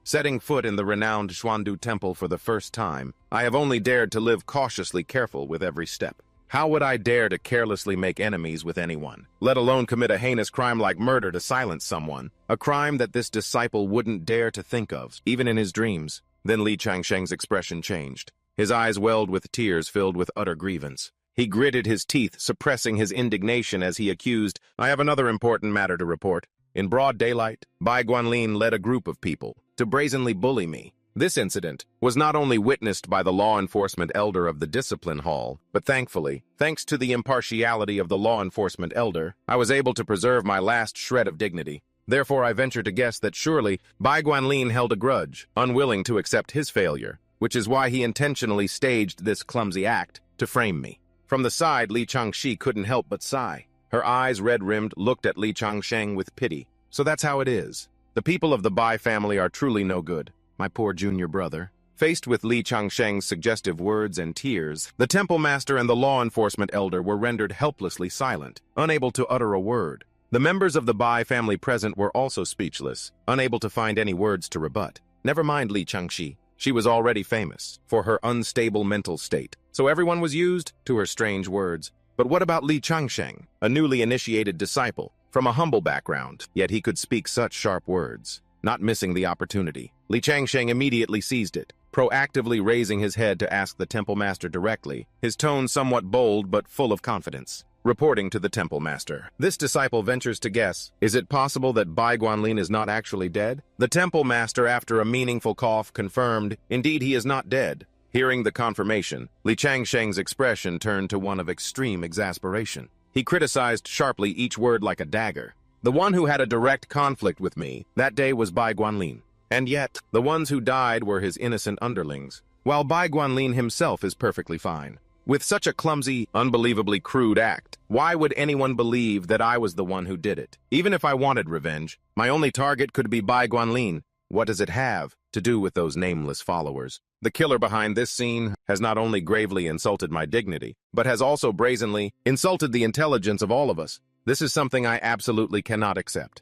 Setting foot in the renowned Xuandu Temple for the first time, I have only dared to live cautiously careful with every step. How would I dare to carelessly make enemies with anyone, let alone commit a heinous crime like murder to silence someone, a crime that this disciple wouldn't dare to think of, even in his dreams? Then Li Changsheng's expression changed. His eyes welled with tears filled with utter grievance. He gritted his teeth, suppressing his indignation as he accused, I have another important matter to report. In broad daylight, Bai Guanlin led a group of people to brazenly bully me. This incident was not only witnessed by the law enforcement elder of the discipline hall, but thankfully, thanks to the impartiality of the law enforcement elder, I was able to preserve my last shred of dignity. Therefore, I venture to guess that surely Bai Guanlin held a grudge, unwilling to accept his failure, which is why he intentionally staged this clumsy act to frame me. From the side, Li Changxi couldn't help but sigh. Her eyes, red-rimmed, looked at Li Changsheng with pity. So that's how it is. The people of the Bai family are truly no good. My poor junior brother. Faced with Li Changsheng's suggestive words and tears, the temple master and the law enforcement elder were rendered helplessly silent, unable to utter a word. The members of the Bai family present were also speechless, unable to find any words to rebut. Never mind Li Changxi. She was already famous for her unstable mental state, so everyone was used to her strange words. But what about Li Changsheng, a newly initiated disciple, from a humble background, yet he could speak such sharp words? Not missing the opportunity, Li Changsheng immediately seized it, proactively raising his head to ask the temple master directly, his tone somewhat bold but full of confidence. Reporting to the temple master, this disciple ventures to guess, is it possible that Bai Guanlin is not actually dead? The temple master, after a meaningful cough, confirmed, indeed he is not dead. Hearing the confirmation, Li Changsheng's expression turned to one of extreme exasperation. He criticized sharply, each word like a dagger. The one who had a direct conflict with me that day was Bai Guanlin. And yet, the ones who died were his innocent underlings, while Bai Guanlin himself is perfectly fine. With such a clumsy, unbelievably crude act, why would anyone believe that I was the one who did it? Even if I wanted revenge, my only target could be Bai Guanlin. What does it have to do with those nameless followers? The killer behind this scene has not only gravely insulted my dignity, but has also brazenly insulted the intelligence of all of us. This is something I absolutely cannot accept.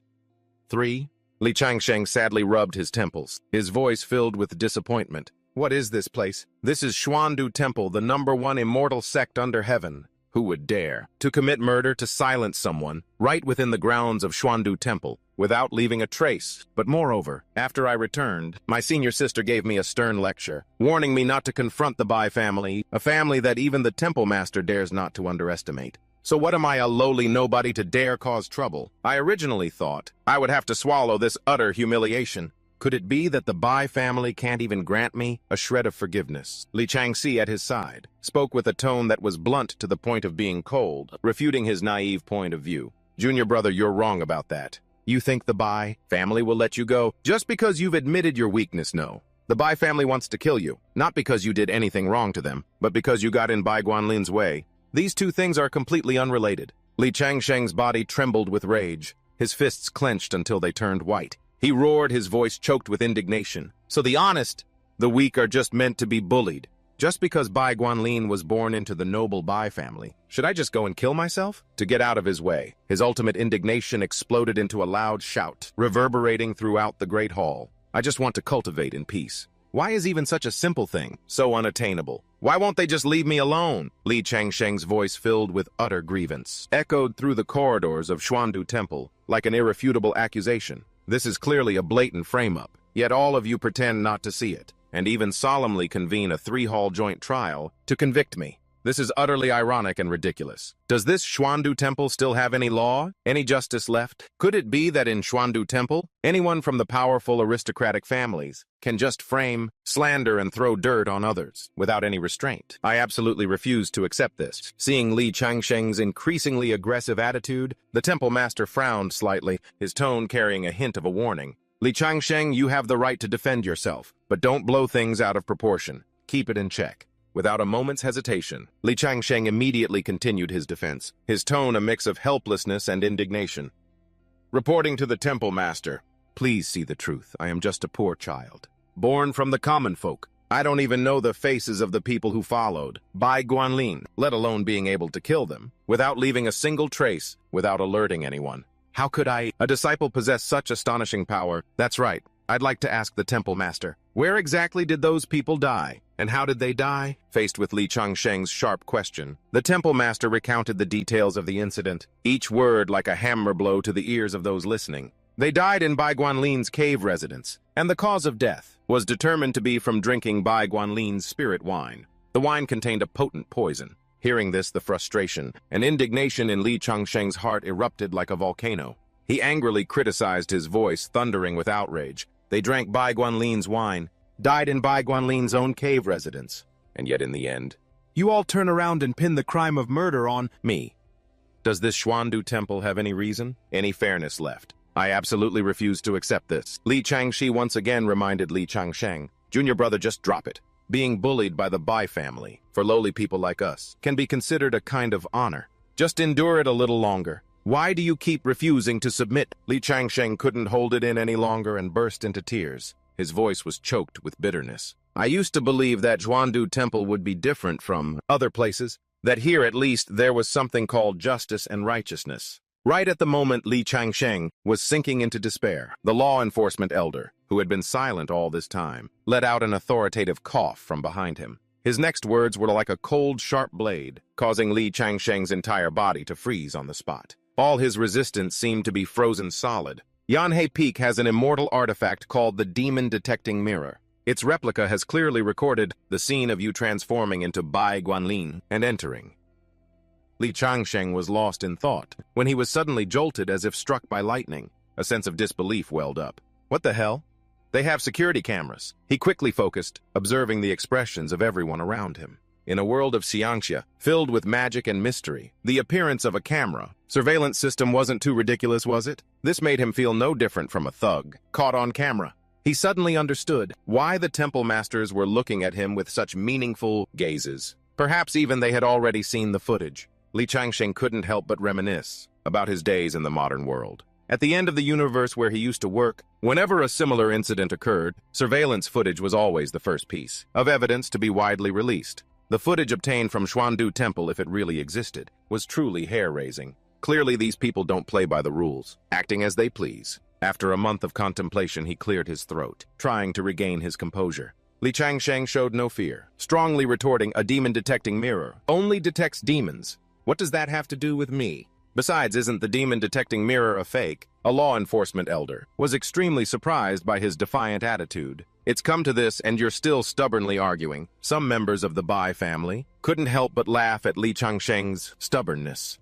3. Li Changsheng sadly rubbed his temples, his voice filled with disappointment. What is this place? This is Xuandu Temple, the #1 immortal sect under heaven. Who would dare to commit murder to silence someone right within the grounds of Xuandu Temple without leaving a trace? But moreover, after I returned, my senior sister gave me a stern lecture, warning me not to confront the Bai family, a family that even the temple master dares not to underestimate. So what am I, a lowly nobody, to dare cause trouble? I originally thought I would have to swallow this utter humiliation. Could it be that the Bai family can't even grant me a shred of forgiveness? Li Changxi, at his side, spoke with a tone that was blunt to the point of being cold, refuting his naive point of view. Junior brother, you're wrong about that. You think the Bai family will let you go just because you've admitted your weakness? No. The Bai family wants to kill you, not because you did anything wrong to them, but because you got in Bai Guanlin's way. These two things are completely unrelated. Li Changsheng's body trembled with rage, his fists clenched until they turned white. He roared, his voice choked with indignation. So the honest, the weak are just meant to be bullied. Just because Bai Guanlin was born into the noble Bai family, should I just go and kill myself? To get out of his way, his ultimate indignation exploded into a loud shout, reverberating throughout the great hall. I just want to cultivate in peace. Why is even such a simple thing so unattainable? Why won't they just leave me alone? Li Changsheng's voice, filled with utter grievance, echoed through the corridors of Xuandu Temple like an irrefutable accusation. This is clearly a blatant frame-up, yet all of you pretend not to see it, and even solemnly convene a 3-hall joint trial to convict me. This is utterly ironic and ridiculous. Does this Xuandu Temple still have any law? Any justice left? Could it be that in Xuandu Temple, anyone from the powerful aristocratic families can just frame, slander, and throw dirt on others without any restraint? I absolutely refuse to accept this. Seeing Li Changsheng's increasingly aggressive attitude, the temple master frowned slightly, his tone carrying a hint of a warning. Li Changsheng, you have the right to defend yourself, but don't blow things out of proportion. Keep it in check. Without a moment's hesitation, Li Changsheng immediately continued his defense, his tone a mix of helplessness and indignation. Reporting to the temple master, please see the truth. I am just a poor child, born from the common folk. I don't even know the faces of the people who followed Bai Guanlin, let alone being able to kill them, without leaving a single trace, without alerting anyone. How could a disciple possess such astonishing power? That's right. I'd like to ask the temple master, where exactly did those people die? And how did they die? Faced with Li Changsheng's sharp question, the temple master recounted the details of the incident, each word like a hammer blow to the ears of those listening. They died in Bai Guanlin's cave residence, and the cause of death was determined to be from drinking Bai Guanlin's spirit wine. The wine contained a potent poison. Hearing this, the frustration and indignation in Li Changsheng's heart erupted like a volcano. He angrily criticized, his voice thundering with outrage. They drank Bai Guanlin's wine, died in Bai Guanlin's own cave residence. And yet in the end, you all turn around and pin the crime of murder on me. Does this Xuandu temple have any reason, any fairness left? I absolutely refuse to accept this. Li Changshi once again reminded Li Changsheng, Junior brother, just drop it. Being bullied by the Bai family, for lowly people like us, can be considered a kind of honor. Just endure it a little longer. Why do you keep refusing to submit? Li Changsheng couldn't hold it in any longer and burst into tears. His voice was choked with bitterness. I used to believe that Xuandu Temple would be different from other places, that here at least there was something called justice and righteousness. Right at the moment Li Changsheng was sinking into despair, the law enforcement elder, who had been silent all this time, let out an authoritative cough from behind him. His next words were like a cold, sharp blade, causing Li Changsheng's entire body to freeze on the spot. All his resistance seemed to be frozen solid. Yanhei Peak has an immortal artifact called the Demon Detecting Mirror. Its replica has clearly recorded the scene of you transforming into Bai Guanlin and entering. Li Changsheng was lost in thought when he was suddenly jolted as if struck by lightning. A sense of disbelief welled up. What the hell? They have security cameras. He quickly focused, observing the expressions of everyone around him. In a world of Xiangxia, filled with magic and mystery, the appearance of a camera surveillance system wasn't too ridiculous, was it? This made him feel no different from a thug, caught on camera. He suddenly understood why the temple masters were looking at him with such meaningful gazes. Perhaps even they had already seen the footage. Li Changsheng couldn't help but reminisce about his days in the modern world. At the end of the universe where he used to work, whenever a similar incident occurred, surveillance footage was always the first piece of evidence to be widely released. The footage obtained from Xuandu Temple, if it really existed, was truly hair-raising. Clearly these people don't play by the rules, acting as they please. After a month of contemplation, he cleared his throat, trying to regain his composure. Li Changsheng showed no fear, strongly retorting, a demon-detecting mirror only detects demons. What does that have to do with me? Besides, isn't the demon-detecting mirror a fake? A law enforcement elder was extremely surprised by his defiant attitude. It's come to this and you're still stubbornly arguing. Some members of the Bai family couldn't help but laugh at Li Changsheng's stubbornness.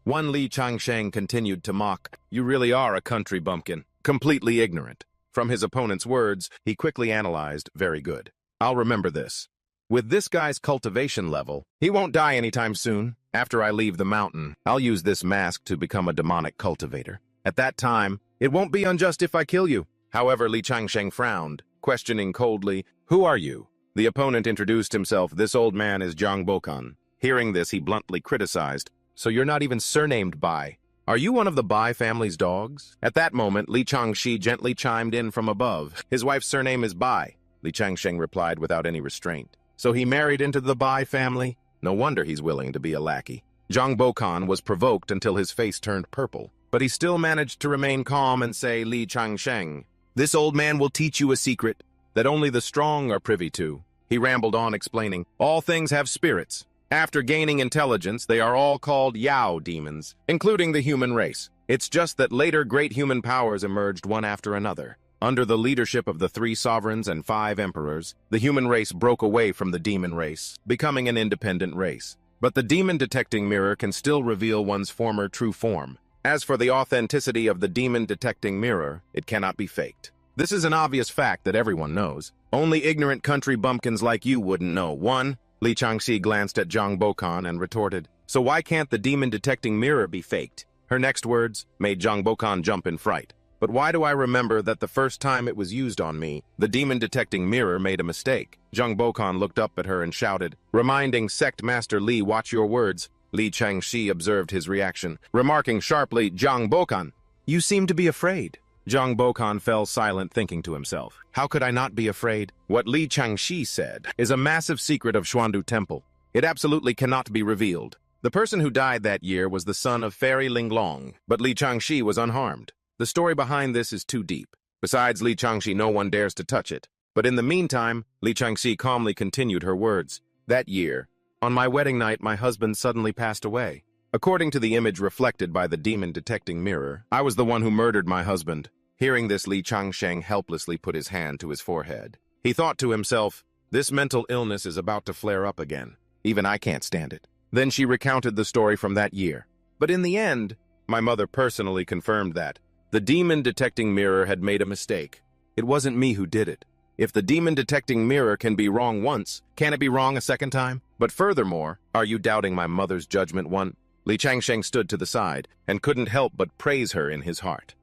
One Li Changsheng continued to mock, you really are a country bumpkin, completely ignorant. From his opponent's words, he quickly analyzed, very good. I'll remember this. With this guy's cultivation level, he won't die anytime soon. After I leave the mountain, I'll use this mask to become a demonic cultivator. At that time, it won't be unjust if I kill you. However, Li Changsheng frowned, questioning coldly, who are you? The opponent introduced himself, this old man is Zhang Bokan. Hearing this, he bluntly criticized, so you're not even surnamed Bai. Are you one of the Bai family's dogs? At that moment, Li Changxi gently chimed in from above. His wife's surname is Bai. Li Changsheng replied without any restraint. So he married into the Bai family? No wonder he's willing to be a lackey. Zhang Bokan was provoked until his face turned purple, but he still managed to remain calm and say, Li Changsheng, this old man will teach you a secret. that only the strong are privy to. He rambled on, explaining, all things have spirits. After gaining intelligence, they are all called Yao demons, including the human race. It's just that later great human powers emerged one after another. Under the leadership of the 3 sovereigns and 5 emperors, the human race broke away from the demon race, becoming an independent race. But the demon-detecting mirror can still reveal one's former true form. As for the authenticity of the demon-detecting mirror, it cannot be faked. This is an obvious fact that everyone knows. Only ignorant country bumpkins like you wouldn't know. 1. Li Changxi glanced at Zhang Bokan and retorted, so why can't the demon-detecting mirror be faked? Her next words made Zhang Bokan jump in fright. But why do I remember that the first time it was used on me, the demon-detecting mirror made a mistake? Zhang Bokan looked up at her and shouted, reminding Sect Master Li, watch your words. Li Changxi observed his reaction, remarking sharply, Zhang Bokan, you seem to be afraid. Zhang Bokan fell silent, thinking to himself, how could I not be afraid? What Li Changxi said is a massive secret of Xuandu Temple. It absolutely cannot be revealed. The person who died that year was the son of Fairy Linglong, but Li Changxi was unharmed. The story behind this is too deep. Besides Li Changxi, no one dares to touch it. But in the meantime, Li Changxi calmly continued her words. That year, on my wedding night, my husband suddenly passed away. According to the image reflected by the demon-detecting mirror, I was the one who murdered my husband. Hearing this, Li Changsheng helplessly put his hand to his forehead. He thought to himself, this mental illness is about to flare up again. Even I can't stand it. Then she recounted the story from that year. But in the end, my mother personally confirmed that the demon-detecting mirror had made a mistake. It wasn't me who did it. If the demon-detecting mirror can be wrong once, can it be wrong a second time? But furthermore, are you doubting my mother's judgment? Li Changsheng stood to the side and couldn't help but praise her in his heart.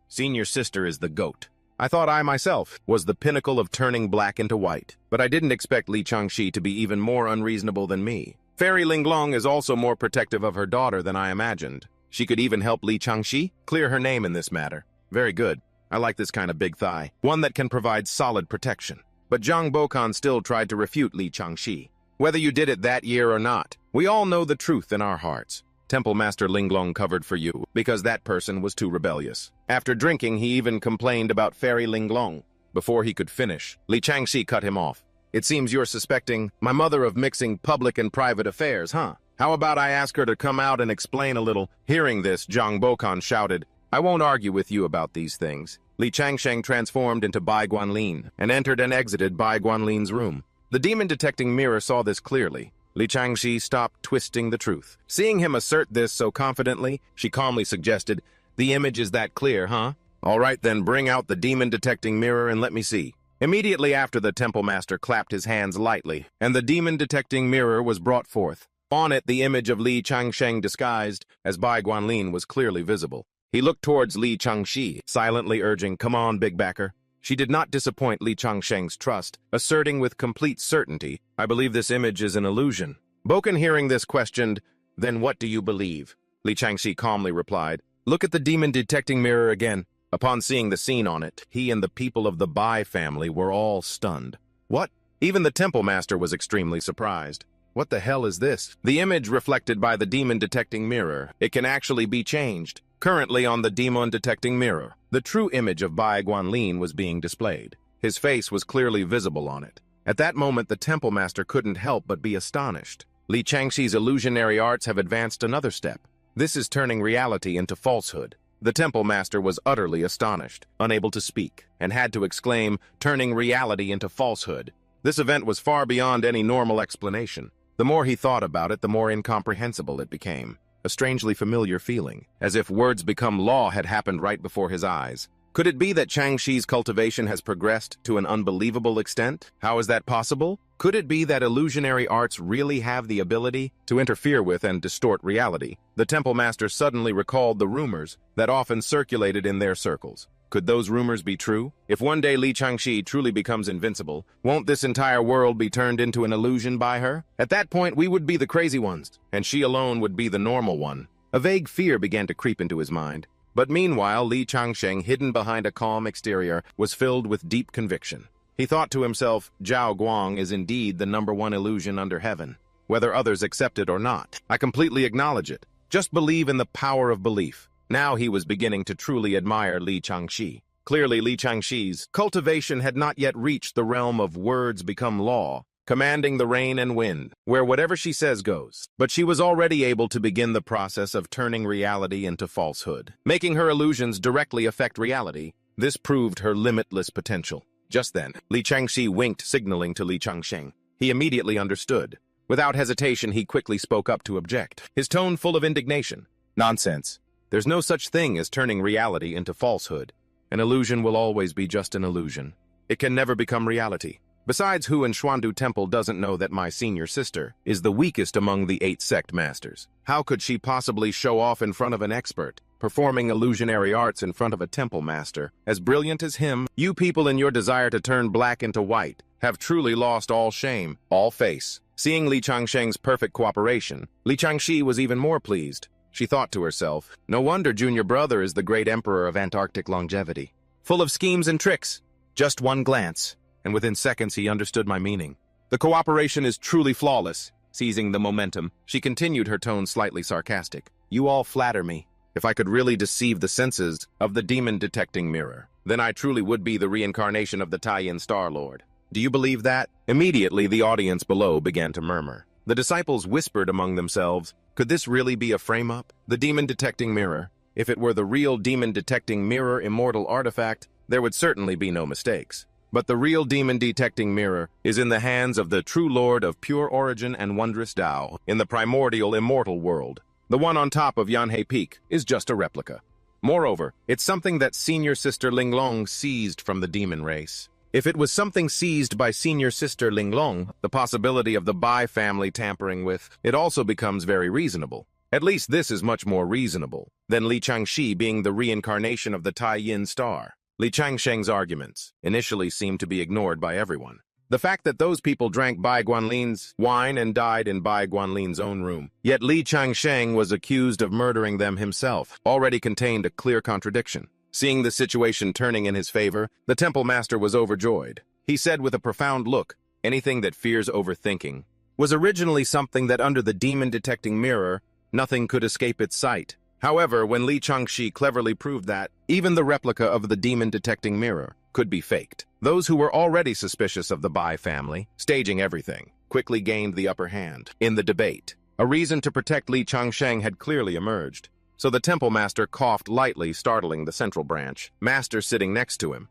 Senior sister is the goat. I thought I myself was the pinnacle of turning black into white, but I didn't expect Li Changxi to be even more unreasonable than me. Fairy Linglong is also more protective of her daughter than I imagined. She could even help Li Changxi clear her name in this matter. Very good. I like this kind of big thigh, one that can provide solid protection. But Zhang Bokan still tried to refute Li Changxi. Whether you did it that year or not, we all know the truth in our hearts. Temple Master Linglong covered for you, because that person was too rebellious. After drinking, he even complained about Fairy Linglong. Before he could finish, Li Changxi cut him off. It seems you're suspecting my mother of mixing public and private affairs, huh? How about I ask her to come out and explain a little? Hearing this, Zhang Bokan shouted, I won't argue with you about these things. Li Changsheng transformed into Bai Guanlin and entered and exited Bai Guanlin's room. The demon-detecting mirror saw this clearly. Li Changxi stopped twisting the truth. Seeing him assert this so confidently, she calmly suggested, the image is that clear, huh? All right, then bring out the demon-detecting mirror and let me see. Immediately after, the temple master clapped his hands lightly, and the demon-detecting mirror was brought forth. On it, the image of Li Changsheng disguised, as Bai Guanlin was clearly visible. He looked towards Li Changxi, silently urging, come on, big backer. She did not disappoint Li Changsheng's trust, asserting with complete certainty, I believe this image is an illusion. Bokan, hearing this, questioned, then what do you believe? Li Changxi calmly replied, look at the demon-detecting mirror again. Upon seeing the scene on it, he and the people of the Bai family were all stunned. What? Even the temple master was extremely surprised. What the hell is this? The image reflected by the demon-detecting mirror. It can actually be changed. Currently on the demon-detecting mirror, the true image of Bai Guanlin was being displayed. His face was clearly visible on it. At that moment, the temple master couldn't help but be astonished. Li Changxi's illusionary arts have advanced another step. This is turning reality into falsehood. The temple master was utterly astonished, unable to speak, and had to exclaim, turning reality into falsehood. This event was far beyond any normal explanation. The more he thought about it, the more incomprehensible it became. A strangely familiar feeling, as if words become law, had happened right before his eyes. Could it be that Changxi's cultivation has progressed to an unbelievable extent? How is that possible? Could it be that illusionary arts really have the ability to interfere with and distort reality? The temple master suddenly recalled the rumors that often circulated in their circles. Could those rumors be true? If one day Li Changxi truly becomes invincible, won't this entire world be turned into an illusion by her? At that point, we would be the crazy ones, and she alone would be the normal one. A vague fear began to creep into his mind. But meanwhile, Li Changsheng, hidden behind a calm exterior, was filled with deep conviction. He thought to himself, Zhao Guang is indeed the #1 illusion under heaven. Whether others accept it or not, I completely acknowledge it. Just believe in the power of belief. Now he was beginning to truly admire Li Changxi. Clearly, Li Changxi's cultivation had not yet reached the realm of words become law, commanding the rain and wind, where whatever she says goes. But she was already able to begin the process of turning reality into falsehood, making her illusions directly affect reality. This proved her limitless potential. Just then, Li Changxi winked, signaling to Li Changsheng. He immediately understood. Without hesitation, he quickly spoke up to object, his tone full of indignation. Nonsense. There's no such thing as turning reality into falsehood. An illusion will always be just an illusion. It can never become reality. Besides, who in Xuandu Temple doesn't know that my senior sister is the weakest among the 8 sect masters? How could she possibly show off in front of an expert, performing illusionary arts in front of a temple master, as brilliant as him? You people, in your desire to turn black into white, have truly lost all shame, all face. Seeing Li Changsheng's perfect cooperation, Li Changxi was even more pleased. She thought to herself, no wonder junior brother is the great emperor of Antarctic longevity. Full of schemes and tricks. Just one glance, and within seconds he understood my meaning. The cooperation is truly flawless. Seizing the momentum, she continued, her tone slightly sarcastic. You all flatter me. If I could really deceive the senses of the demon-detecting mirror, then I truly would be the reincarnation of the Taiyin Star Lord. Do you believe that? Immediately, the audience below began to murmur. The disciples whispered among themselves, could this really be a frame-up? The demon-detecting mirror. If it were the real demon-detecting mirror immortal artifact, there would certainly be no mistakes. But the real demon-detecting mirror is in the hands of the true Lord of pure origin and wondrous Tao in the primordial immortal world. The one on top of Yanhei Peak is just a replica. Moreover, it's something that senior sister Linglong seized from the demon race. If it was something seized by senior sister Linglong, the possibility of the Bai family tampering with it also becomes very reasonable. At least this is much more reasonable than Li Changxi being the reincarnation of the Taiyin Star. Li Changsheng's arguments initially seemed to be ignored by everyone. The fact that those people drank Bai Guanlin's wine and died in Bai Guanlin's own room, yet Li Changsheng was accused of murdering them himself, already contained a clear contradiction. Seeing the situation turning in his favor, the temple master was overjoyed. He said with a profound look, anything that fears overthinking was originally something that under the demon-detecting mirror, nothing could escape its sight. However, when Li Changxi cleverly proved that even the replica of the demon-detecting mirror could be faked, those who were already suspicious of the Bai family, staging everything, quickly gained the upper hand in the debate. A reason to protect Li Changsheng had clearly emerged. So the temple master coughed lightly, startling the central branch master sitting next to him.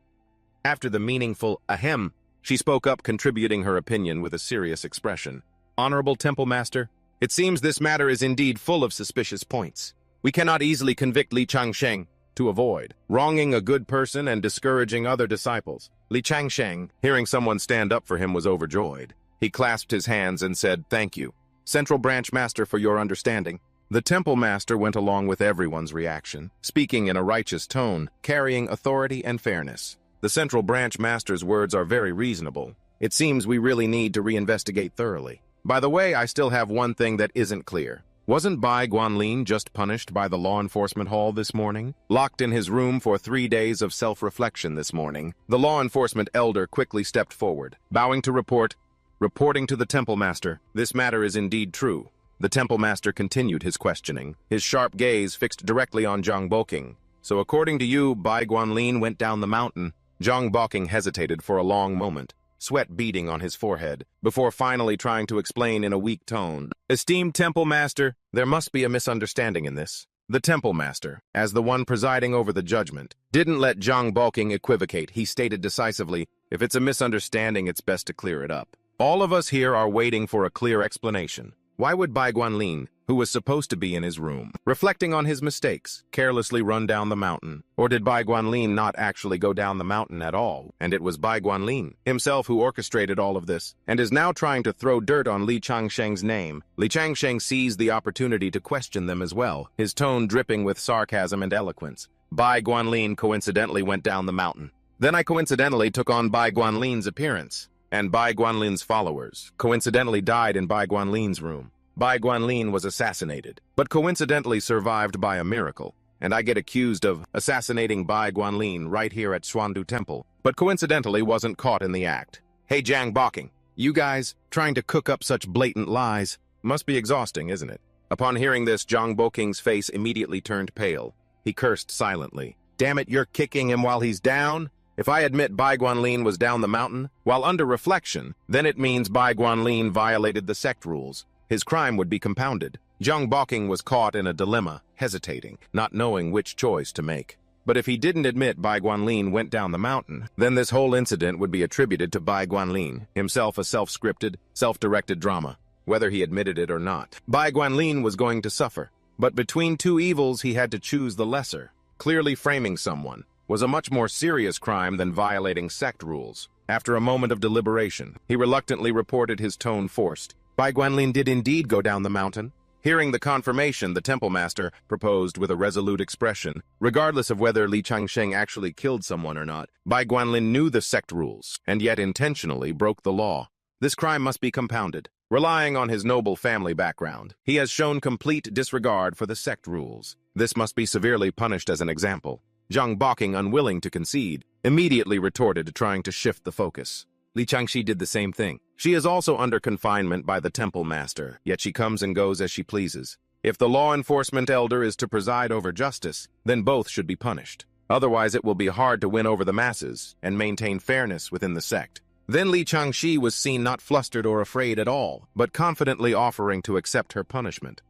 After the meaningful ahem, she spoke up, contributing her opinion with a serious expression. Honorable temple master, it seems this matter is indeed full of suspicious points. We cannot easily convict Li Changsheng to avoid wronging a good person and discouraging other disciples. Li Changsheng, hearing someone stand up for him, was overjoyed. He clasped his hands and said, thank you, Central Branch Master, for your understanding. The temple master went along with everyone's reaction, speaking in a righteous tone, carrying authority and fairness. The Central Branch Master's words are very reasonable. It seems we really need to reinvestigate thoroughly. By the way, I still have one thing that isn't clear. Wasn't Bai Guanlin just punished by the law enforcement hall this morning? Locked in his room for 3 days of self-reflection this morning, the law enforcement elder quickly stepped forward, bowing to reporting to the temple master, this matter is indeed true. The temple master continued his questioning, his sharp gaze fixed directly on Zhang Boking. So according to you, Bai Guanlin went down the mountain. Zhang Boking hesitated for a long moment, sweat beading on his forehead, before finally trying to explain in a weak tone. Esteemed temple master, there must be a misunderstanding in this. The temple master, as the one presiding over the judgment, didn't let Zhang Boking equivocate. He stated decisively, if it's a misunderstanding, it's best to clear it up. All of us here are waiting for a clear explanation. Why would Bai Guanlin, who was supposed to be in his room, reflecting on his mistakes, carelessly run down the mountain? Or did Bai Guanlin not actually go down the mountain at all, and it was Bai Guanlin himself who orchestrated all of this, and is now trying to throw dirt on Li Changsheng's name? Li Changsheng seized the opportunity to question them as well, his tone dripping with sarcasm and eloquence. Bai Guanlin coincidentally went down the mountain. Then I coincidentally took on Bai Guanlin's appearance. And Bai Guanlin's followers coincidentally died in Bai Guanlin's room. Bai Guanlin was assassinated, but coincidentally survived by a miracle. And I get accused of assassinating Bai Guanlin right here at Xuandu Temple, but coincidentally wasn't caught in the act. Hey, Zhang Boking, you guys, trying to cook up such blatant lies, must be exhausting, isn't it? Upon hearing this, Zhang Boking's face immediately turned pale. He cursed silently. Damn it, you're kicking him while he's down? If I admit Bai Guanlin was down the mountain, while under reflection, then it means Bai Guanlin violated the sect rules. His crime would be compounded. Zhang Boking was caught in a dilemma, hesitating, not knowing which choice to make. But if he didn't admit Bai Guanlin went down the mountain, then this whole incident would be attributed to Bai Guanlin, himself a self-scripted, self-directed drama. Whether he admitted it or not, Bai Guanlin was going to suffer. But between two evils, he had to choose the lesser. Clearly framing someone was a much more serious crime than violating sect rules. After a moment of deliberation, he reluctantly reported, his tone forced. Bai Guanlin did indeed go down the mountain. Hearing the confirmation, the temple master proposed with a resolute expression. Regardless of whether Li Changsheng actually killed someone or not, Bai Guanlin knew the sect rules, and yet intentionally broke the law. This crime must be compounded. Relying on his noble family background, he has shown complete disregard for the sect rules. This must be severely punished as an example. Zhang Boking, unwilling to concede, immediately retorted, trying to shift the focus. Li Changxi did the same thing. She is also under confinement by the temple master, yet she comes and goes as she pleases. If the law enforcement elder is to preside over justice, then both should be punished. Otherwise it will be hard to win over the masses and maintain fairness within the sect. Then Li Changxi was seen not flustered or afraid at all, but confidently offering to accept her punishment.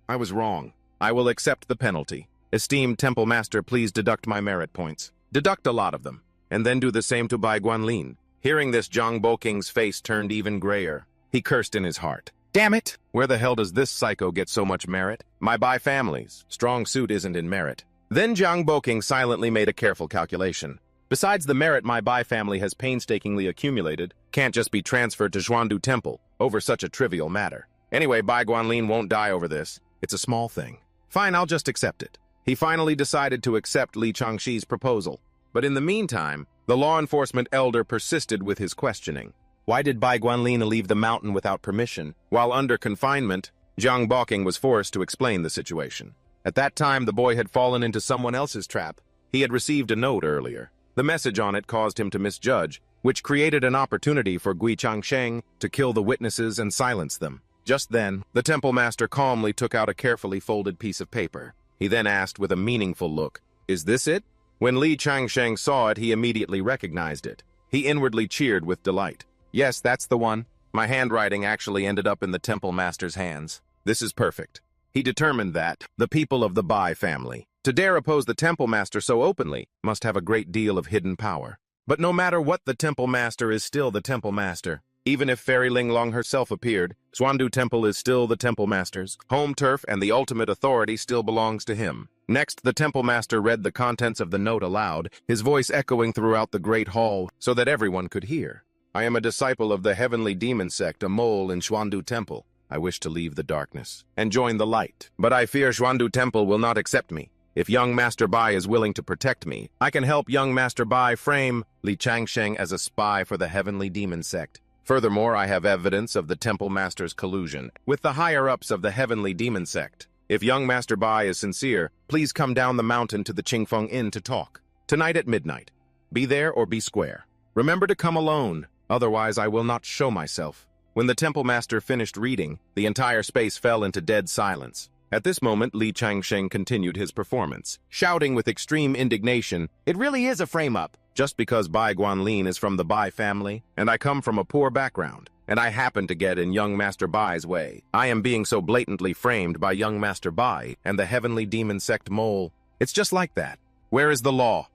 I was wrong. I will accept the penalty. Esteemed temple master, please deduct my merit points. Deduct a lot of them, and then do the same to Bai Guanlin. Hearing this, Zhang Boking's face turned even grayer. He cursed in his heart. Damn it! Where the hell does this psycho get so much merit? My Bai family's strong suit isn't in merit. Then Zhang Boking silently made a careful calculation. Besides the merit my Bai family has painstakingly accumulated, can't just be transferred to Xuandu Temple over such a trivial matter. Anyway, Bai Guanlin won't die over this. It's a small thing. Fine, I'll just accept it. He finally decided to accept Li Changxi's proposal. But in the meantime, the law enforcement elder persisted with his questioning. Why did Bai Guanlin leave the mountain without permission? While under confinement, Zhang Boking was forced to explain the situation. At that time, the boy had fallen into someone else's trap. He had received a note earlier. The message on it caused him to misjudge, which created an opportunity for Gui Changsheng to kill the witnesses and silence them. Just then, the temple master calmly took out a carefully folded piece of paper. He then asked with a meaningful look, "Is this it?" When Li Changsheng saw it, he immediately recognized it. He inwardly cheered with delight. Yes, that's the one. My handwriting actually ended up in the temple master's hands. This is perfect. He determined that the people of the Bai family, to dare oppose the temple master so openly, must have a great deal of hidden power. But no matter what, the temple master is still the temple master. Even if Fairy Linglong herself appeared, Xuandu Temple is still the temple master's home turf, and the ultimate authority still belongs to him. Next, the temple master read the contents of the note aloud, his voice echoing throughout the great hall so that everyone could hear. I am a disciple of the heavenly demon sect, a mole in Xuandu Temple. I wish to leave the darkness and join the light, but I fear Xuandu Temple will not accept me. If young Master Bai is willing to protect me, I can help young Master Bai frame Li Changsheng as a spy for the heavenly demon sect. Furthermore, I have evidence of the temple master's collusion with the higher-ups of the heavenly demon sect. If young Master Bai is sincere, please come down the mountain to the Qingfeng Inn to talk. Tonight at midnight. Be there or be square. Remember to come alone, otherwise I will not show myself. When the temple master finished reading, the entire space fell into dead silence. At this moment, Li Changsheng continued his performance, shouting with extreme indignation, "It really is a frame-up. Just because Bai Guanlin is from the Bai family, and I come from a poor background, and I happen to get in young Master Bai's way, I am being so blatantly framed by young Master Bai and the heavenly demon sect mole. It's just like that. Where is the law?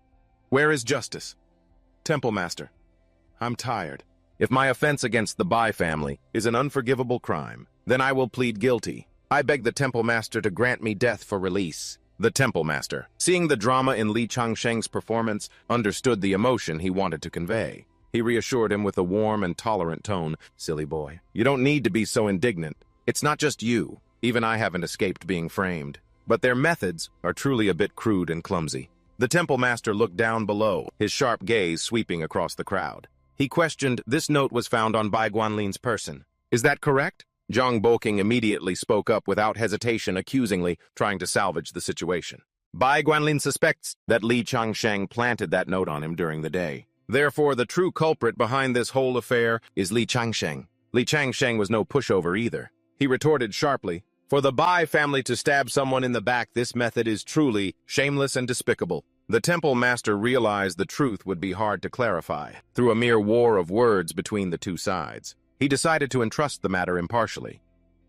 Where is justice? Temple Master, I'm tired. If my offense against the Bai family is an unforgivable crime, then I will plead guilty. I beg the Temple Master to grant me death for release." The Temple Master, seeing the drama in Li Changsheng's performance, understood the emotion he wanted to convey. He reassured him with a warm and tolerant tone. "Silly boy, you don't need to be so indignant. It's not just you. Even I haven't escaped being framed. But their methods are truly a bit crude and clumsy." The Temple Master looked down below, his sharp gaze sweeping across the crowd. He questioned, "This note was found on Bai Guanlin's person. Is that correct?" Zhang Boking immediately spoke up without hesitation, accusingly, trying to salvage the situation. Bai Guanlin suspects that Li Changsheng planted that note on him during the day. Therefore, the true culprit behind this whole affair is Li Changsheng. Li Changsheng was no pushover either. He retorted sharply, "For the Bai family to stab someone in the back, this method is truly shameless and despicable. The temple master realized the truth would be hard to clarify through a mere war of words between the two sides. He decided to entrust the matter impartially.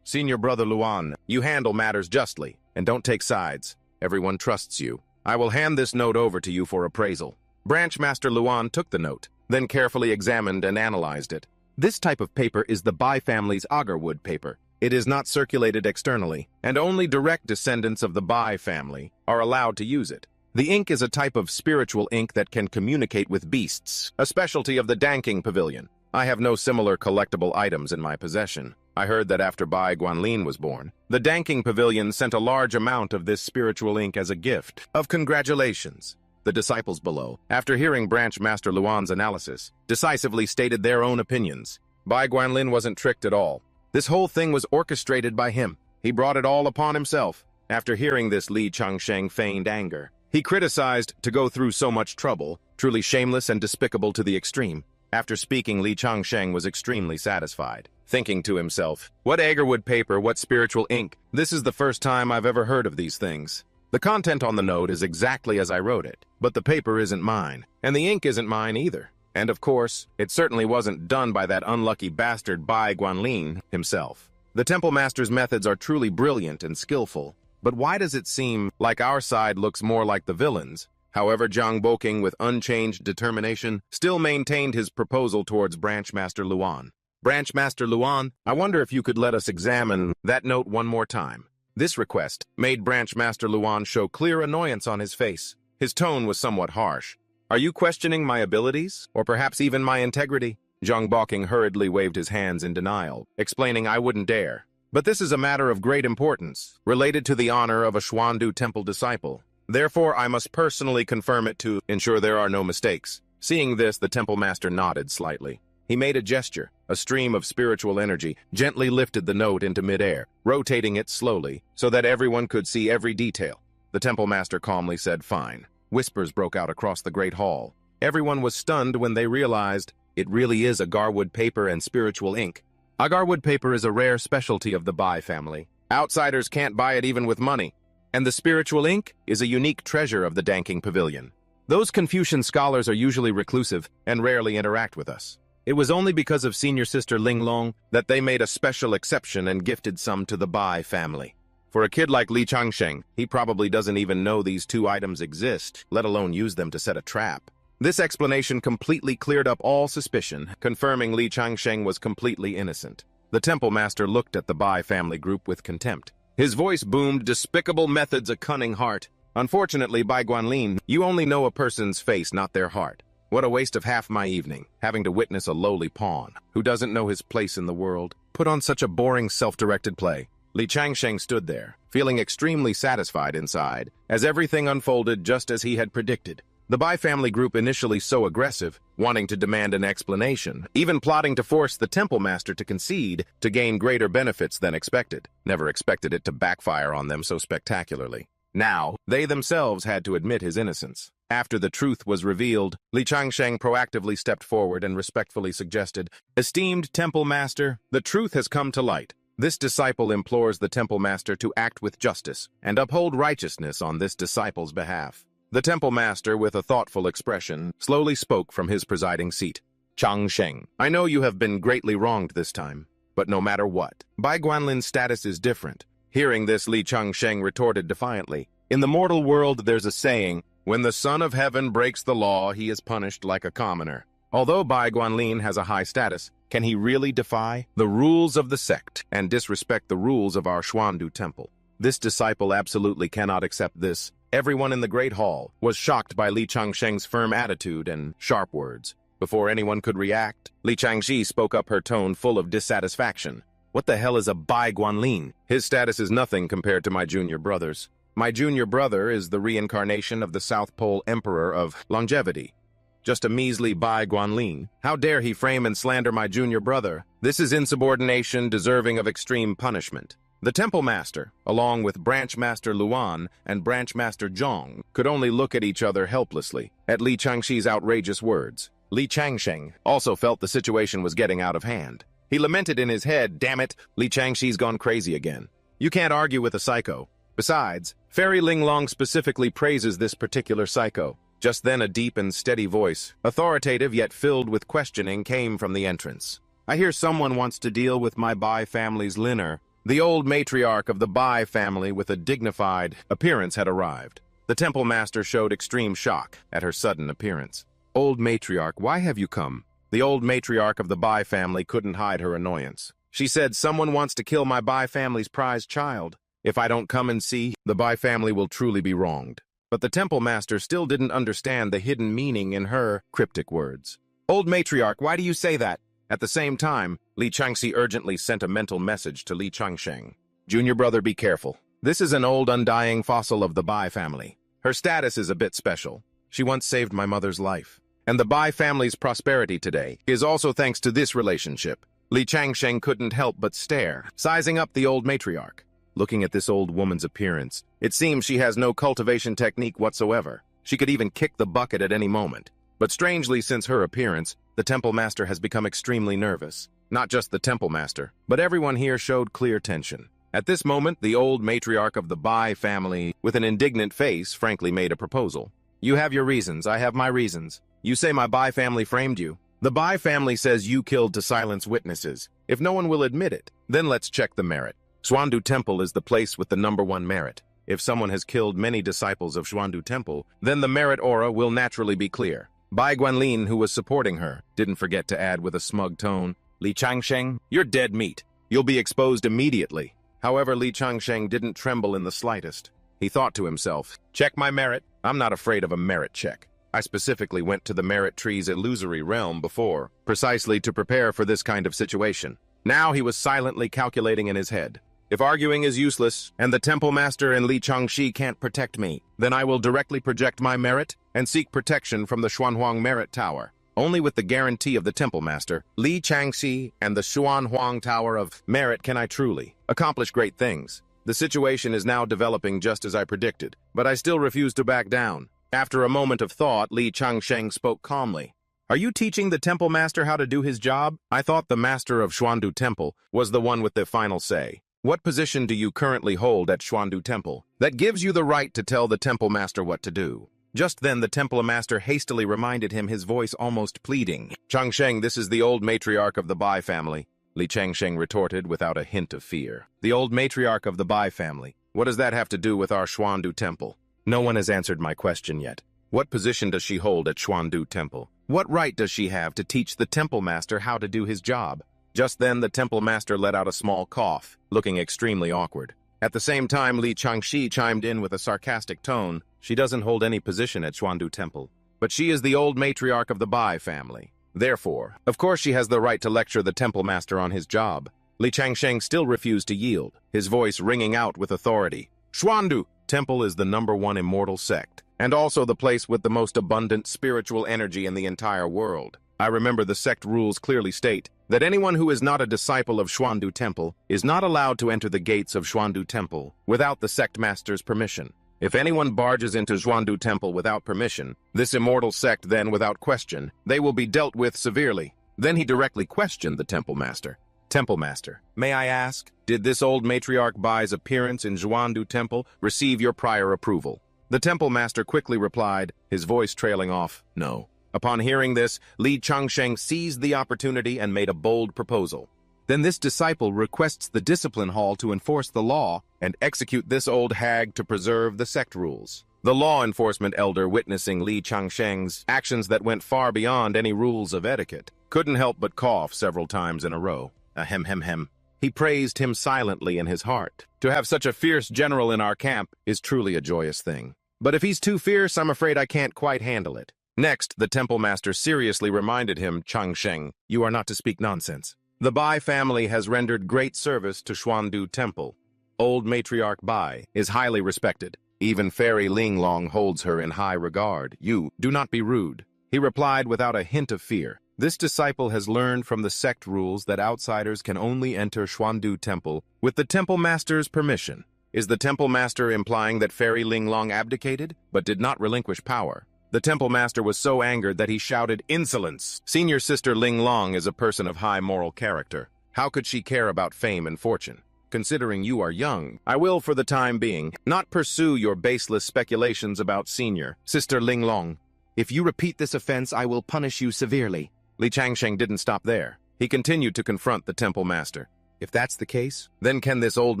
Senior brother Luan, you handle matters justly, and don't take sides. Everyone trusts you. I will hand this note over to you for appraisal. Branch Master Luan took the note, then carefully examined and analyzed it. This type of paper is the Bai family's agarwood paper. It is not circulated externally, and only direct descendants of the Bai family are allowed to use it. The ink is a type of spiritual ink that can communicate with beasts, a specialty of the Danking Pavilion. I have no similar collectible items in my possession. I heard that after Bai Guanlin was born, the Danking Pavilion sent a large amount of this spiritual ink as a gift of congratulations. The disciples below, after hearing Branch Master Luan's analysis, decisively stated their own opinions. Bai Guanlin wasn't tricked at all. This whole thing was orchestrated by him. He brought it all upon himself. After hearing this, Li Changsheng feigned anger. He criticized to go through so much trouble, truly shameless and despicable to the extreme. After speaking, Li Changsheng was extremely satisfied, thinking to himself, what agarwood paper, what spiritual ink. This is the first time I've ever heard of these things. The content on the note is exactly as I wrote it, but the paper isn't mine, and the ink isn't mine either. And of course, it certainly wasn't done by that unlucky bastard Bai Guanlin himself. The Temple Master's methods are truly brilliant and skillful, but why does it seem like our side looks more like the villains? However, Zhang Boking, with unchanged determination, still maintained his proposal towards Branch Master Luan. Branch Master Luan, I wonder if you could let us examine that note one more time. This request made Branch Master Luan show clear annoyance on his face. His tone was somewhat harsh. Are you questioning my abilities, or perhaps even my integrity? Zhang Boking hurriedly waved his hands in denial, explaining I wouldn't dare. But this is a matter of great importance, related to the honor of a Xuandu Temple disciple. Therefore, I must personally confirm it to ensure there are no mistakes. Seeing this, the Temple Master nodded slightly. He made a gesture. A stream of spiritual energy gently lifted the note into midair, rotating it slowly so that everyone could see every detail. The Temple Master calmly said, fine. Whispers broke out across the great hall. Everyone was stunned when they realized it really is agarwood paper and spiritual ink. Agarwood paper is a rare specialty of the Bai family. Outsiders can't buy it even with money. And the spiritual ink is a unique treasure of the Danking Pavilion. Those Confucian scholars are usually reclusive and rarely interact with us. It was only because of senior sister Linglong that they made a special exception and gifted some to the Bai family. For a kid like Li Changsheng, he probably doesn't even know these two items exist, let alone use them to set a trap. This explanation completely cleared up all suspicion, confirming Li Changsheng was completely innocent. The Temple Master looked at the Bai family group with contempt. His voice boomed, despicable methods, a cunning heart. Unfortunately, Bai Guanlin, you only know a person's face, not their heart. What a waste of half my evening, having to witness a lowly pawn, who doesn't know his place in the world, put on such a boring self-directed play. Li Changsheng stood there, feeling extremely satisfied inside, as everything unfolded just as he had predicted. The Bai family group initially so aggressive, wanting to demand an explanation, even plotting to force the Temple Master to concede to gain greater benefits than expected. Never expected it to backfire on them so spectacularly. Now, they themselves had to admit his innocence. After the truth was revealed, Li Changsheng proactively stepped forward and respectfully suggested, Esteemed Temple Master, the truth has come to light. This disciple implores the Temple Master to act with justice and uphold righteousness on this disciple's behalf. The Temple Master, with a thoughtful expression, slowly spoke from his presiding seat. Changsheng, I know you have been greatly wronged this time, but no matter what, Bai Guanlin's status is different. Hearing this, Li Changsheng retorted defiantly, In the mortal world there's a saying, when the Son of Heaven breaks the law, he is punished like a commoner. Although Bai Guanlin has a high status, can he really defy the rules of the sect and disrespect the rules of our Xuandu temple? This disciple absolutely cannot accept this. Everyone in the Great Hall was shocked by Li Changsheng's firm attitude and sharp words. Before anyone could react, Li Changxi spoke up, her tone full of dissatisfaction. What the hell is a Bai Guanlin? His status is nothing compared to my junior brothers. My junior brother is the reincarnation of the South Pole Emperor of Longevity. Just a measly Bai Guanlin. How dare he frame and slander my junior brother? This is insubordination deserving of extreme punishment. The Temple Master, along with Branch Master Luan and Branch Master Zhong, could only look at each other helplessly at Li Changxi's outrageous words. Li Changsheng also felt the situation was getting out of hand. He lamented in his head, damn it, Li Changxi's gone crazy again. You can't argue with a psycho. Besides, Fairy Linglong specifically praises this particular psycho. Just then a deep and steady voice, authoritative yet filled with questioning, came from the entrance. I hear someone wants to deal with my Bai family's Linner. The old matriarch of the Bai family with a dignified appearance had arrived. The temple master showed extreme shock at her sudden appearance. Old matriarch, why have you come? The old matriarch of the Bai family couldn't hide her annoyance. She said, someone wants to kill my Bai family's prized child. If I don't come and see, the Bai family will truly be wronged. But the temple master still didn't understand the hidden meaning in her cryptic words. Old matriarch, why do you say that? At the same time, Li Changxi urgently sent a mental message to Li Changsheng. Junior brother, be careful. This is an old undying fossil of the Bai family. Her status is a bit special. She once saved my mother's life. And the Bai family's prosperity today is also thanks to this relationship. Li Changsheng couldn't help but stare, sizing up the old matriarch. Looking at this old woman's appearance, it seems she has no cultivation technique whatsoever. She could even kick the bucket at any moment. But strangely, since her appearance, the temple master has become extremely nervous. Not just the temple master, but everyone here showed clear tension. At this moment, the old matriarch of the Bai family, with an indignant face, frankly made a proposal. You have your reasons, I have my reasons. You say my Bai family framed you. The Bai family says you killed to silence witnesses. If no one will admit it, then let's check the merit. Xuandu Temple is the place with the #1 merit. If someone has killed many disciples of Xuandu Temple, then the merit aura will naturally be clear. Bai Guanlin, who was supporting her, didn't forget to add with a smug tone, Li Changsheng, you're dead meat. You'll be exposed immediately. However, Li Changsheng didn't tremble in the slightest. He thought to himself, check my merit? I'm not afraid of a merit check. I specifically went to the merit tree's illusory realm before, precisely to prepare for this kind of situation. Now he was silently calculating in his head. If arguing is useless, and the temple master and Li Changxi can't protect me, then I will directly project my merit and seek protection from the Xuanhuang Merit Tower. Only with the guarantee of the temple master, Li Changxi, and the Xuanhuang Tower of Merit can I truly accomplish great things. The situation is now developing just as I predicted, but I still refuse to back down. After a moment of thought, Li Changsheng spoke calmly. Are you teaching the temple master how to do his job? I thought the master of Xuandu Temple was the one with the final say. What position do you currently hold at Xuandu Temple that gives you the right to tell the temple master what to do? Just then the temple master hastily reminded him, his voice almost pleading. Changsheng, this is the old matriarch of the Bai family. Li Changsheng retorted without a hint of fear. The old matriarch of the Bai family. What does that have to do with our Xuandu Temple? No one has answered my question yet. What position does she hold at Xuandu Temple? What right does she have to teach the temple master how to do his job? Just then, the temple master let out a small cough, looking extremely awkward. At the same time, Li Changxi chimed in with a sarcastic tone. She doesn't hold any position at Xuandu Temple, but she is the old matriarch of the Bai family. Therefore, of course she has the right to lecture the temple master on his job. Li Changsheng still refused to yield, his voice ringing out with authority. Xuandu Temple is the #1 immortal sect, and also the place with the most abundant spiritual energy in the entire world. I remember the sect rules clearly state that anyone who is not a disciple of Xuandu Temple is not allowed to enter the gates of Xuandu Temple without the sect master's permission. If anyone barges into Xuandu Temple without permission, this immortal sect then, without question, they will be dealt with severely. Then he directly questioned the temple master. Temple master, may I ask, did this old matriarch Bai's appearance in Xuandu Temple receive your prior approval? The temple master quickly replied, his voice trailing off, no. Upon hearing this, Li Changsheng seized the opportunity and made a bold proposal. Then this disciple requests the discipline hall to enforce the law and execute this old hag to preserve the sect rules. The law enforcement elder, witnessing Li Changsheng's actions that went far beyond any rules of etiquette, couldn't help but cough several times in a row. Ahem. He praised him silently in his heart. To have such a fierce general in our camp is truly a joyous thing. But if he's too fierce, I'm afraid I can't quite handle it. Next, the temple master seriously reminded him, Changsheng, you are not to speak nonsense. The Bai family has rendered great service to Xuandu Temple. Old matriarch Bai is highly respected. Even Fairy Linglong holds her in high regard. You, do not be rude. He replied without a hint of fear. This disciple has learned from the sect rules that outsiders can only enter Xuandu Temple with the temple master's permission. Is the temple master implying that Fairy Linglong abdicated, but did not relinquish power? The temple master was so angered that he shouted, insolence! Senior sister Linglong is a person of high moral character. How could she care about fame and fortune? Considering you are young, I will, for the time being, not pursue your baseless speculations about Senior, Sister Linglong. If you repeat this offense, I will punish you severely. Li Changsheng didn't stop there. He continued to confront the temple master. If that's the case, then can this old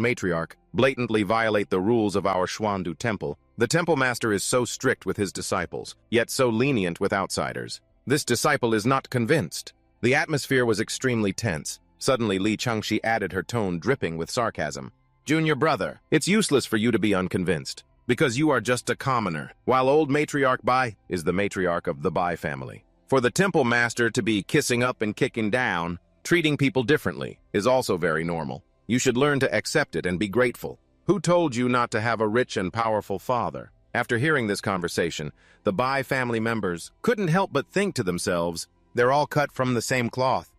matriarch blatantly violate the rules of our Xuandu temple? The temple master is so strict with his disciples, yet so lenient with outsiders. This disciple is not convinced. The atmosphere was extremely tense. Suddenly, Li Changxi added, her tone dripping with sarcasm. Junior brother, it's useless for you to be unconvinced, because you are just a commoner, while old matriarch Bai is the matriarch of the Bai family. For the temple master to be kissing up and kicking down, treating people differently, is also very normal. You should learn to accept it and be grateful. Who told you not to have a rich and powerful father? After hearing this conversation, the Bai family members couldn't help but think to themselves, they're all cut from the same cloth.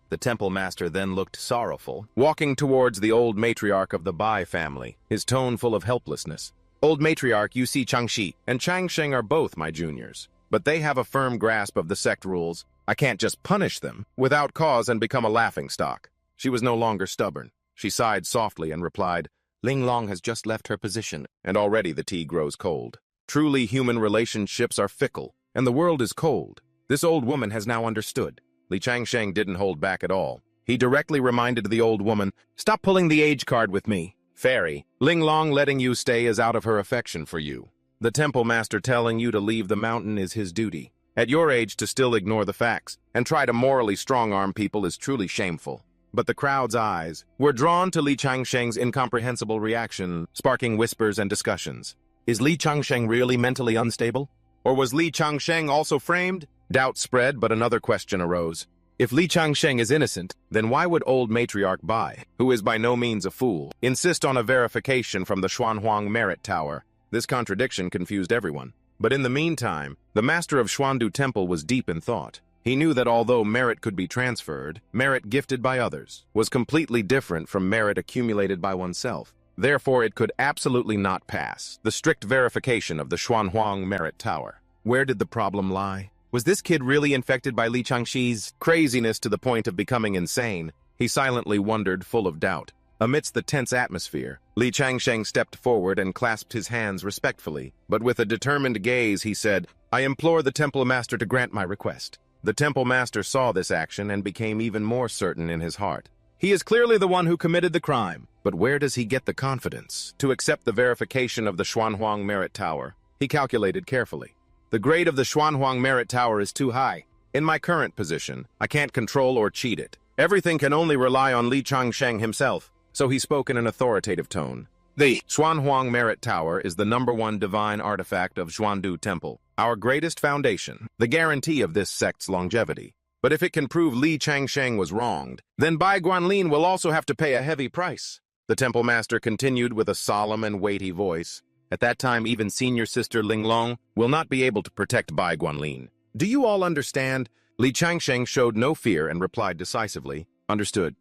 The temple master then looked sorrowful, walking towards the old matriarch of the Bai family, his tone full of helplessness. Old matriarch, you see Changxi and Changsheng are both my juniors, but they have a firm grasp of the sect rules. I can't just punish them without cause and become a laughingstock. She was no longer stubborn. She sighed softly and replied, Linglong has just left her position, and already the tea grows cold. Truly, human relationships are fickle, and the world is cold. This old woman has now understood. Li Changsheng didn't hold back at all. He directly reminded the old woman, stop pulling the age card with me. Fairy, Linglong letting you stay is out of her affection for you. The temple master telling you to leave the mountain is his duty. At your age, to still ignore the facts and try to morally strong-arm people is truly shameful. But the crowd's eyes were drawn to Li Changsheng's incomprehensible reaction, sparking whispers and discussions. Is Li Changsheng really mentally unstable? Or was Li Changsheng also framed? Doubt spread, but another question arose. If Li Changsheng is innocent, then why would old matriarch Bai, who is by no means a fool, insist on a verification from the Xuanhuang Merit Tower? This contradiction confused everyone. But in the meantime, the master of Xuandu Temple was deep in thought. He knew that although merit could be transferred, merit gifted by others was completely different from merit accumulated by oneself. Therefore, it could absolutely not pass the strict verification of the Xuanhuang Merit Tower. Where did the problem lie? Was this kid really infected by Li Changxi's craziness to the point of becoming insane? He silently wondered, full of doubt. Amidst the tense atmosphere, Li Changsheng stepped forward and clasped his hands respectfully, but with a determined gaze he said, I implore the temple master to grant my request. The temple master saw this action and became even more certain in his heart. He is clearly the one who committed the crime, but where does he get the confidence to accept the verification of the Xuanhuang Merit Tower? He calculated carefully. The grade of the Xuanhuang Merit Tower is too high. In my current position, I can't control or cheat it. Everything can only rely on Li Changsheng himself. So he spoke in an authoritative tone. The Xuanhuang Merit Tower is the #1 divine artifact of Xuandu Temple, our greatest foundation, the guarantee of this sect's longevity. But if it can prove Li Changsheng was wronged, then Bai Guanlin will also have to pay a heavy price. The temple master continued with a solemn and weighty voice. At that time, even senior sister Linglong will not be able to protect Bai Guanlin. Do you all understand? Li Changsheng showed no fear and replied decisively, Understood.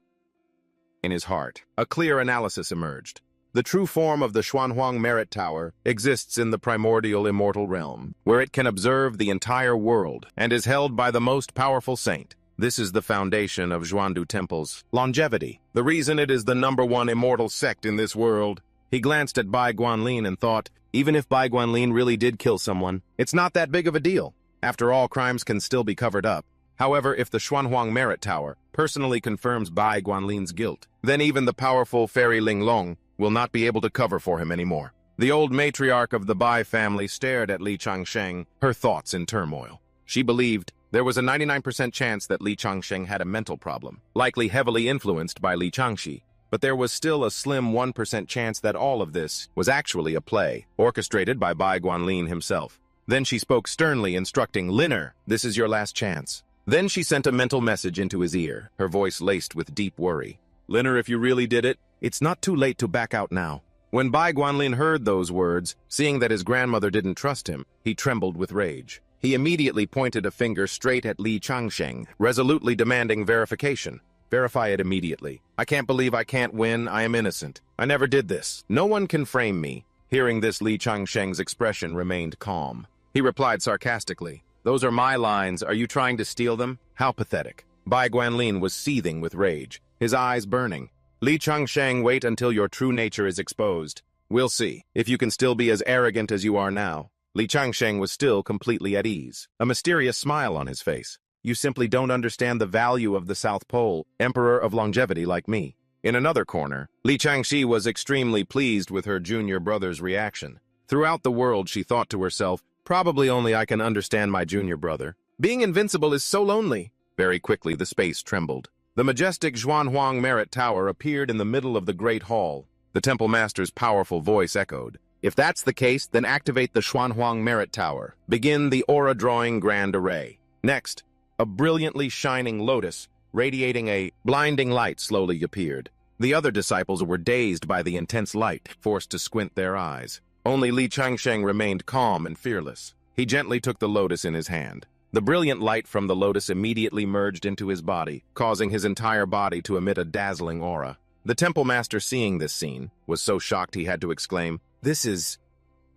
In his heart, a clear analysis emerged. The true form of the Xuanhuang Merit Tower exists in the primordial immortal realm, where it can observe the entire world and is held by the most powerful saint. This is the foundation of Xuandu Temple's longevity, the reason it is the #1 immortal sect in this world. He glanced at Bai Guanlin and thought, even if Bai Guanlin really did kill someone, it's not that big of a deal. After all, crimes can still be covered up. However, if the Xuanhuang Merit Tower personally confirms Bai Guanlin's guilt, then even the powerful fairy Linglong will not be able to cover for him anymore. The old matriarch of the Bai family stared at Li Changsheng, her thoughts in turmoil. She believed there was a 99% chance that Li Changsheng had a mental problem, likely heavily influenced by Li Changxi. But there was still a slim 1% chance that all of this was actually a play, orchestrated by Bai Guanlin himself. Then she spoke sternly, instructing, Linner, this is your last chance. Then she sent a mental message into his ear, her voice laced with deep worry. Linner, if you really did it, it's not too late to back out now. When Bai Guanlin heard those words, seeing that his grandmother didn't trust him, he trembled with rage. He immediately pointed a finger straight at Li Changsheng, resolutely demanding verification. Verify it immediately. I can't believe I can't win. I am innocent. I never did this. No one can frame me. Hearing this, Li Changsheng's expression remained calm. He replied sarcastically, Those are my lines. Are you trying to steal them? How pathetic. Bai Guanlin was seething with rage, his eyes burning. Li Changsheng, wait until your true nature is exposed. We'll see if you can still be as arrogant as you are now. Li Changsheng was still completely at ease, a mysterious smile on his face. You simply don't understand the value of the South Pole, Emperor of Longevity like me. In another corner, Li Changxi was extremely pleased with her junior brother's reaction. Throughout the world, she thought to herself, probably only I can understand my junior brother. Being invincible is so lonely. Very quickly, the space trembled. The majestic Xuanhuang Merit Tower appeared in the middle of the Great Hall. The Temple Master's powerful voice echoed. If that's the case, then activate the Xuanhuang Merit Tower. Begin the aura drawing grand array. Next, a brilliantly shining lotus, radiating a blinding light, slowly appeared. The other disciples were dazed by the intense light, forced to squint their eyes. Only Li Changsheng remained calm and fearless. He gently took the lotus in his hand. The brilliant light from the lotus immediately merged into his body, causing his entire body to emit a dazzling aura. The Temple Master, seeing this scene, was so shocked he had to exclaim, "This is..."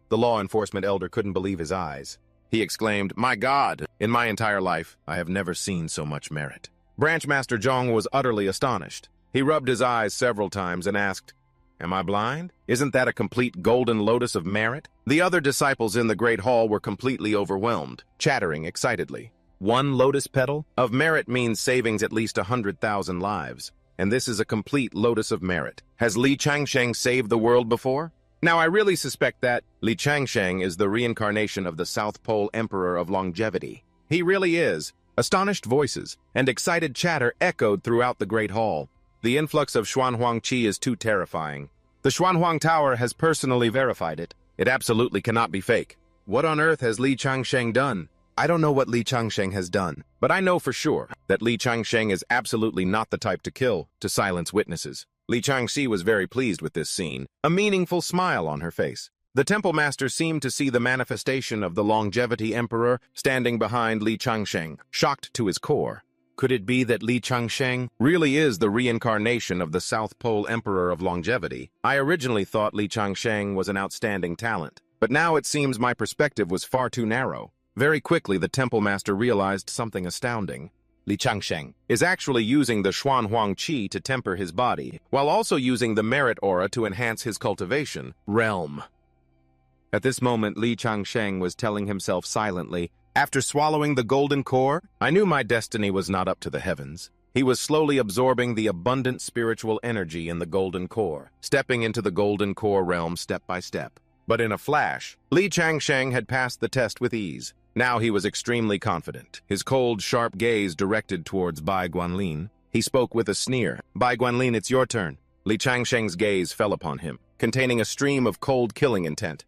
The law enforcement elder couldn't believe his eyes. He exclaimed, "My God! In my entire life, I have never seen so much merit." Branch Master Zhong was utterly astonished. He rubbed his eyes several times and asked, "Am I blind? Isn't that a complete golden lotus of merit?" The other disciples in the Great Hall were completely overwhelmed, chattering excitedly. One lotus petal of merit means savings at least 100,000 lives, and this is a complete lotus of merit. Has Li Changsheng saved the world before? Now, I really suspect that Li Changsheng is the reincarnation of the South Pole Emperor of Longevity. He really is. Astonished voices and excited chatter echoed throughout the Great Hall. The influx of Xuanhuang Qi is too terrifying. The Xuanhuang Tower has personally verified it. It absolutely cannot be fake. What on earth has Li Changsheng done? I don't know what Li Changsheng has done, but I know for sure that Li Changsheng is absolutely not the type to kill, to silence witnesses. Li Changxi was very pleased with this scene, a meaningful smile on her face. The Temple Master seemed to see the manifestation of the Longevity Emperor standing behind Li Changsheng, shocked to his core. Could it be that Li Changsheng really is the reincarnation of the South Pole Emperor of Longevity? I originally thought Li Changsheng was an outstanding talent, but now it seems my perspective was far too narrow. Very quickly, the Temple Master realized something astounding. Li Changsheng is actually using the Xuanhuang Qi to temper his body, while also using the merit aura to enhance his cultivation, realm. At this moment, Li Changsheng was telling himself silently, "After swallowing the golden core, I knew my destiny was not up to the heavens." He was slowly absorbing the abundant spiritual energy in the golden core, stepping into the golden core realm step by step. But in a flash, Li Changsheng had passed the test with ease. Now he was extremely confident, his cold, sharp gaze directed towards Bai Guanlin. He spoke with a sneer. "Bai Guanlin, it's your turn." Li Changsheng's gaze fell upon him, containing a stream of cold killing intent.